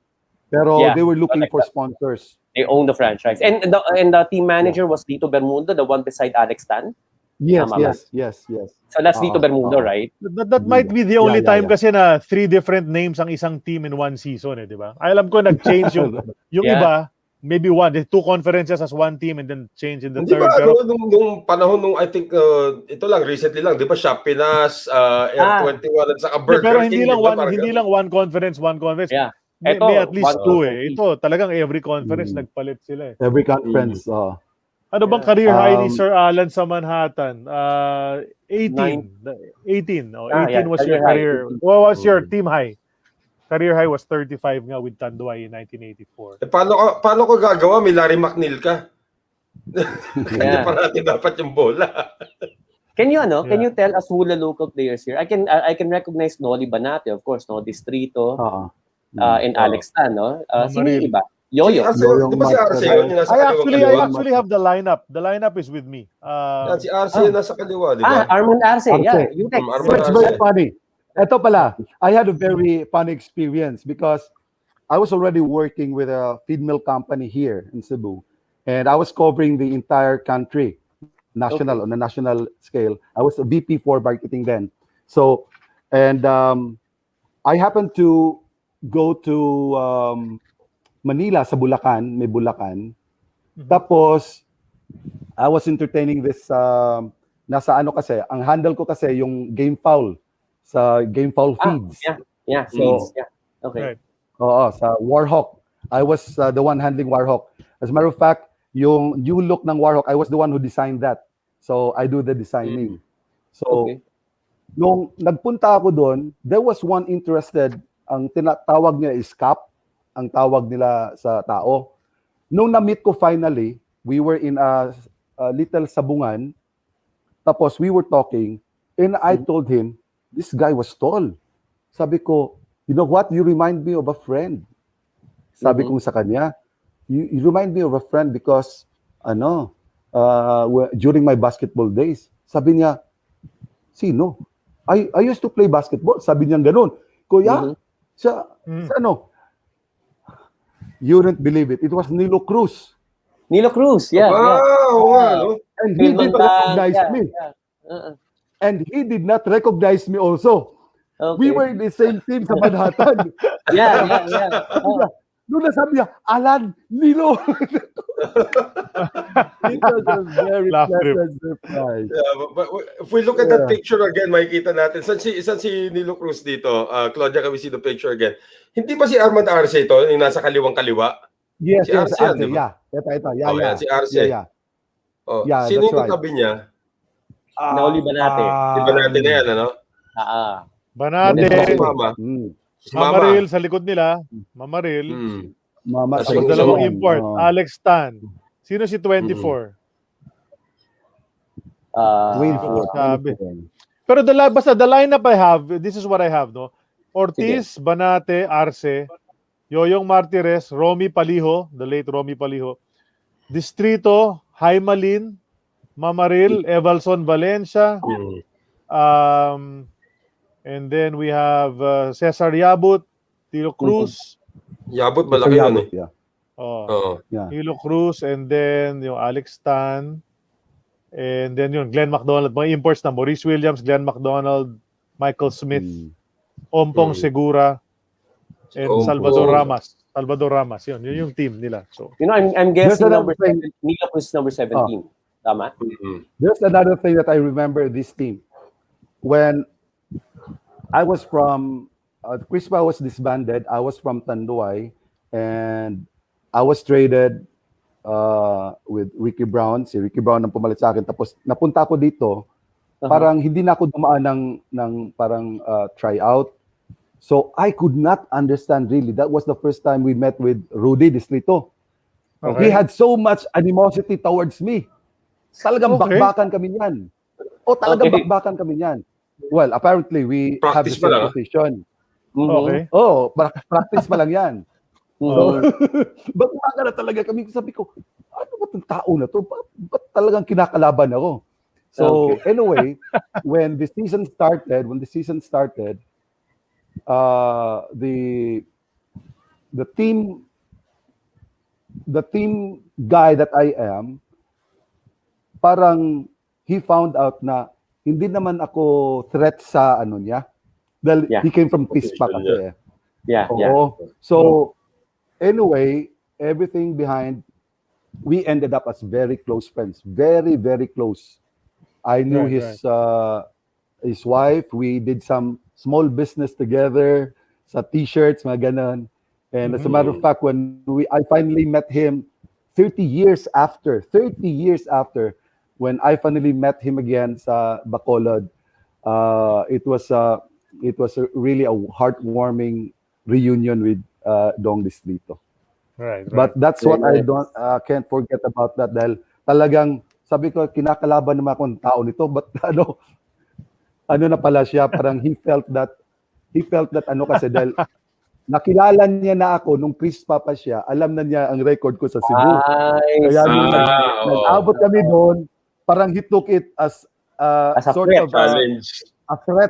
Speaker 6: Pero
Speaker 5: Yeah,
Speaker 6: they were looking
Speaker 5: correct.
Speaker 6: for sponsors.
Speaker 5: They own the franchise. And the team manager was Lito Bermundo, the one beside Alex Tan.
Speaker 6: Yes,
Speaker 5: Tama ba?
Speaker 6: yes.
Speaker 5: So that's Lito Bermundo, right?
Speaker 2: That might be the only
Speaker 6: Yeah.
Speaker 2: time kasi na 3 different names ang isang team in one season di ba? Alam ko nag-change yung
Speaker 5: Yeah.
Speaker 2: iba, maybe 2 conferences as one team and then change in the
Speaker 3: Hindi
Speaker 2: third.
Speaker 3: ba,
Speaker 2: Pero
Speaker 3: nung panahon nung I think, ito lang, recently lang, di ba siya, Pinas, Air 21, at saka Burger
Speaker 2: pero
Speaker 3: King, di ba? Parang
Speaker 2: hindi
Speaker 3: ganun.
Speaker 2: lang one conference.
Speaker 5: Yeah.
Speaker 2: May at least 2
Speaker 5: one-
Speaker 2: Ito, talagang every conference nagpalit sila
Speaker 6: Every conference.
Speaker 2: Ano bang career high ni
Speaker 6: Um,
Speaker 2: Sir Allan sa Manhattan? 18. 18. Oh, 18
Speaker 5: yeah,
Speaker 2: was your
Speaker 5: career high.
Speaker 2: career. What was your team high? Career high was 35 nga with Tanduay in 1984.
Speaker 3: Paano ko gagawa? May Larry McNeil ka. Kanya
Speaker 5: Yeah.
Speaker 3: pa natin dapat yung bola.
Speaker 5: Can you Can
Speaker 2: Yeah.
Speaker 5: you tell us who the local players here? I can recognize Noli Banate, of course, no Distrito, and Alex Tan, no? Sino yung iba? Yoyo.
Speaker 3: Si Arce,
Speaker 6: Yoyong
Speaker 3: di ba si Arce yun? Yung nasa
Speaker 2: I
Speaker 3: kaliwa?
Speaker 2: actually have the lineup. The lineup is with me.
Speaker 3: Yan, si Arce yung nasa kaliwa, di ba?
Speaker 5: Armand Arce. Yeah,
Speaker 6: Arce.
Speaker 5: UTEX.
Speaker 3: Armand
Speaker 6: It's
Speaker 3: Arce.
Speaker 6: very funny. Ito pala, I had a very funny experience because I was already working with a feed mill company here in Cebu, and I was covering the entire country, on a national scale. I was a VP for marketing then. So, and I happened to go to Manila sa Bulacan, may Bulacan. Tapos, I was entertaining this, nasa kasi, ang handle ko kasi yung game foul, sa game foul feeds.
Speaker 5: Yeah,
Speaker 6: So,
Speaker 5: feeds. Yeah. Okay.
Speaker 2: Right.
Speaker 6: Oo, sa Warhawk. I was the one handling Warhawk. As a matter of fact, yung new look ng Warhawk, I was the one who designed that. So, I do the designing. So,
Speaker 5: Okay.
Speaker 6: nung nagpunta ako doon, there was one interested, ang tinatawag niya is Cap, ang tawag nila sa tao. Nung na-meet ko finally, we were in a little sabungan, tapos we were talking, and I told him, this guy was tall. Sabi ko, you know what? You remind me of a friend. Sabi ko sa kanya, you remind me of a friend because, during my basketball days, sabi niya, sino? I used to play basketball. Sabi niya ganun. Kuya, sa you wouldn't believe it. It was Nilo Cruz.
Speaker 5: Nilo Cruz. Yeah.
Speaker 3: Wow.
Speaker 6: And he did not recognize me.
Speaker 5: Uh-uh.
Speaker 6: And he did not recognize me also.
Speaker 5: Okay.
Speaker 6: We were in the same team sa Manhattan.
Speaker 5: Yeah.
Speaker 6: Nung nasabi niya, Allan, Nilo. It was a very
Speaker 2: Laugh trip.
Speaker 6: pleasant surprise.
Speaker 3: Yeah, but if we look at that picture again, makikita natin. Saan si Nilo Cruz dito? Claudia, can we see the picture again? Hindi ba si Armand Arce ito, yung nasa kaliwang-kaliwa?
Speaker 6: Yes,
Speaker 3: Si
Speaker 6: yes,
Speaker 3: Arce yan,
Speaker 6: Arce,
Speaker 3: di ba?
Speaker 6: yeah. Ito,
Speaker 3: Oh, yan, si Arce.
Speaker 6: Yeah.
Speaker 3: Oh,
Speaker 6: Yeah,
Speaker 3: sino
Speaker 6: that's
Speaker 3: yung
Speaker 6: right.
Speaker 3: tabi niya?
Speaker 5: Nauli Banate.
Speaker 3: Di ba natin na yan, ano?
Speaker 2: Banate.
Speaker 3: Si Mama. Si Mama.
Speaker 2: Mamaril sa likod nila. Mamaril.
Speaker 6: Mama,
Speaker 3: Tapos
Speaker 2: Tapos
Speaker 3: yung
Speaker 2: dalawang
Speaker 3: isa-
Speaker 2: import. Alex Tan. Sino si 24? Sabi. Pero basta the lineup I have, this is what I have, no? Ortiz, Banate, Arce, Yoyong Martires, Romy Paliho, the late Romy Paliho, Distrito, Haimalin, Mamaril, Evalson, Valencia. And then we have Cesar Yabut, Tilo Cruz.
Speaker 3: Yabot, malaki yun eh.
Speaker 6: Yeah.
Speaker 2: Yeah. Tilo Cruz, and then yung Alex Tan. And then yung Glenn McDonald. Mga imports na Maurice Williams, Glenn McDonald, Michael Smith, Ompong Segura, and Salvador Ramos. Salvador Ramos, yun yung team nila. So,
Speaker 5: I'm guessing Nilo Cruz number 17. Tama?
Speaker 6: There's another thing that I remember this team. When I was from, Crispa was disbanded, I was from Tanduay, and I was traded with Ricky Brown. Si Ricky Brown ang pumalit sa akin. Tapos napunta ako dito, parang hindi na ako dumaan ng parang tryout. So I could not understand really. That was the first time we met with Rudy Distrito. Okay. He had so much animosity towards me. Talagang bakbakan kami niyan. Talagang bakbakan kami niyan. Well, apparently we
Speaker 3: practice
Speaker 6: have the same position.
Speaker 2: Okay.
Speaker 6: Practice pa lang yan. So, bakbakan na talaga kami. Sabi ko, ano ba itong tao na to? Ba't talagang kinakalaban ako? So anyway, when the season started, the team guy that I am, parang he found out na hindi naman ako threat sa ano niya. Dahil he came from Crispa kasi. So anyway, everything behind, we ended up as very close friends. Very, very close. I knew his wife. We did some small business together sa t-shirts, mga ganon. And as a matter of fact, when I finally met him 30 years after, when I finally met him again sa Bacolod, it was really a heartwarming reunion with Dong Distrito.
Speaker 2: Right.
Speaker 6: But that's what I can't forget about that, dahil talagang sabi ko, kinakalaban naman akong tao nito, but ano na pala siya, parang he felt that ano kasi, dahil nakilala niya na ako nung Crispa pa siya, alam na niya ang record ko sa Cebu. Kaya nung nag-abot kami doon, parang he took it as sort of
Speaker 3: challenge.
Speaker 6: A threat.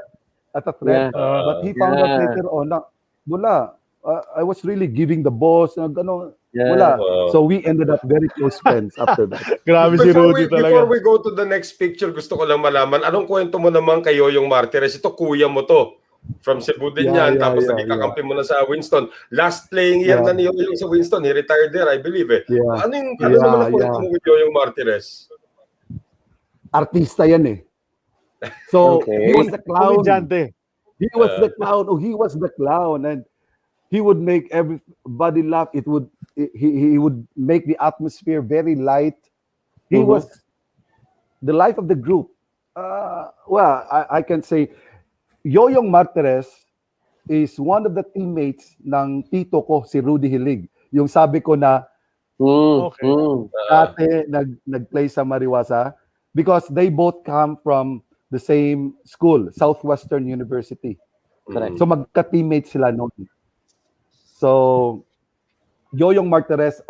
Speaker 6: But he found out later on na, wala, I was really giving the boss, wala. So we ended up very close friends after that.
Speaker 2: Grabe si Rudy talaga.
Speaker 3: Before we go to the next picture, gusto ko lang malaman, anong kwento mo naman kayo yung Martires? Ito, kuya mo to. From Cebu din yan, tapos naging kakampi mo na sa Winston. Last playing year na niyo yung sa Winston, he retired there, I believe eh. Ano naman ang kwento mo with yung Martires?
Speaker 6: Artista yan eh. So, he was the clown. He was the clown. And he would make everybody laugh. He would make the atmosphere very light. He was the life of the group. I can say, Yoyong Martires is one of the teammates ng tito ko, si Rudy Hilig. Yung sabi ko na, dati nag-play sa Mariwasa, because they both come from the same school, Southwestern University. So magka-teammates sila noon. So Yoyong Martires,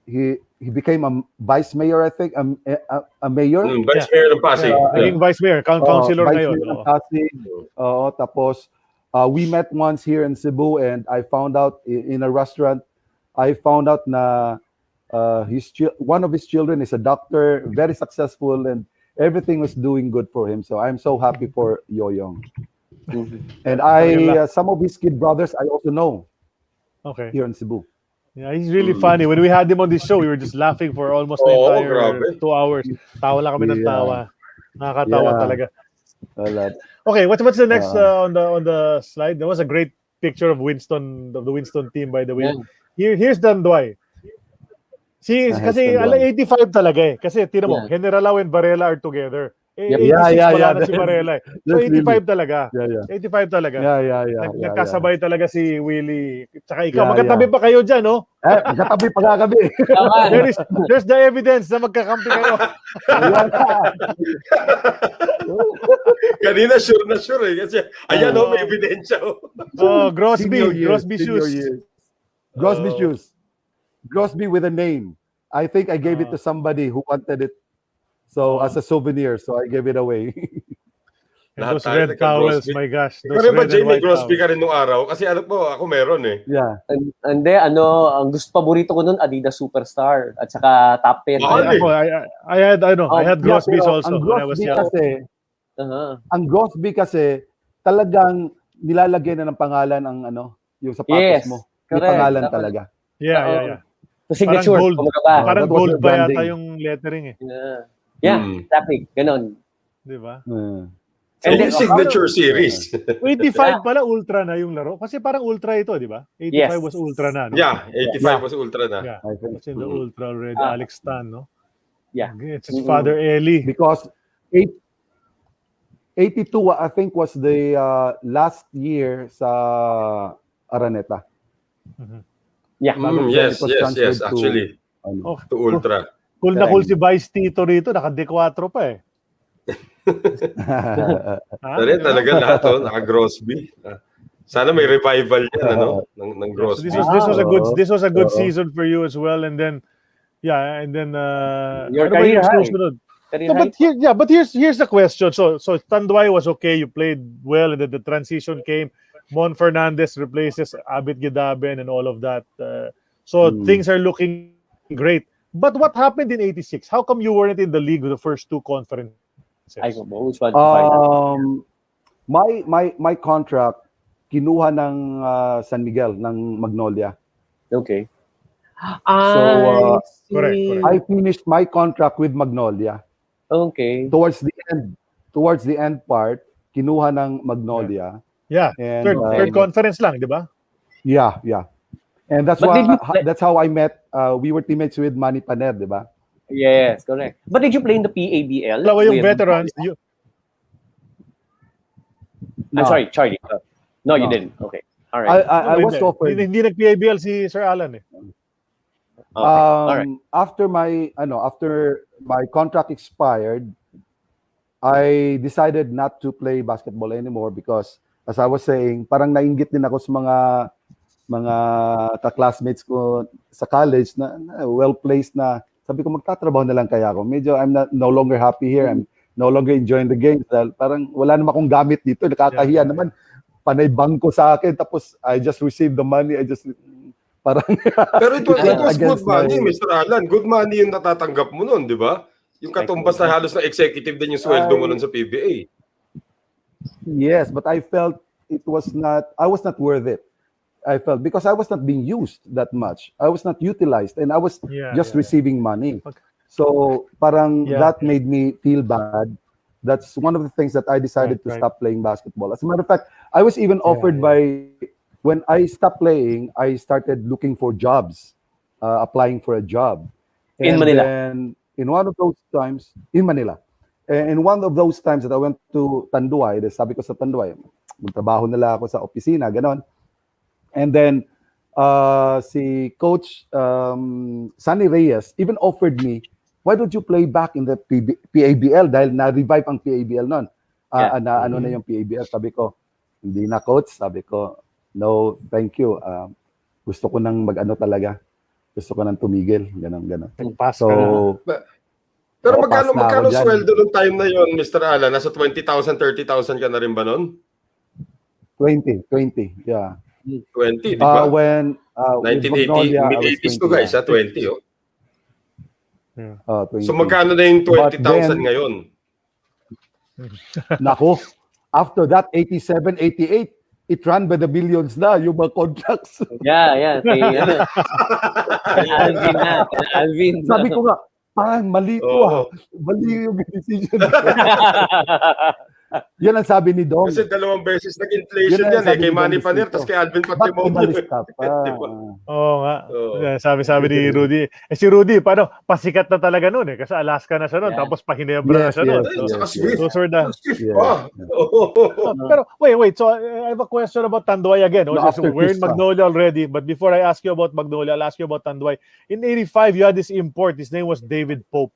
Speaker 6: he became a vice mayor, I think, a mayor.
Speaker 3: Vice mayor ng Pasig.
Speaker 2: Naging vice mayor, councilor ngayon.
Speaker 6: Tapos we met once here in Cebu, and I found out in a restaurant, na one of his children is a doctor, very successful, and everything was doing good for him. So I'm so happy for Yoyong. And some of his kid brothers I also know here in Cebu.
Speaker 2: Yeah, he's really funny. When we had him on this show, we were just laughing for almost the entire 2 hours. Tawa lang kami ng tawa. Nakakatawa talaga. Okay, what's the next on the slide? There was a great picture of the Winston team, by the way. Here's Dandoy. Kasi 85 talaga eh. Kasi tira mo, Generalao and Varela are together. 86 pala na si Varela eh. So 85 talaga. 85 talaga. Nagkasabay talaga si Willie. Tsaka ikaw, magkatabi pa kayo dyan, no?
Speaker 6: Magkatabi pa nga kami.
Speaker 2: There's the evidence na magkakampi kayo.
Speaker 3: Kanina sure eh. Kasi ayan may ebidensya.
Speaker 2: Grosby shoes.
Speaker 6: Grosby shoes. Grosby with a name. I think I gave it to somebody who wanted it. So as a souvenir, so I gave it away.
Speaker 2: And
Speaker 3: Lahat
Speaker 2: those
Speaker 3: tayo
Speaker 2: red towels,
Speaker 3: nagka-Grosby.
Speaker 2: my gosh.
Speaker 3: Ikaw
Speaker 2: Those
Speaker 3: rin ba,
Speaker 2: red
Speaker 3: Jay,
Speaker 2: and
Speaker 3: may
Speaker 2: white
Speaker 3: Grosby
Speaker 2: towels.
Speaker 3: ka rin nung araw? Kasi ano po, ako meron eh.
Speaker 6: Yeah.
Speaker 5: Hindi, ang gusto paborito ko nun, Adidas Superstar at saka Top 10.
Speaker 3: Mahal eh.
Speaker 2: I had, I had Grosby's
Speaker 6: pero
Speaker 2: also
Speaker 6: ang
Speaker 2: when I was
Speaker 6: Grosby
Speaker 2: young.
Speaker 6: kasi, ang Grosby kasi talagang nilalagyan na ng pangalan ang yung sapatos mo. May
Speaker 5: correct.
Speaker 6: pangalan talaga.
Speaker 2: Yeah.
Speaker 5: Signature,
Speaker 2: Parang gold.
Speaker 5: kumbaga ba?
Speaker 2: Parang
Speaker 6: that was
Speaker 2: gold
Speaker 6: their
Speaker 2: pa yata
Speaker 6: branding.
Speaker 2: yung lettering eh.
Speaker 5: Yeah, exactly. Ganon.
Speaker 2: Di ba?
Speaker 3: So, yung signature series.
Speaker 2: 85 pala ultra na yung laro. Kasi parang ultra ito, di ba? 85 was ultra na, no?
Speaker 3: Yeah, 85 was ultra na.
Speaker 2: Yeah.
Speaker 6: I think.
Speaker 2: What's in the ultra already? Alex Tan, no?
Speaker 5: Yeah.
Speaker 2: It's his father, Eli.
Speaker 6: Because 82, I think, was the last year sa Araneta.
Speaker 5: Yeah.
Speaker 3: Yes,
Speaker 6: It was transferred to,
Speaker 3: actually. To ultra.
Speaker 2: Cool na cool si Vice Tito rito. Naka-D4 pa eh.
Speaker 3: Pero talaga lahat, naka-Grosby. Sana may revival yan, ng Grosby.
Speaker 2: So this was a good season for you as well. And then,
Speaker 5: Your
Speaker 2: ano ba
Speaker 5: career
Speaker 2: yung
Speaker 5: high.
Speaker 2: susunod? But here's the question. So Tanduay was okay. You played well, and then the transition came. Mon Fernandez replaces Abit Gidaben and all of that. So things are looking great. But what happened in '86? How come you weren't in the league with the first two conferences?
Speaker 5: I always want to find out.
Speaker 6: My contract kinuha ng San Miguel ng Magnolia.
Speaker 5: Okay.
Speaker 6: So
Speaker 2: correct.
Speaker 6: I finished my contract with Magnolia.
Speaker 5: Okay.
Speaker 6: Towards the end part, kinuha ng Magnolia.
Speaker 2: Yeah.
Speaker 6: And,
Speaker 2: third conference lang, di ba?
Speaker 6: Yeah. And that's that's how I met. We were teammates with Manny Paner, di ba?
Speaker 5: Yes, correct. But did you play in the PABL?
Speaker 2: Dalawa yung veterans.
Speaker 5: I'm sorry, Charlie. No, you didn't. Okay. All right.
Speaker 6: I was offered.
Speaker 2: Hindi nag-PABL si Sir Allan eh.
Speaker 5: Okay. All right.
Speaker 6: After my contract expired, I decided not to play basketball anymore because, as I was saying, parang nainggit din ako sa mga ka-classmates ko sa college na well-placed na. Sabi ko, magtatrabaho na lang kaya ako. Medyo I'm no longer happy here. I'm no longer enjoying the game. Dahil parang wala naman akong gamit dito. Nakakahiya naman. Panay bangko sa akin. Tapos I just received the money. Parang...
Speaker 3: Pero it was good money, Mr. Allan. Good money yung natatanggap mo nun, di ba? Yung katumbas na halos na executive din yung sweldo mo nun sa PBA.
Speaker 6: Yes, but I felt I was not worth it. I felt because I was not being used that much. I was not utilized and I was just receiving money. Okay. So parang that made me feel bad. That's one of the things that I decided to stop playing basketball. As a matter of fact, I was even offered when I stopped playing, I started looking for jobs, applying for a job.
Speaker 5: In Manila?
Speaker 6: Then in one of those times, in Manila. And one of those times that I went to Tanduay, sabi ko sa Tanduay, magtrabaho nila ako sa opisina, ganon. And then si Coach Sonny Reyes even offered me, why don't you play back in the PABL dahil na-revive ang PABL noon. Ano na yung PABL. Sabi ko, hindi na coach. Sabi ko, no, thank you. Gusto ko nang mag-ano talaga. Gusto ko nang tumigil. Ganon. So,
Speaker 3: pero magkano sweldo nung time na yon, Mr. Allan? Nasa 20,000, 30,000 ka na rin ba nun?
Speaker 6: 20, yeah.
Speaker 3: 20, di ba?
Speaker 6: When
Speaker 3: 1980, mid-80s to guys, 20, oh.
Speaker 6: 20.
Speaker 3: So magkano na yung 20,000 ngayon?
Speaker 6: Nako, after that, 87, 88, it ran by the billions na, yung mga contracts.
Speaker 5: Yeah. Alvin.
Speaker 6: Sabi ko nga, parang mali ko Mali yung decision. Yan ang sabi ni Dong.
Speaker 3: Kasi dalawang beses nag-inflation yan kay Manny Paner, tapos kay Alvin Patrimonio.
Speaker 2: Oo nga. Sabi ni Rudy. Si Rudy, paano? Pasikat na talaga noon kasi Alaska na siya noon, tapos pahinebra na siya noon. Those were the... Pero wait. So I have a question about Tanduay again. We're in Magnolia already, but before I ask you about Magnolia, I'll ask you about Tanduay. In 85, you had this import. His name was David Pope.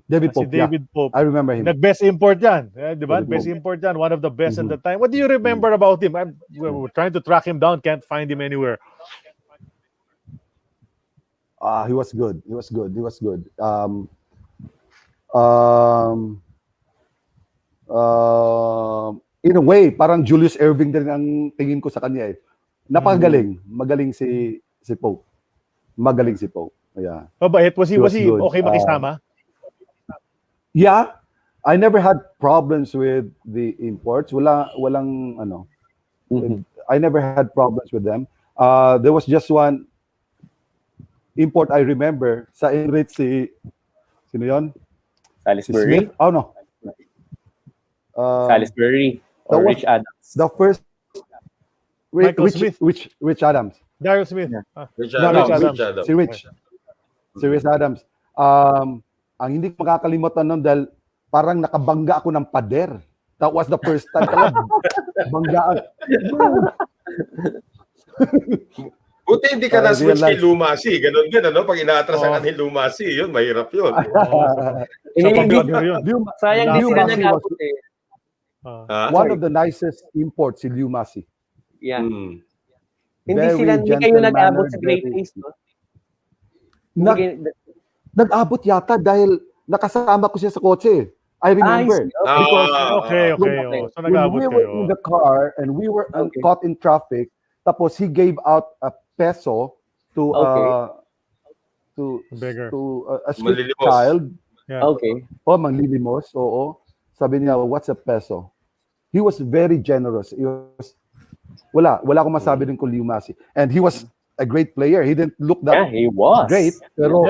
Speaker 6: David Pope. I remember him.
Speaker 2: Nag-best import yan. Di ba? Best import yan. One of the best at the time. What do you remember about him? We're trying to track him down. Can't find him anywhere.
Speaker 6: He was good. He was good. He was good. In a way, parang Julius Erving din ang tingin ko sa kanya eh. Napakagaling. Magaling si Pope. Magaling si Pope. Yeah.
Speaker 2: Mabait. Was he
Speaker 6: good.
Speaker 2: okay makisama?
Speaker 6: Yeah. I never had problems with the imports. Walang ano. I never had problems with them. There was just one import I remember sa Enrich sino yun?
Speaker 5: Salisbury?
Speaker 6: Smith? Oh no.
Speaker 5: Salisbury or Rich Adams.
Speaker 6: The first
Speaker 2: Michael Smith.
Speaker 6: Rich Adams.
Speaker 2: Daryl Smith.
Speaker 3: Rich
Speaker 6: No,
Speaker 3: Adams.
Speaker 6: Si Rich. Si Rich Adams. Ang hindi ko makakalimutan nun dahil parang nakabangga ako ng pader. That was the first time. Banggaan.
Speaker 3: Buti hindi ka na-switch kay Lumasi. Ganun din, ano? Pag ina-atrasan ka ni Lumasi, yun, mahirap yun.
Speaker 5: Sayang di sila nag-abot eh.
Speaker 6: One of the nicest imports si Lumasi.
Speaker 5: Yeah. Hindi kayo nag-abot sa Great East, no?
Speaker 6: Nag-abot yata dahil nakasama ko siya sa kotse. I remember.
Speaker 2: Because, okay. So nag-abot
Speaker 6: we
Speaker 2: kayo.
Speaker 6: were in the car and we were caught in traffic, tapos he gave out a peso to a street child.
Speaker 2: Yeah.
Speaker 5: Okay.
Speaker 6: Manglilimos. Oo. Sabi niya, what's a peso? He was very generous. Wala akong masabi din kung Lumasi. And he was a great player. He didn't look that
Speaker 5: he was
Speaker 6: great. Pero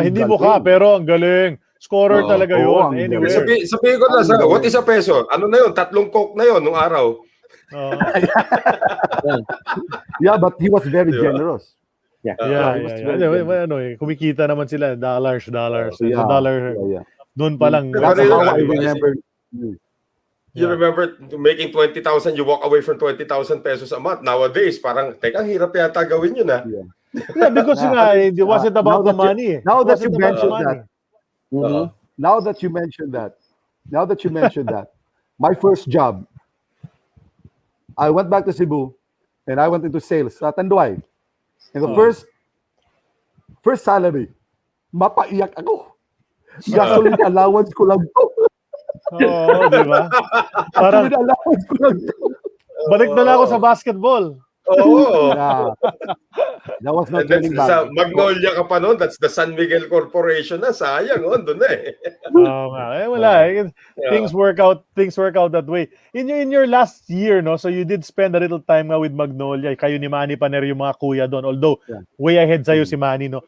Speaker 2: hindi mukha, pero ang galing. Scorer talaga yun. Anyway.
Speaker 3: Sabihin ko na, what is a peso? Ano na yun? 3 Coke na yun nung araw.
Speaker 6: Yeah, but he was very generous.
Speaker 5: Yeah.
Speaker 2: Kumikita naman sila. Dollars.
Speaker 6: Yeah.
Speaker 2: Dollar.
Speaker 6: Yeah.
Speaker 2: Doon pa lang.
Speaker 6: That's how I remember.
Speaker 3: You remember making 20,000, you walk away from 20,000 pesos a month. Nowadays, parang, teka, hirap yata gawin yun, ha?
Speaker 2: Yeah, because it wasn't about the money.
Speaker 6: Now that you mentioned that, now that you mentioned that, my first job, I went back to Cebu and I went into sales sa Tanduay. And the first salary, mapaiyak ako. Gasoline allowance ko lang to.
Speaker 2: Oo, di ba? Parang
Speaker 6: allowance ko lang to.
Speaker 2: balik na lang ako sa basketball.
Speaker 3: Oo.
Speaker 6: Yeah. That was not
Speaker 3: That's
Speaker 6: turning back.
Speaker 3: sa Magnolia ka pa noon, that's the San Miguel Corporation na, sayang, doon na eh.
Speaker 2: Wala. Things work out that way. In your last year, no, so you did spend a little time with Magnolia. Kayo ni Manny Paner yung mga kuya doon, although way ahead sa'yo si Manny, no.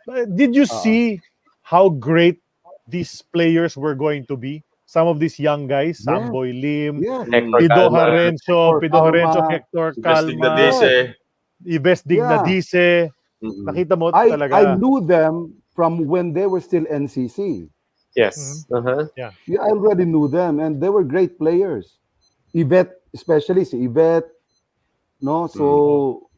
Speaker 2: Did you see how great these players were going to be? Some of these young guys, Samboy Lim, Pido Harencio, Hector Calma, Ives Dignadice. Nakita mo talaga.
Speaker 6: I knew them from when they were still NCC.
Speaker 5: Yes.
Speaker 6: Yeah, I already knew them and they were great players. Yvette, especially si Yvette, no? So,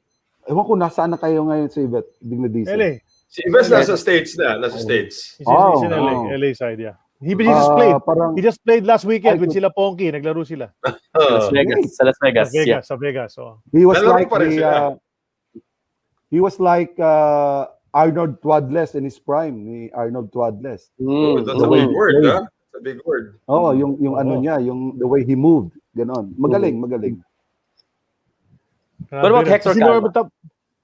Speaker 6: ewan ko nasaan na kayo ngayon si Yvette Dignadice.
Speaker 2: LA.
Speaker 3: Si Ives nasa States na, nasa States.
Speaker 2: He's in LA side, yeah. He just played last weekend with sila Ponky. Naglaro sila.
Speaker 5: Las Vegas.
Speaker 2: Sa Vegas. Oh.
Speaker 6: He was like Arnold Tuadles in his prime, ni Arnold Tuadles.
Speaker 3: That's a big word, ha? That's a big word.
Speaker 6: Oh, yung ano niya, yung the way he moved, ganon. Magaling.
Speaker 5: What about Hector Calma?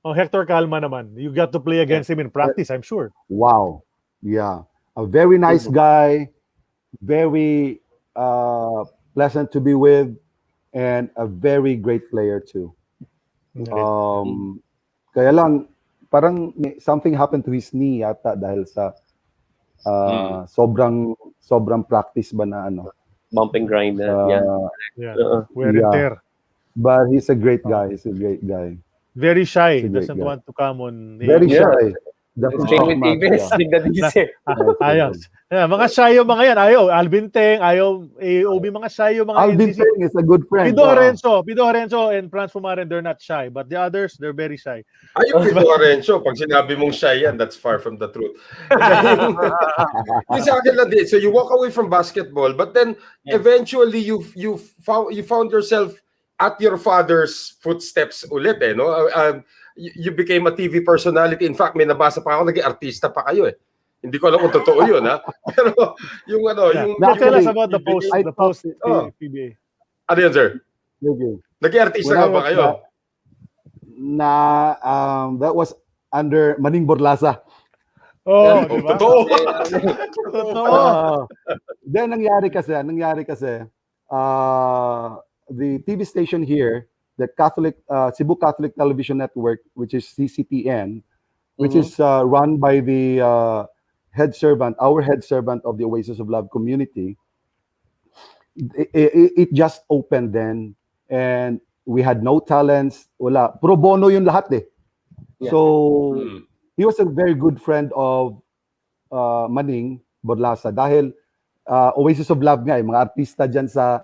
Speaker 2: Hector Calma naman. You got to play against him in practice, I'm sure.
Speaker 6: Wow. Yeah. A very nice guy, very pleasant to be with, and a very great player too. Kaya lang, parang something happened to his knee yata dahil sa sobrang practice ba na ano.
Speaker 5: Bump and grind.
Speaker 2: Wear and tear.
Speaker 6: But he's a great guy.
Speaker 2: Very shy. Doesn't want to come on.
Speaker 6: Very shy.
Speaker 5: Train with Ives, Dignadice.
Speaker 2: Ayos. Mga shy yung mga yan. Alvin Teng, AEOB, mga shy yung mga
Speaker 6: Alvin Teng is a good friend.
Speaker 2: Pido Horencio and Franz Fumaren, they're not shy. But the others, they're very shy.
Speaker 3: Yung Pido Horencio, pag sinabi mong shy yan, that's far from the truth. So you walk away from basketball, but then eventually you found yourself at your father's footsteps ulit, no? you became a TV personality. In fact, may nabasa pa ako, naging artista pa kayo eh. Hindi ko alam kung totoo yun, ha? Pero yung yung...
Speaker 2: Tell us about the post PBA.
Speaker 3: Ano yun, sir? Naging artista ka ba kayo?
Speaker 6: That was under Maning Borlasa.
Speaker 2: Oh, diba?
Speaker 3: Totoo.
Speaker 6: Then nangyari kasi the TV station here, the Cebu Catholic Television Network, which is CCTN, which is run by the our head servant of the Oasis of Love community. It just opened then, and we had no talents, wala. Pro bono yung lahat eh. Yeah. So he was a very good friend of Maning Borlasa dahil Oasis of Love nga, mga artista dyan sa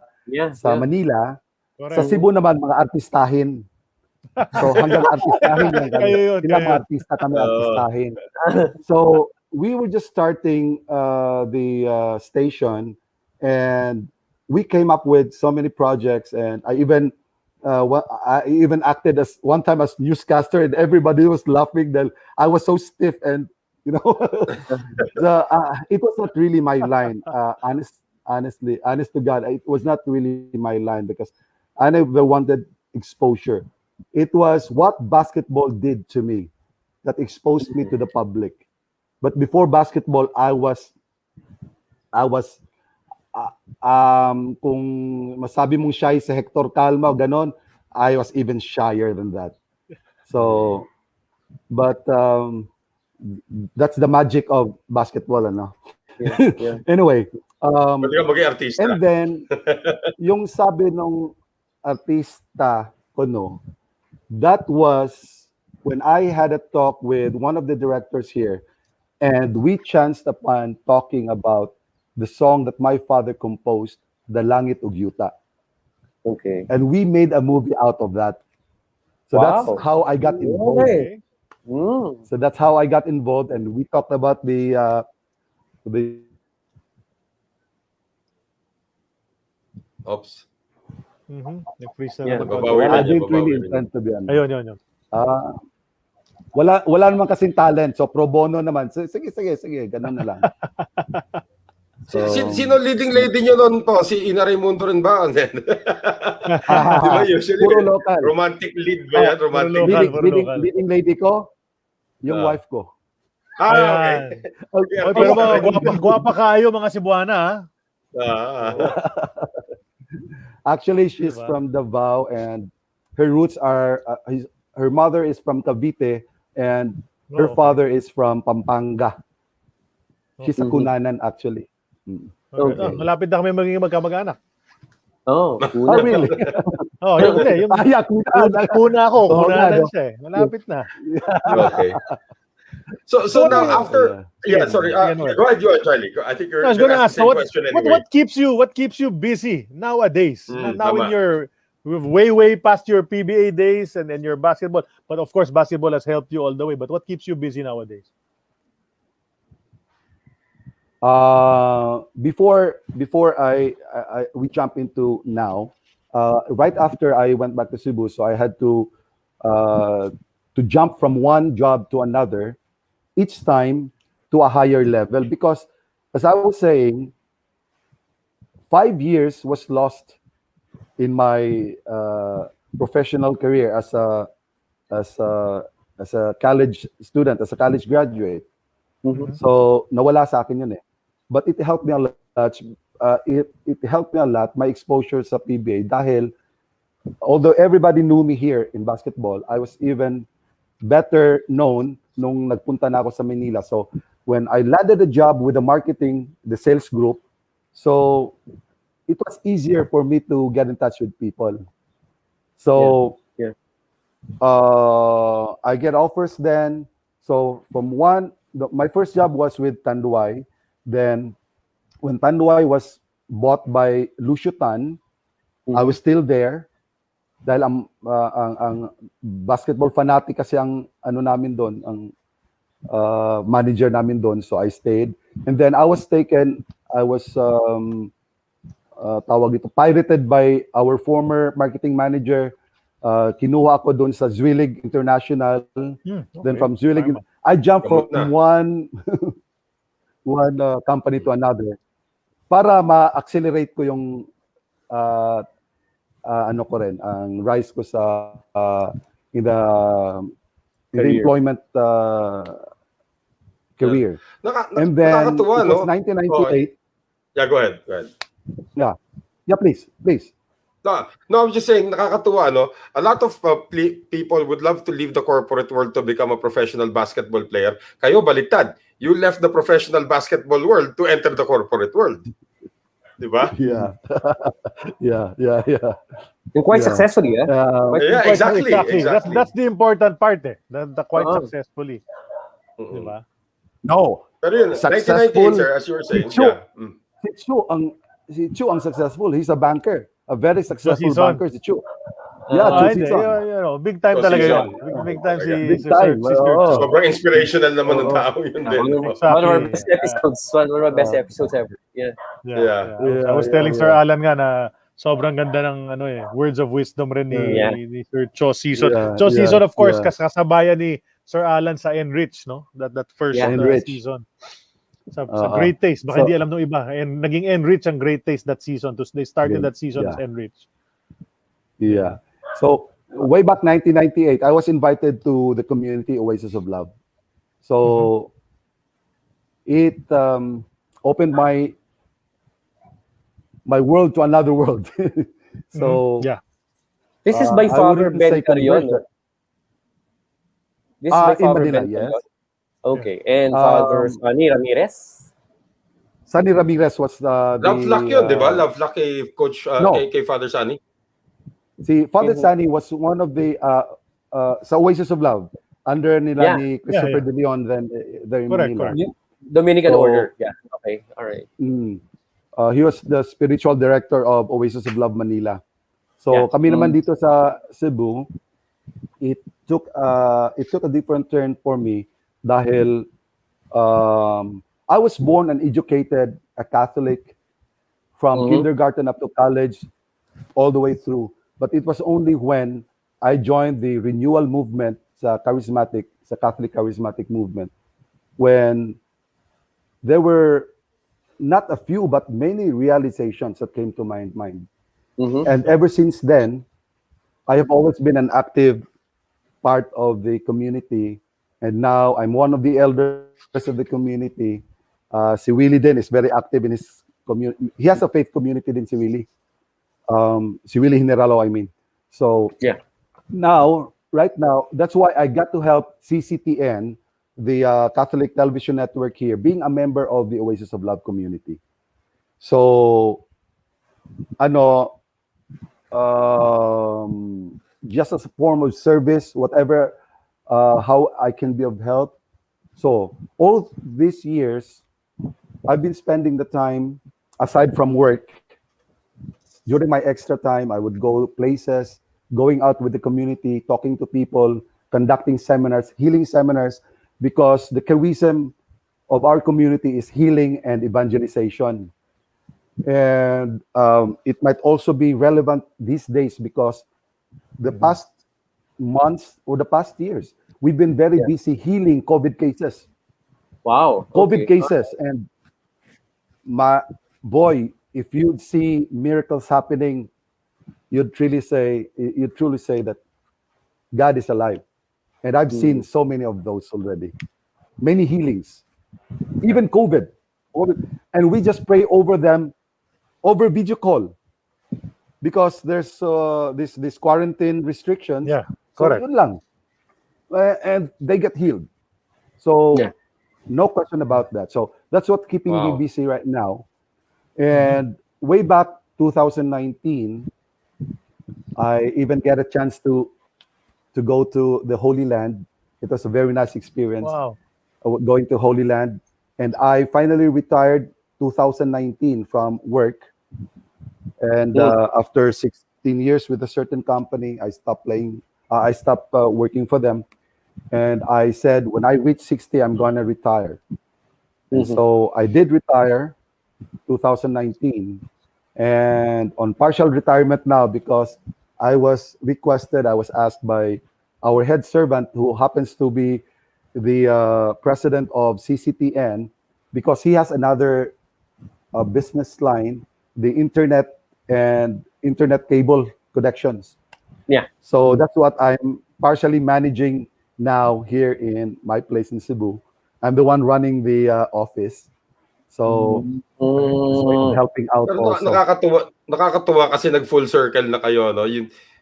Speaker 6: Manila. Correct. Sa Cebu naman, mga artistahin. So hanggang artistahin lang kami. Sila mga artista, kami artistahin. So we were just starting the station, and we came up with so many projects, and I even acted as one time as newscaster, and everybody was laughing that I was so stiff, and it was not really my line. Honest to God, it was not really my line because I never wanted exposure. It was what basketball did to me that exposed me to the public. But before basketball, I was kung masabi mong shy sa Hector Calma o ganon, I was even shyer than that. So, but that's the magic of basketball, ano? Yeah. Anyway, and then yung sabi nung artista ko, no, that was when I had a talk with one of the directors here, and we chanced upon talking about the song that my father composed, The Langit ug Yuta.
Speaker 5: Okay.
Speaker 6: And we made a movie out of that. So that's how I got involved.
Speaker 5: Okay.
Speaker 6: So that's how I got involved, and we talked about the
Speaker 3: Oops.
Speaker 6: I didn't really intend to be honest. Ayun. Wala naman kasing talent, so pro bono naman. Sige, ganun na lang.
Speaker 3: So, sino leading lady nyo noon po? Si Ina Raimundo rin ba? Diba usually
Speaker 6: puro local.
Speaker 3: Romantic lead ba yan?
Speaker 6: Leading lady ko, yung wife ko.
Speaker 3: Okay.
Speaker 2: Pero guwapa kayo mga Cebuana, ha?
Speaker 6: Actually, she's from Davao, and her roots are her mother is from Cavite, and her father is from Pampanga. She's a Cunanan actually.
Speaker 2: Okay. Malapit na kami magiging magkamag-anak.
Speaker 6: Oh, really?
Speaker 2: Yung Cuna ako, Cunanan siya eh. Malapit na.
Speaker 3: Okay. So now after sorry. Go ahead, Charlie. I think you're.
Speaker 2: I was going to ask, what keeps you busy nowadays? Now we're way past your PBA days and your basketball, but of course basketball has helped you all the way. But what keeps you busy nowadays?
Speaker 6: Before we jump into now, right after I went back to Cebu, so I had to jump from one job to another, each time to a higher level, because as I was saying, 5 years was lost in my professional career as a college student, as a college graduate. So nawala sa akin yun eh. But it helped me a lot. It helped me a lot, my exposure sa PBA, dahil although everybody knew me here in basketball, I was even better known nung nagpunta na ako sa Manila. So when I landed a job with the marketing, the sales group, so it was easier for me to get in touch with people. So I get offers then. So from my first job was with Tanduay. Then when Tanduay was bought by Lucio Tan, I was still there. Dahil ang basketball fanatic kasi ang ano namin doon, ang manager namin doon, so I stayed. And then I was pirated by our former marketing manager, Kinuha ako doon sa Zwilig International.
Speaker 2: Okay.
Speaker 6: Then from Zwilig, I jumped from one company to another para ma-accelerate ko yung ano ko rin, ang rise ko sa in the employment career. And then it was 1998.
Speaker 3: Yeah, go ahead.
Speaker 6: Yeah, please.
Speaker 3: No, I'm just saying, nakakatuwa, no? A lot of people would love to leave the corporate world to become a professional basketball player. Kayo, baliktad. You left the professional basketball world to enter the corporate world. Diba?
Speaker 6: Yeah.
Speaker 5: And quite successfully, eh?
Speaker 3: Yeah, exactly.
Speaker 2: That's the important part, eh. The quite successfully. Diba?
Speaker 6: No.
Speaker 3: Pero yun, 1998, sir, as you were saying.
Speaker 6: Si Chu ang successful. He's a banker. A very successful banker, si Chu.
Speaker 2: Big time talaga yun. Big time si Sir.
Speaker 3: Sobrang inspirational naman ng tao yun din.
Speaker 5: One of our best episodes. One of our best episodes ever. Yeah.
Speaker 2: I was telling Sir Allan nga na sobrang ganda ng words of wisdom rin ni Sir Cho Season. Cho Season, of course, kasabayan ni Sir Allan sa Enrich, no? That first season. Sa Great Taste. Baka hindi alam ng iba. And naging Enrich ang Great Taste that season. They started that season as Enrich.
Speaker 6: Yeah. So, way back 1998, I was invited to the community Oasis of Love. So, it opened my world to another world. So,
Speaker 5: this is by Father Ventura. This is by Father
Speaker 6: Manila,
Speaker 5: Ventura.
Speaker 6: yes.
Speaker 5: Okay. And Father Sonny Ramirez?
Speaker 6: Sonny Ramirez was the
Speaker 3: Love Luck yun, di ba? Love Luck kay Coach, kay Father Sonny.
Speaker 6: See, Father Sonny was one of the sa Oasis of Love under nila ni Christopher De Leon then in Manila.
Speaker 5: Dominican order. Yeah. Okay. All right.
Speaker 6: He was the spiritual director of Oasis of Love Manila. So kami naman dito sa Cebu, it took a different turn for me dahil I was born and educated a Catholic from kindergarten up to college all the way through. But it was only when I joined the renewal movement sa Catholic charismatic movement when there were not a few but many realizations that came to my mind. And ever since then, I have always been an active part of the community. And now I'm one of the elders of the community. Si Willie din is very active in his community. He has a faith community din si Willie. Si Willie Generalo, I mean. So right now, that's why I got to help CCTN, the Catholic Television Network here, being a member of the Oasis of Love community. So, just as a form of service, whatever, how I can be of help. So, all these years, I've been spending the time, aside from work, during my extra time, I would go places, going out with the community, talking to people, conducting seminars, healing seminars, because the charism of our community is healing and evangelization. And it might also be relevant these days because the past months or the past years, we've been very busy healing COVID cases.
Speaker 5: Wow.
Speaker 6: COVID cases. And my boy, if you'd see miracles happening, you'd truly say that God is alive. And I've seen so many of those already. Many healings. Even COVID. And we just pray over them over video call. Because there's this quarantine restrictions.
Speaker 2: Yeah,
Speaker 6: correct. So yun lang. And they get healed. So no question about that. So that's what's keeping me busy right now. And way back 2019, I even get a chance to go to the Holy Land. It was a very nice experience.
Speaker 2: Wow.
Speaker 6: Going to Holy Land. And I finally retired 2019 from work. And after 16 years with a certain company, I stopped playing. I stopped working for them. And I said, when I reach 60, I'm going to retire. And so I did retire 2019. And on partial retirement now because I was requested, I was asked by our head servant, who happens to be the president of CCTN, because he has another business line, the internet and internet cable connections.
Speaker 5: Yeah.
Speaker 6: So that's what I'm partially managing now here in my place in Cebu. I'm the one running the office. So, so I'm helping out
Speaker 3: Pero
Speaker 6: also.
Speaker 3: nakakatuwa kasi nag full circle na kayo, no?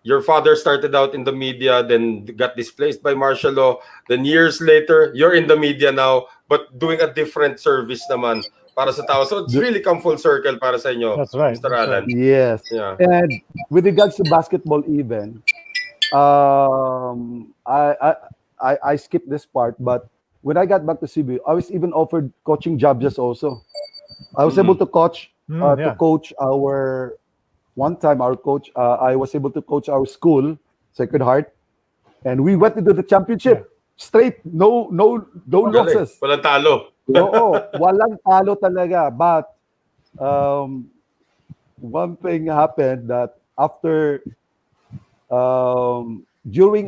Speaker 3: Your father started out in the media, then got displaced by martial law. Then years later, you're in the media now, but doing a different service naman para sa tao. So it's really come full circle para sa inyo,
Speaker 2: That's right.
Speaker 3: Mr. Allan.
Speaker 6: Yes.
Speaker 3: Yeah.
Speaker 6: And with regards to basketball even, I skipped this part, but when I got back to Cebu, I was even offered coaching jobs also. I was able to coach our one time our coach. I was able to coach our school, Sacred Heart, and we went into the championship straight. No losses.
Speaker 3: Walang talo.
Speaker 6: Oo, walang talo talaga. But one thing happened that after during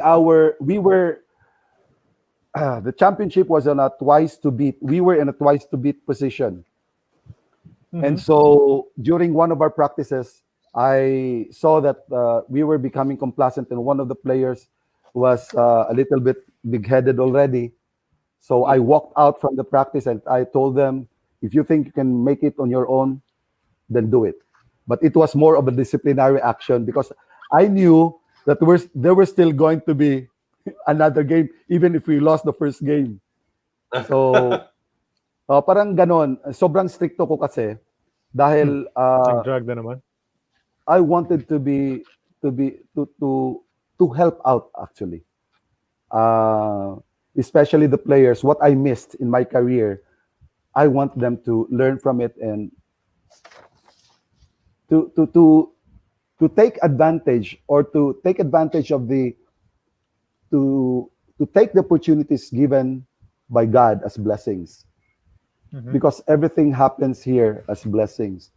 Speaker 6: the championship was on a twice to beat. We were in a twice to beat position. And so during one of our practices, I saw that we were becoming complacent, and one of the players was a little bit big-headed already. So I walked out from the practice and I told them, if you think you can make it on your own, then do it. But it was more of a disciplinary action because I knew that there was still going to be another game, even if we lost the first game. So, parang ganon. Sobrang stricto ko kasi dahil
Speaker 2: drag na naman.
Speaker 6: I wanted to help out actually. Especially the players, what I missed in my career, I want them to learn from it and to take advantage or to take advantage of to take the opportunities given by God as blessings. Because everything happens here as blessings.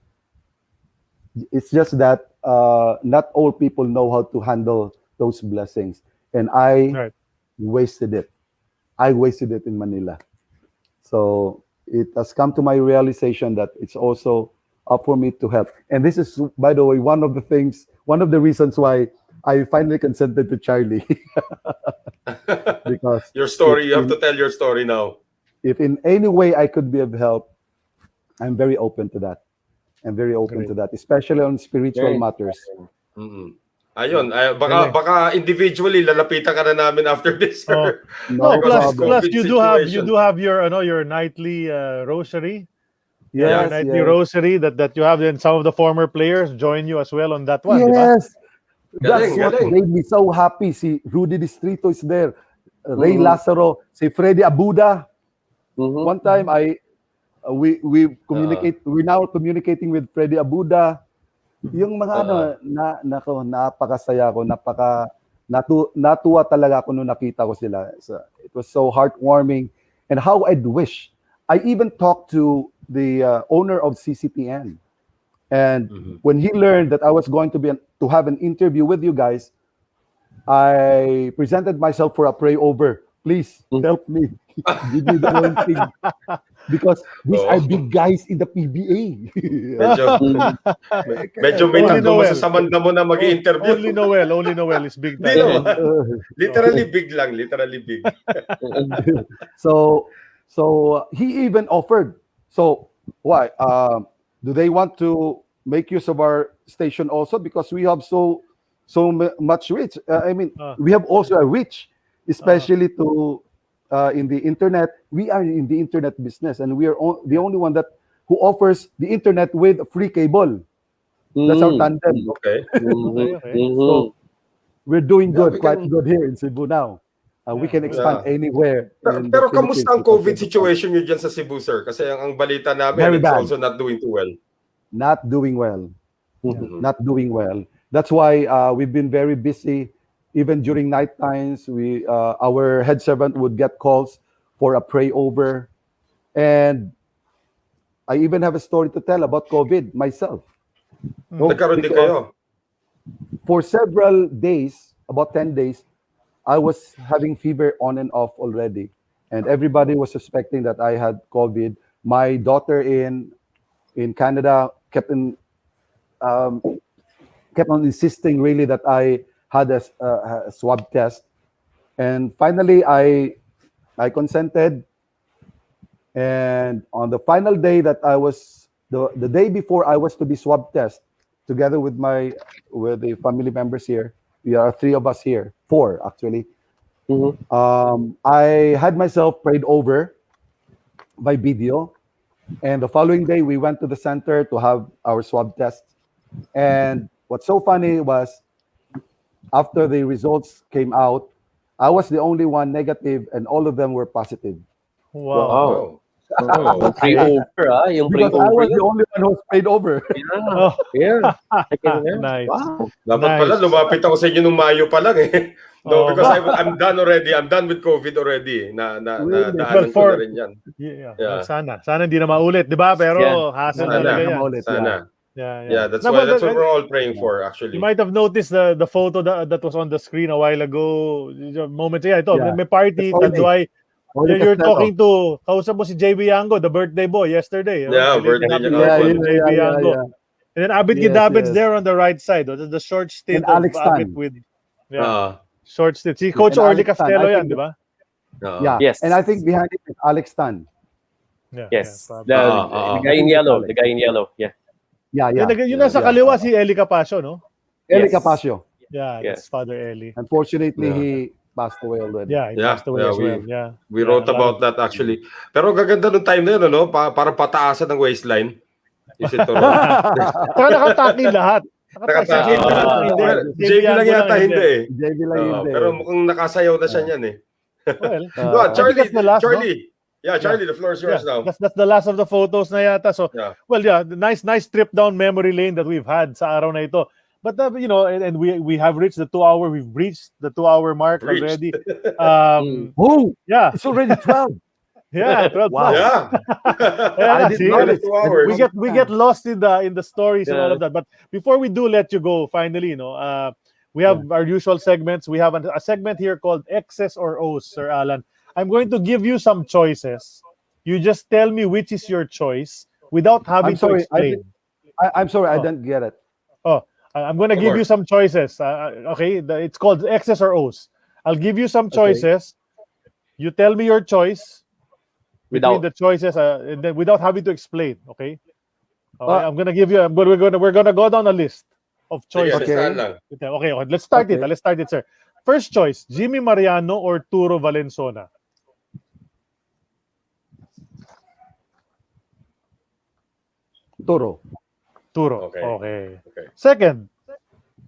Speaker 6: It's just that not all people know how to handle those blessings. And I wasted it. I wasted it in Manila. So it has come to my realization that it's also up for me to help. And this is, by the way, one of the reasons why I finally consented to Charlie. Because
Speaker 3: your story, you have to tell your story now.
Speaker 6: If in any way I could be of help, I'm very open to that. I'm very open to that, especially on spiritual matters.
Speaker 3: Ayun, baka individually lalapitan ka na namin after this.
Speaker 2: No, plus you do have your nightly rosary.
Speaker 6: Yes,
Speaker 2: nightly rosary that you have, and some of the former players join you as well on that one.
Speaker 6: Yes.
Speaker 3: Diba?
Speaker 6: That's what made me so happy. Si Rudy Distrito is there. Ray Lazaro, si Freddy Abuda. One time we communicate. We're now communicating with Freddy Abuda. Yung mga napakasaya ko, natuwa talaga ako nung nakita ko sila. So, it was so heartwarming, and how I'd wish. I even talked to the owner of CCTN, and when he learned that I was going to have an interview with you guys, I presented myself for a pray over. Please help me. Give me the one thing. Because these are big guys in the PBA.
Speaker 3: Medyo may takbo masasamanda mo na mag-i-interview.
Speaker 2: Only Noel is big time.
Speaker 3: Literally big lang. Literally big.
Speaker 6: So he even offered. So why? Do they want to make use of our station also? Because we have so much reach. We have also a reach, especially to in the internet. We are in the internet business, and we are the only one who offers the internet with free cable. That's our tandem.
Speaker 3: Okay.
Speaker 6: So we're doing good, quite good here in Cebu now. We can expand anywhere.
Speaker 3: Pero kamusta ang COVID situation nyo dyan sa Cebu, sir? Kasi ang balita namin, it's also not doing too well.
Speaker 6: Not doing well. Not doing well. That's why we've been very busy. Even during night times, our head servant would get calls for a pray over. And I even have a story to tell about COVID myself.
Speaker 3: Nagkaroon din kayo?
Speaker 6: for several days, about 10 days, I was having fever on and off already. And everybody was suspecting that I had COVID. My daughter in Canada kept on insisting really that I had a swab test. And finally, I consented. And on the final day that I was, the day before I was to be swab test, together with the family members here, we are 3 of us here, 4 actually. I had myself prayed over by video. And the following day, we went to the center to have our swab test. And what's so funny was, after the results came out, I was the only one negative, and all of them were positive.
Speaker 2: Wow.
Speaker 5: Yung pray-over, yung
Speaker 6: Because I
Speaker 5: pray-over
Speaker 6: was the only one who was prayed over.
Speaker 5: Yeah. I can remember.
Speaker 2: Nice.
Speaker 5: Wow.
Speaker 3: Dapat pala, lumapit ako sa inyo nung Mayo pa lang eh. No, because I'm done already. I'm done with COVID already. Nadaanan ko na rin yan.
Speaker 2: Yeah. Sana hindi na maulit, di ba? Pero hassle talaga yan.
Speaker 3: Sana.
Speaker 2: Yeah.
Speaker 3: That's what we're all praying for, actually.
Speaker 2: You might have noticed the photo that was on the screen a while ago. Moments ito, may party, Tanduay. You're talking to, kausap mo si JB Yango, the birthday boy, yesterday.
Speaker 3: Yeah, birthday niya.
Speaker 2: JB Yango. And then Abid Gidabit's there on the right side. The short stint of Abid with... short stint. Si Coach Orly Castello yan, di ba?
Speaker 5: Yes.
Speaker 6: And I think behind it is Alex Tan.
Speaker 5: Yes. The guy in yellow. The guy in yellow. Yeah.
Speaker 2: Yun nasa kaliwa si Eli Capasio, no?
Speaker 6: Eli Capasio.
Speaker 2: Yeah, that's Father Eli.
Speaker 6: Unfortunately, he passed away already.
Speaker 2: Yeah, he passed away as well.
Speaker 3: We wrote about that actually. Pero gaganda nung time na yun, ano? Para pataasan ng waistline. Is it to
Speaker 2: Saka nakataki lahat.
Speaker 3: JB lang yata hindi eh.
Speaker 6: JB lang hindi.
Speaker 3: Pero mukhang nakasayaw na siya niyan eh.
Speaker 2: Well,
Speaker 3: Charlie. Yeah, Charlie, the floor is yours now.
Speaker 2: That's the last of the photos na yata. So, nice trip down memory lane that we've had sa araw na ito. But and we have reached the 2 hour. We've reached the 2 hour mark already.
Speaker 6: It's already 12.
Speaker 2: Yeah, 12.
Speaker 6: Wow.
Speaker 3: Yeah.
Speaker 6: I didn't notice.
Speaker 3: 2 hours.
Speaker 2: We get lost in the stories and all of that. But before we do let you go, finally, we have our usual segments. We have a segment here called X's or O's, Sir Allan. I'm going to give you some choices. You just tell me which is your choice without having to explain.
Speaker 6: I'm sorry, I didn't get it.
Speaker 2: I'm going to give you some choices. Okay, it's called X's or O's. I'll give you some choices. You tell me your choice between the choices, and then without having to explain. Okay. I'm going to give you. We're going to go down a list of choices. Okay. Let's start it. Let's start it, sir. First choice: Jimmy Mariano or Turo Valenzuela.
Speaker 6: Turo.
Speaker 2: Okay. Second,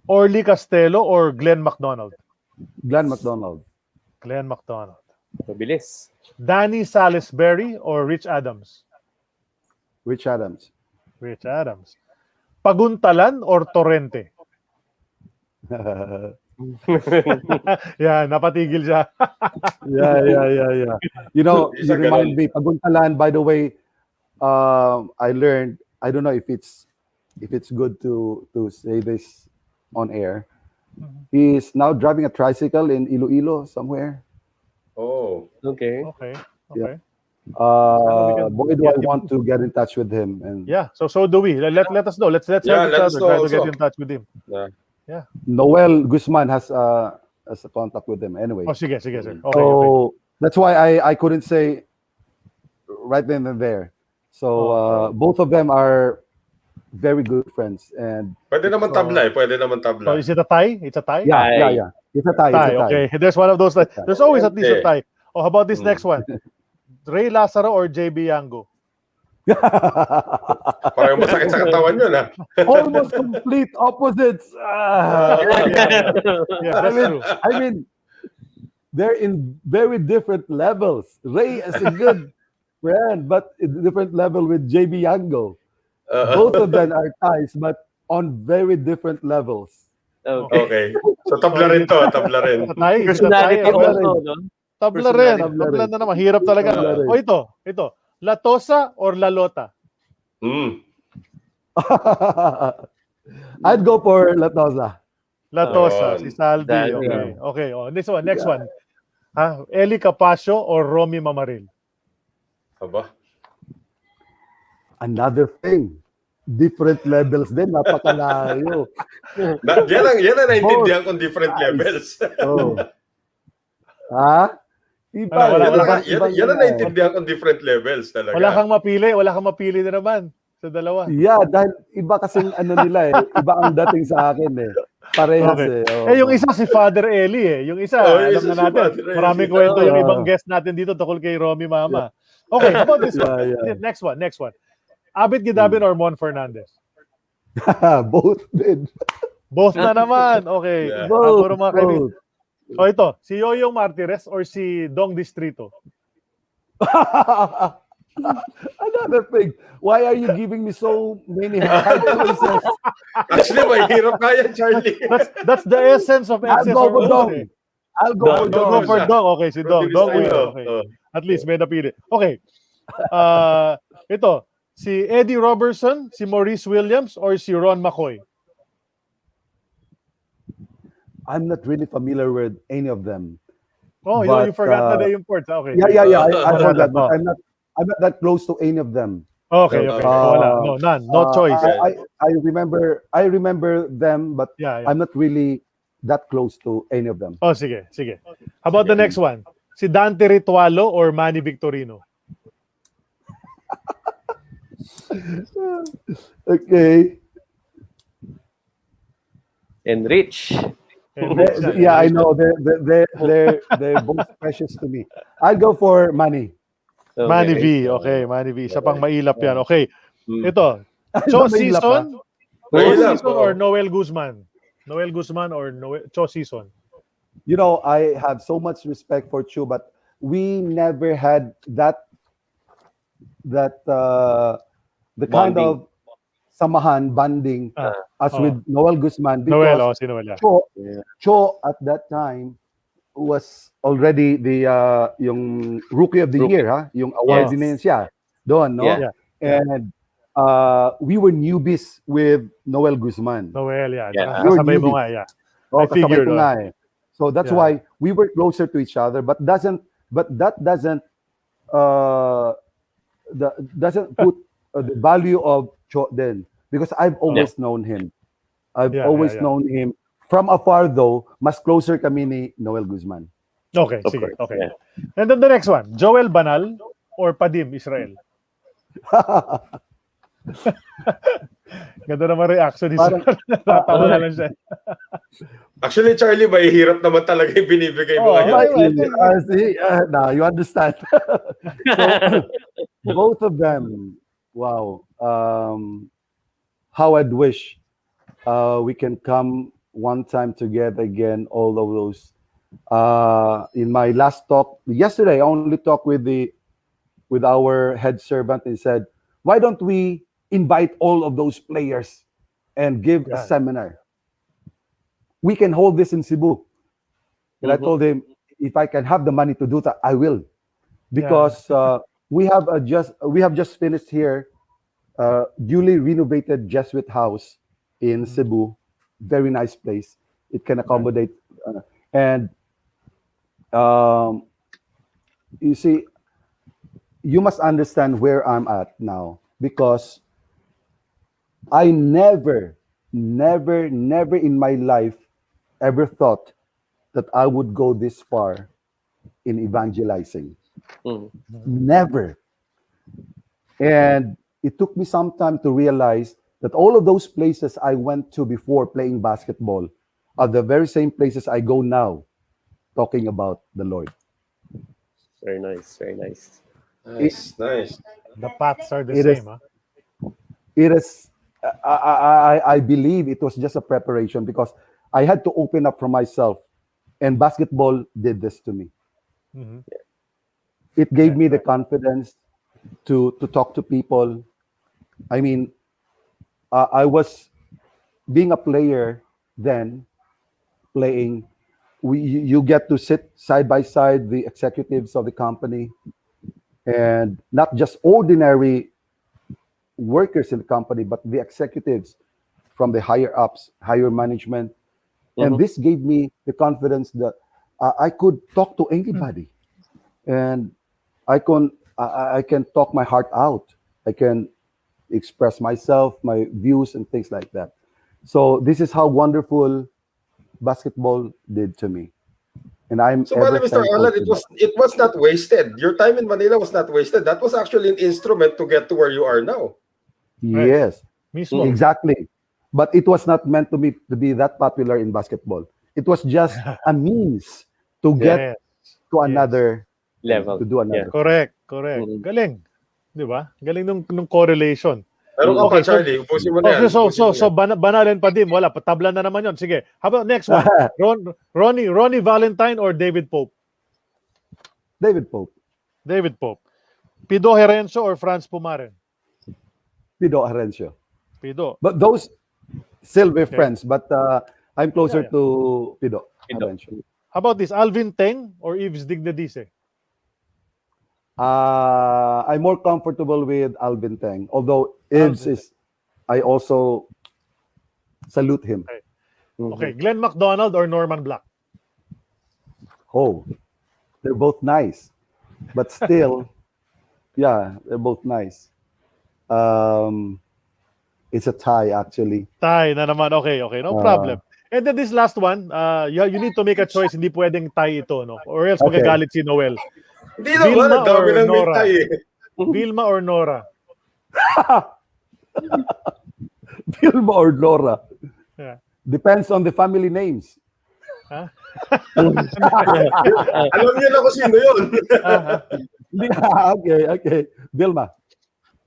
Speaker 2: Orly Castello or Glenn McDonald?
Speaker 6: Glenn McDonald.
Speaker 5: Mabilis.
Speaker 2: Danny Salisbury or Rich Adams?
Speaker 6: Rich Adams.
Speaker 2: Paguntalan or Torrente? Napatigil siya.
Speaker 6: Yeah. You remind me, Paguntalan, by the way, I learned, I don't know if it's good to say this on air. He's now driving a tricycle in Iloilo somewhere.
Speaker 3: Oh.
Speaker 5: Okay.
Speaker 6: Yeah. Boy, do I want to get in touch with him. And
Speaker 2: so do we. Let us know. Let's help each other try to get in touch with him. Yeah.
Speaker 6: Noel Guzman has a contact with him anyway.
Speaker 2: Sige, sir.
Speaker 6: Okay. That's why I couldn't say right then and there. So both of them are very good friends. And
Speaker 3: Pwede naman tabla.
Speaker 2: So is it a tie? It's a tie?
Speaker 6: Yeah. It's a tie.
Speaker 2: Okay. There's one of those. There's always at least a tie. How about this next one? Ray Lazaro or JB Yango?
Speaker 3: Parang masakit sa katawan yun, ha?
Speaker 6: Almost complete opposites.
Speaker 2: That's true.
Speaker 6: I mean, they're in very different levels. Ray is a good friend, but in different level with JB Yango. Both of them are ties, but on very different levels.
Speaker 3: Okay. So tabla rin to, tabla rin.
Speaker 5: Personality also, no?
Speaker 2: Tabla rin na naman. Hirap talaga. Ito. Latosa or Lalota?
Speaker 6: I'd go for Latosa.
Speaker 2: Latosa, si Salvi.
Speaker 5: Salvi.
Speaker 2: Okay. Okay. Oh, this one, next one. Eli Capacio or Romy Mamaril?
Speaker 3: Aba.
Speaker 6: Another thing. Different levels din, napakalayo.
Speaker 3: Yan ang naintindihan kong different levels.
Speaker 6: Oh. Iba,
Speaker 3: yan ang naintindihan kong different levels talaga.
Speaker 2: Wala kang mapili na naman sa dalawa.
Speaker 6: Yeah, dahil iba kasing nila iba ang dating sa akin Parehas
Speaker 2: yung isa si Father Eli Yung isa, alam na natin. Maraming kwento yung ibang guest natin dito tungkol kay Romy Mama. Okay, how about this one? Next one. Abit Gidabin or Mon Fernandez?
Speaker 6: Both din.
Speaker 2: Both na naman. Okay.
Speaker 6: Yeah. Both.
Speaker 2: Ito, si Yoyong Martires or si Dong Distrito?
Speaker 6: Another thing. Why are you giving me so many hard choices?
Speaker 3: Actually, may hirap nga yan, Charlie.
Speaker 2: That's the essence of excess
Speaker 6: I'll go for Dong.
Speaker 2: I'll go for Dong. Okay, si Dong. Dong win. Okay. At least may napili. Okay. Ito, si Eddie Robertson, si Maurice Williams, or si Ron McCoy?
Speaker 6: I'm not really familiar with any of them.
Speaker 2: Oh, you forgot na yung ports. Okay.
Speaker 6: Yeah. I heard that, but I'm not that close to any of them.
Speaker 2: Okay. Wala. No, none. No choice.
Speaker 6: I remember them, but I'm not really that close to any of them.
Speaker 2: Oh, sige. How about the next one? Si Dante Ritualo or Manny Victorino?
Speaker 6: Okay.
Speaker 5: Enrich.
Speaker 6: Yeah, I know. They're both precious to me. I'll go for Manny.
Speaker 5: Okay.
Speaker 2: Manny V. Okay, Manny V. Isa pang mailap yan. Okay. Ito. Cho Season or Noel Guzman? Noel Guzman or Cho Season?
Speaker 6: You know, I have so much respect for Cho, but we never had the kind of samahan, bonding as with Noel Guzman. Because
Speaker 2: si Noel,
Speaker 6: Cho at that time was already the yung rookie of the year, yung award din siya doon, no?
Speaker 2: Yeah.
Speaker 6: And we were newbies with Noel Guzman.
Speaker 2: Noel,
Speaker 6: Yeah.
Speaker 2: Kasabay mo nga,
Speaker 6: Oh,
Speaker 2: I figured.
Speaker 6: So that's why we were closer to each other, but that doesn't put the value of Cho then, because I've always known him. I've always known him from afar, though. Mas closer kami ni Noel Guzman.
Speaker 2: Okay, sige. Okay. Yeah. And then the next one, Joel Banal or Padim Israel? Ganda naman reaction ni Sir. Natawa na lang siya.
Speaker 3: Actually, Charlie, may hirap naman talaga yung binibigay mo ngayon.
Speaker 6: Now you understand. So, both of them, wow. How I'd wish we can come one time together again, all of those. In my last talk yesterday, I only talked with our head servant and said, why don't we invite all of those players and give a seminar? We can hold this in Cebu. And I told him, if I can have the money to do that, I will, because we have just finished here duly renovated Jesuit house in Cebu. Very nice place. It can accommodate and you see, you must understand where I'm at now, because I never in my life ever thought that I would go this far in evangelizing. Never. And it took me some time to realize that all of those places I went to before playing basketball are the very same places I go now talking about the Lord.
Speaker 5: Very nice, very nice.
Speaker 3: Nice.
Speaker 2: The paths are the same, huh?
Speaker 6: It is. I believe it was just a preparation, because I had to open up for myself, and basketball did this to me. It gave me the confidence to talk to people. I mean, I was being a player then, playing. You get to sit side by side the executives of the company, and not just ordinary workers in the company, but the executives from the higher ups, higher management. And this gave me the confidence that I could talk to anybody, and I can talk my heart out. I can express myself, my views, and things like that. So this is how wonderful basketball did to me, and I'm
Speaker 3: So,
Speaker 6: ever
Speaker 3: Mr.
Speaker 6: thankful
Speaker 3: Allan,
Speaker 6: to that.
Speaker 3: it was not wasted. Your time in Manila was not wasted. That was actually an instrument to get to where you are now.
Speaker 6: Yes,
Speaker 2: Mismo.
Speaker 6: exactly. But it was not meant to be that popular in basketball. It was just a means to get to another
Speaker 5: level.
Speaker 6: to do another.
Speaker 2: Correct. Galing. Di ba? Galing nung correlation.
Speaker 3: Pero
Speaker 2: Okay,
Speaker 3: Charlie, ubusin mo na yan.
Speaker 2: so banalin pa din. Wala, patabla na naman yon. Sige. How about next one? Ronnie Valentine or David Pope?
Speaker 6: David Pope.
Speaker 2: David Pope. Pido Herencio or Franz Pumaren?
Speaker 6: Pido Herencio.
Speaker 2: Pido.
Speaker 6: But those still we're friends, but I'm closer
Speaker 2: Yeah.
Speaker 6: to Pido Herencio.
Speaker 2: How about this? Alvin Teng or Yves Dignadice?
Speaker 6: I'm more comfortable with Alvin Teng, although Ibs is, I also salute him.
Speaker 2: Okay. Glenn McDonald or Norman Black?
Speaker 6: Oh, they're both nice, but still, yeah, they're both nice. It's a tie, actually.
Speaker 2: Tie na naman. Okay. No problem. And then this last one, you need to make a choice. Hindi pwedeng tie ito, no? Or else
Speaker 6: Okay.
Speaker 2: magagalit si Noel.
Speaker 3: Hindi naman, ang dami ng
Speaker 2: Nora?
Speaker 3: mintay eh.
Speaker 2: Vilma or Nora?
Speaker 6: Vilma or Nora?
Speaker 2: Yeah.
Speaker 6: Depends on the family names.
Speaker 2: Huh?
Speaker 3: Alam niyo na kung sino yun.
Speaker 6: Okay. Vilma.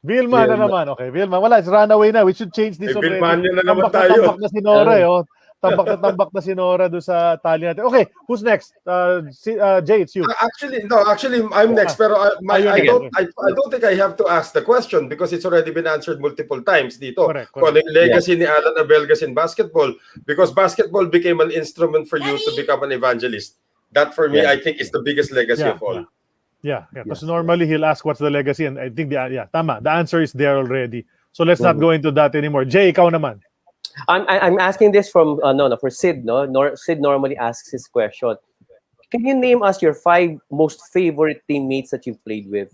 Speaker 2: Vilma na naman. Okay, Vilma. Wala, it's runaway na. We should change this already.
Speaker 3: Vilma niyo na naman
Speaker 2: Tambak
Speaker 3: tayo.
Speaker 2: Tambak na si Nora, oh. Tambak na si Nora doon sa tali natin. Okay, who's next? Jay, it's you.
Speaker 3: Actually, I'm next. Pero I don't think I have to ask the question because it's already been answered multiple times dito.
Speaker 2: Correct.
Speaker 3: Kung ano yung legacy ni Allan Abelgas in basketball, because basketball became an instrument for you to become an evangelist. That for me, I think is the biggest legacy of all.
Speaker 2: Yeah. Because normally he'll ask what's the legacy, and I think tama. The answer is there already. So let's not go into that anymore. Jay, ikaw naman.
Speaker 5: I'm asking this from for Sid. Sid normally asks his question. Can you name us your 5 most favorite teammates that you've played with?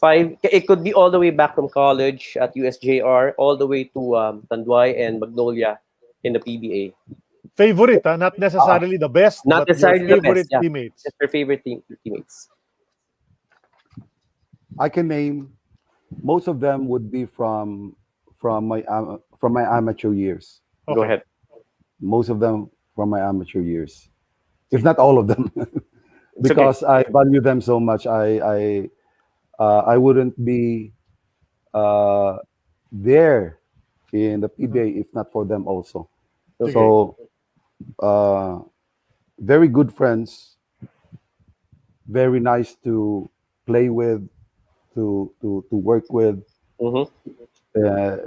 Speaker 5: 5. It could be all the way back from college at USJR, all the way to Tanduay and Magnolia in the PBA.
Speaker 2: Favorite, not necessarily the best,
Speaker 5: Not
Speaker 2: but
Speaker 5: necessarily
Speaker 2: your
Speaker 5: the
Speaker 2: favorite
Speaker 5: best,
Speaker 2: teammates.
Speaker 5: Just your favorite teammates.
Speaker 6: I can name most of them would be from my amateur years.
Speaker 2: Okay.
Speaker 5: Go ahead.
Speaker 6: Most of them from my amateur years, if not all of them, because I value them so much. I wouldn't be there in the PBA if not for them also.
Speaker 2: Okay.
Speaker 6: So very good friends, very nice to play with, to work with.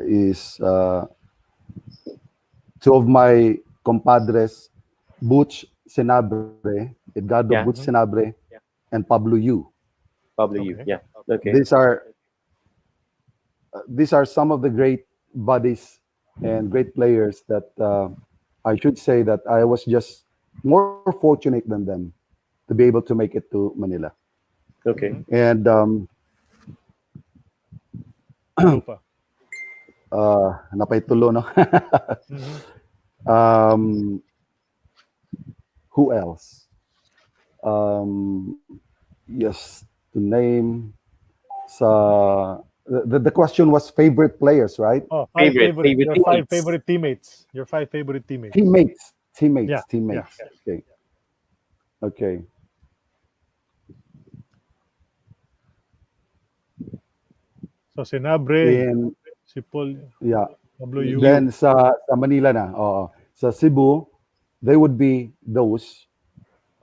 Speaker 6: Is 2 of my compadres, Butch Senabre, Edgardo Butch Senabre, and Pablo Yu.
Speaker 5: Pablo Yu, yeah. Okay.
Speaker 6: These are some of the great buddies and great players that I should say that I was just more fortunate than them to be able to make it to Manila.
Speaker 5: Okay.
Speaker 6: And napaitulo, no? Who else? Yes, to name. The question was favorite players, right?
Speaker 2: Oh,
Speaker 5: Favorite
Speaker 2: your 5
Speaker 5: teammates.
Speaker 2: favorite teammates. Your 5 favorite teammates.
Speaker 6: Teammates.
Speaker 2: Yeah.
Speaker 6: Okay.
Speaker 2: So Senabre,
Speaker 6: In
Speaker 2: si Paul,
Speaker 6: yeah.
Speaker 2: Pablo Yu.
Speaker 6: Then sa Manila na. Oo. Sa Cebu, they would be those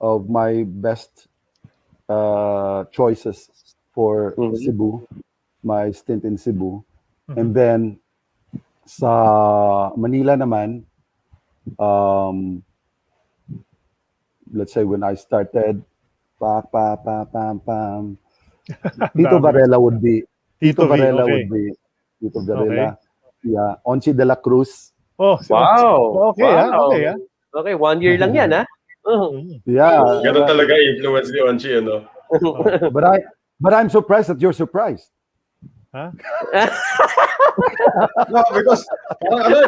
Speaker 6: of my best choices for Cebu, my stint in Cebu. And then sa Manila naman, let's say when I started, Tito Varela would be
Speaker 2: Tito V, okay.
Speaker 6: would be Tito Varela. Yeah, Onchi de la Cruz.
Speaker 2: Oh,
Speaker 5: Wow.
Speaker 2: Okay,
Speaker 5: Wow.
Speaker 2: okay.
Speaker 5: Okay, 1 year lang yan, ha?
Speaker 6: Yeah.
Speaker 3: Ganun talaga influence ni Onchi, ano?
Speaker 6: But I'm surprised that you're surprised.
Speaker 2: Huh?
Speaker 3: No, because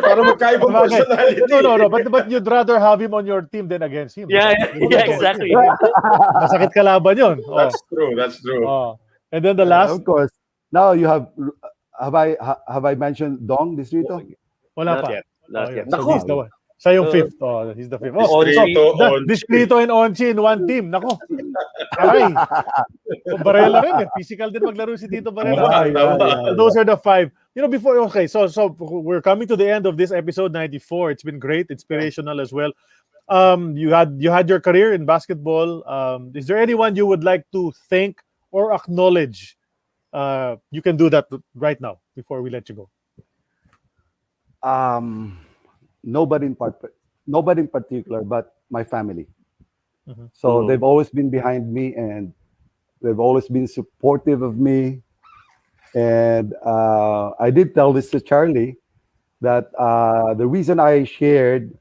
Speaker 3: parang magkaibang personality.
Speaker 2: No. But you'd rather have him on your team than against him.
Speaker 5: Yeah, exactly.
Speaker 2: Masakit kalaban yun.
Speaker 3: That's true.
Speaker 2: And then the last...
Speaker 6: Of course. Now you have I mentioned Dong Distrito?
Speaker 2: Wala
Speaker 5: Not
Speaker 2: pa.
Speaker 5: yet. Not yet.
Speaker 2: So he's the one. Siya yung fifth. He's the fifth. Distrito and Onchi in one team. Nako. Aray. Barela rin eh. Physical din maglaro si Tito Barela. Those are the five. Before, okay, so we're coming to the end of this episode 94. It's been great, inspirational as well. You had your career in basketball. Is there anyone you would like to thank or acknowledge? You can do that right now before we let you go.
Speaker 6: Nobody in particular, but my family. So they've always been behind me, and they've always been supportive of me. And I did tell this to Charlie that the reason I shared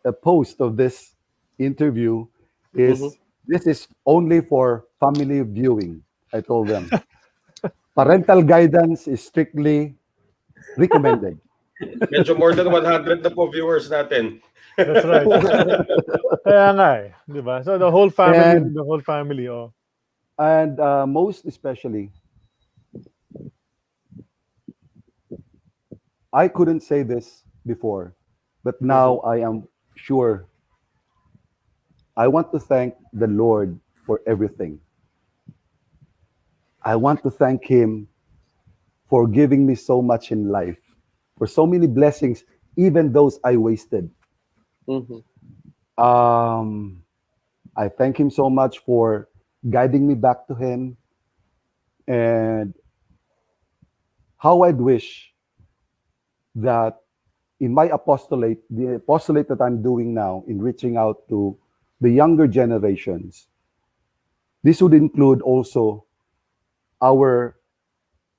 Speaker 6: a post of this interview is this is only for family viewing. I told them parental guidance is strictly recommended.
Speaker 3: Medyo more than 100 na po viewers natin.
Speaker 2: That's right. Kaya nga eh, di ba? So the whole family,
Speaker 6: And most especially, I couldn't say this before, but now I am sure. I want to thank the Lord for everything. I want to thank Him for giving me so much in life, for so many blessings, even those I wasted. I thank Him so much for guiding me back to Him, and how I'd wish that in my apostolate, the apostolate that I'm doing now in reaching out to the younger generations, this would include also our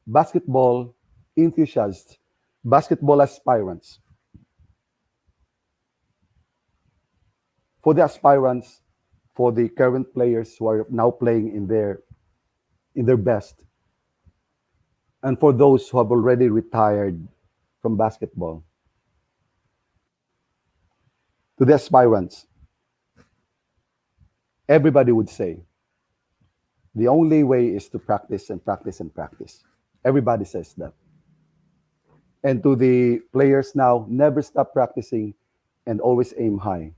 Speaker 6: basketball enthusiasts, basketball aspirants. For the aspirants, for the current players who are now playing in their best, and for those who have already retired from basketball. To the aspirants, everybody would say, the only way is to practice and practice and practice. Everybody says that. And to the players now, never stop practicing and always aim high,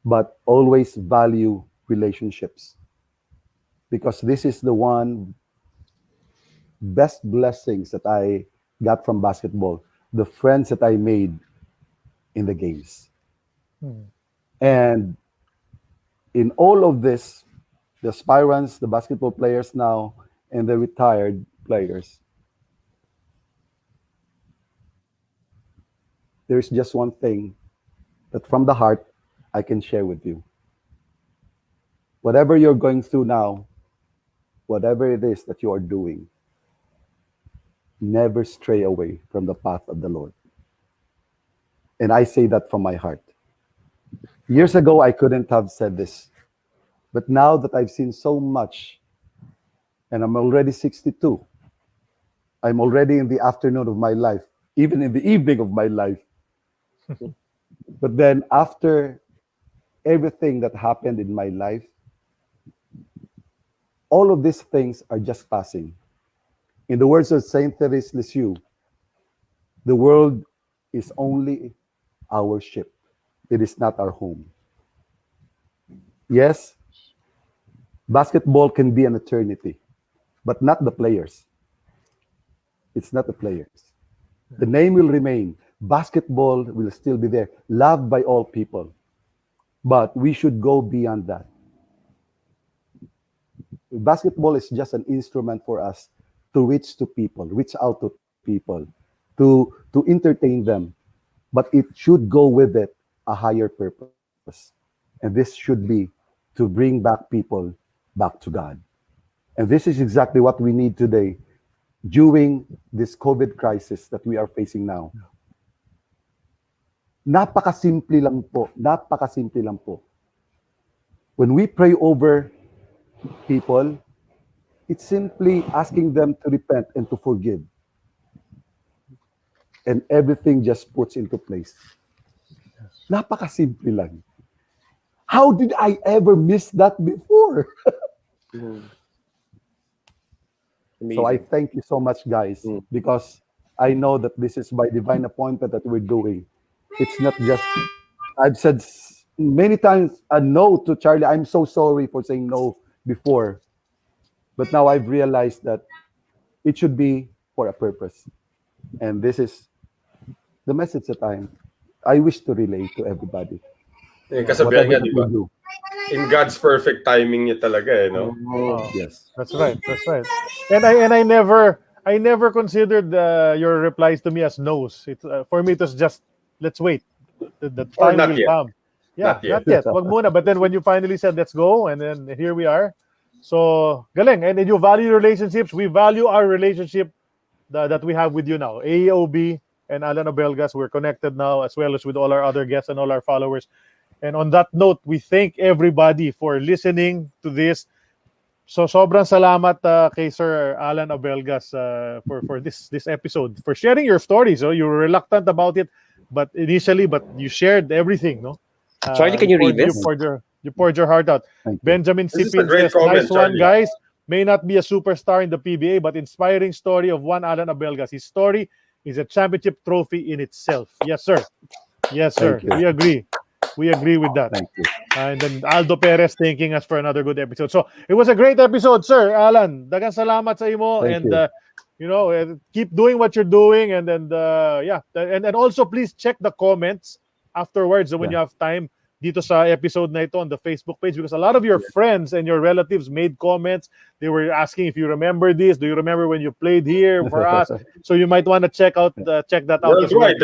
Speaker 6: but always value relationships, because this is the one best blessings that I got from basketball, the friends that I made in the games. And in all of this, the aspirants, the basketball players now, and the retired players, there's just one thing that from the heart I can share with you. Whatever you're going through now, whatever it is that you are doing, never stray away from the path of the Lord. And I say that from my heart. Years ago, I couldn't have said this. But now that I've seen so much, and I'm already 62, I'm already in the afternoon of my life, even in the evening of my life. But then after everything that happened in my life, all of these things are just passing. In the words of Saint Therese Lisieux, the world is only our ship. It is not our home. Yes, basketball can be an eternity, but not the players. It's not the players. The name will remain. Basketball will still be there, loved by all people. But we should go beyond that. Basketball is just an instrument for us to reach to people, reach out to people, to entertain them. But it should go with it a higher purpose. And this should be to bring back people back to God. And this is exactly what we need today during this COVID crisis that we are facing now. Napakasimple lang po. Napakasimple lang po. When we pray over people, it's simply asking them to repent and to forgive. And everything just puts into place. Napakasimple lang. How did I ever miss that before? So I thank you so much, guys, because I know that this is by divine appointment that we're doing. It's not just, I've said many times a no to Charlie. I'm so sorry for saying no before. But now I've realized that it should be for a purpose. And this is the message that I wish to relay to everybody.
Speaker 3: Kasabihan nga, di ba? In God's perfect timing niya talaga, no?
Speaker 6: Yes.
Speaker 2: That's right. That's right. And I never considered your replies to me as no's. For me, it was just, let's wait. The time will come. Yeah, not yet. Wag muna. But then when you finally said, let's go, and then here we are. So, galing. And you value relationships. We value our relationship that we have with you now. AEOB and Allan Abelgas, we're connected now, as well as with all our other guests and all our followers. And on that note, we thank everybody for listening to this. So sobrang salamat kay Sir Allan Abelgas for this episode, for sharing your stories. So you were reluctant about it, but you shared everything, no?
Speaker 5: Charlie, can you read this?
Speaker 2: You poured your heart out. Benjamin Sipin says, nice one, guys. May not be a superstar in the PBA, but inspiring story of one Allan Abelgas. His story is a championship trophy in itself. Yes, sir. Yes, sir. We agree. We agree with that.
Speaker 6: Thank you.
Speaker 2: And then Aldo Perez thanking us for another good episode. So it was a great episode, sir. Allan, dagang salamat sa imo.
Speaker 6: Thank you.
Speaker 2: Keep doing what you're doing. And then, and also please check the comments afterwards when you have time dito sa episode na ito on the Facebook page, because a lot of your friends and your relatives made comments. They were asking if you remember this. Do you remember when you played here for us? So you might want to check that out.
Speaker 3: Worldwide,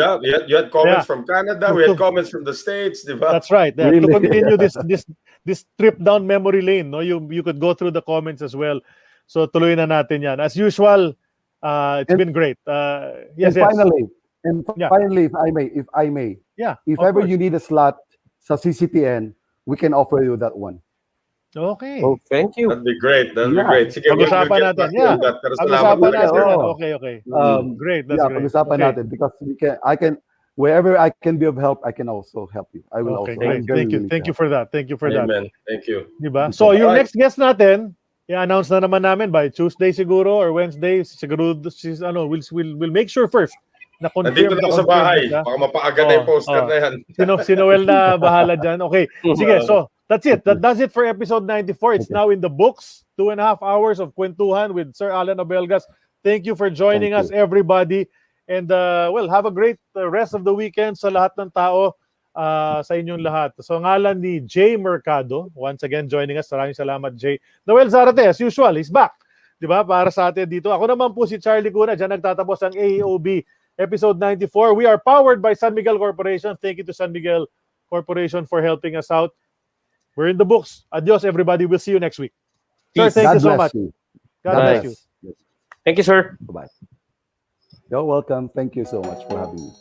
Speaker 3: you had comments from Canada. We had comments from the States. Diba?
Speaker 2: That's right. Yeah.
Speaker 6: Really?
Speaker 2: To continue this trip down memory lane, no, you could go through the comments as well. So tuloy na natin yan. As usual, it's been great.
Speaker 6: Finally, if I may, if ever you need a slot sa CCTN, we can offer you that one.
Speaker 2: Okay.
Speaker 5: Oh, thank you.
Speaker 3: That'd be great. Sige,
Speaker 2: pag-usapan natin. Pag-usapan natin. Okay. Great. That's great.
Speaker 6: Pag-usapan natin, because I can wherever I can be of help, I can also help you. I will also.
Speaker 2: Great. Thank you for that. Thank you for that.
Speaker 3: Amen. Thank you.
Speaker 2: Diba? So yung next guest natin, i-announce na naman namin by Tuesday siguro or Wednesday. Siguro we'll make sure first na confirm.
Speaker 3: Nandito na sa bahay. Baka mapaaga na yung poster na yan.
Speaker 2: Si Noel na bahala dyan. Okay. Sige, so that's it. That does it for episode 94. It's now in the books. 2.5 hours of kwentuhan with Sir Allan Abelgas. Thank you for joining us, everybody. And have a great rest of the weekend sa lahat ng tao, sa inyong lahat. So ngalan ni Jay Mercado, once again joining us. Maraming salamat, Jay. Noel Zarate, as usual, he's back. Diba? Para sa atin dito. Ako naman po si Charlie Cuna. Diyan nagtatapos ang AEOB episode 94. We are powered by San Miguel Corporation. Thank you to San Miguel Corporation for helping us out. We're in the books. Adios, everybody. We'll see you next week.
Speaker 6: Peace.
Speaker 2: Sir, thank you so
Speaker 6: God
Speaker 2: much.
Speaker 6: bless you.
Speaker 2: God bless you.
Speaker 6: Yes.
Speaker 5: Thank you, sir.
Speaker 6: Bye-bye. You're welcome. Thank you so much for having me.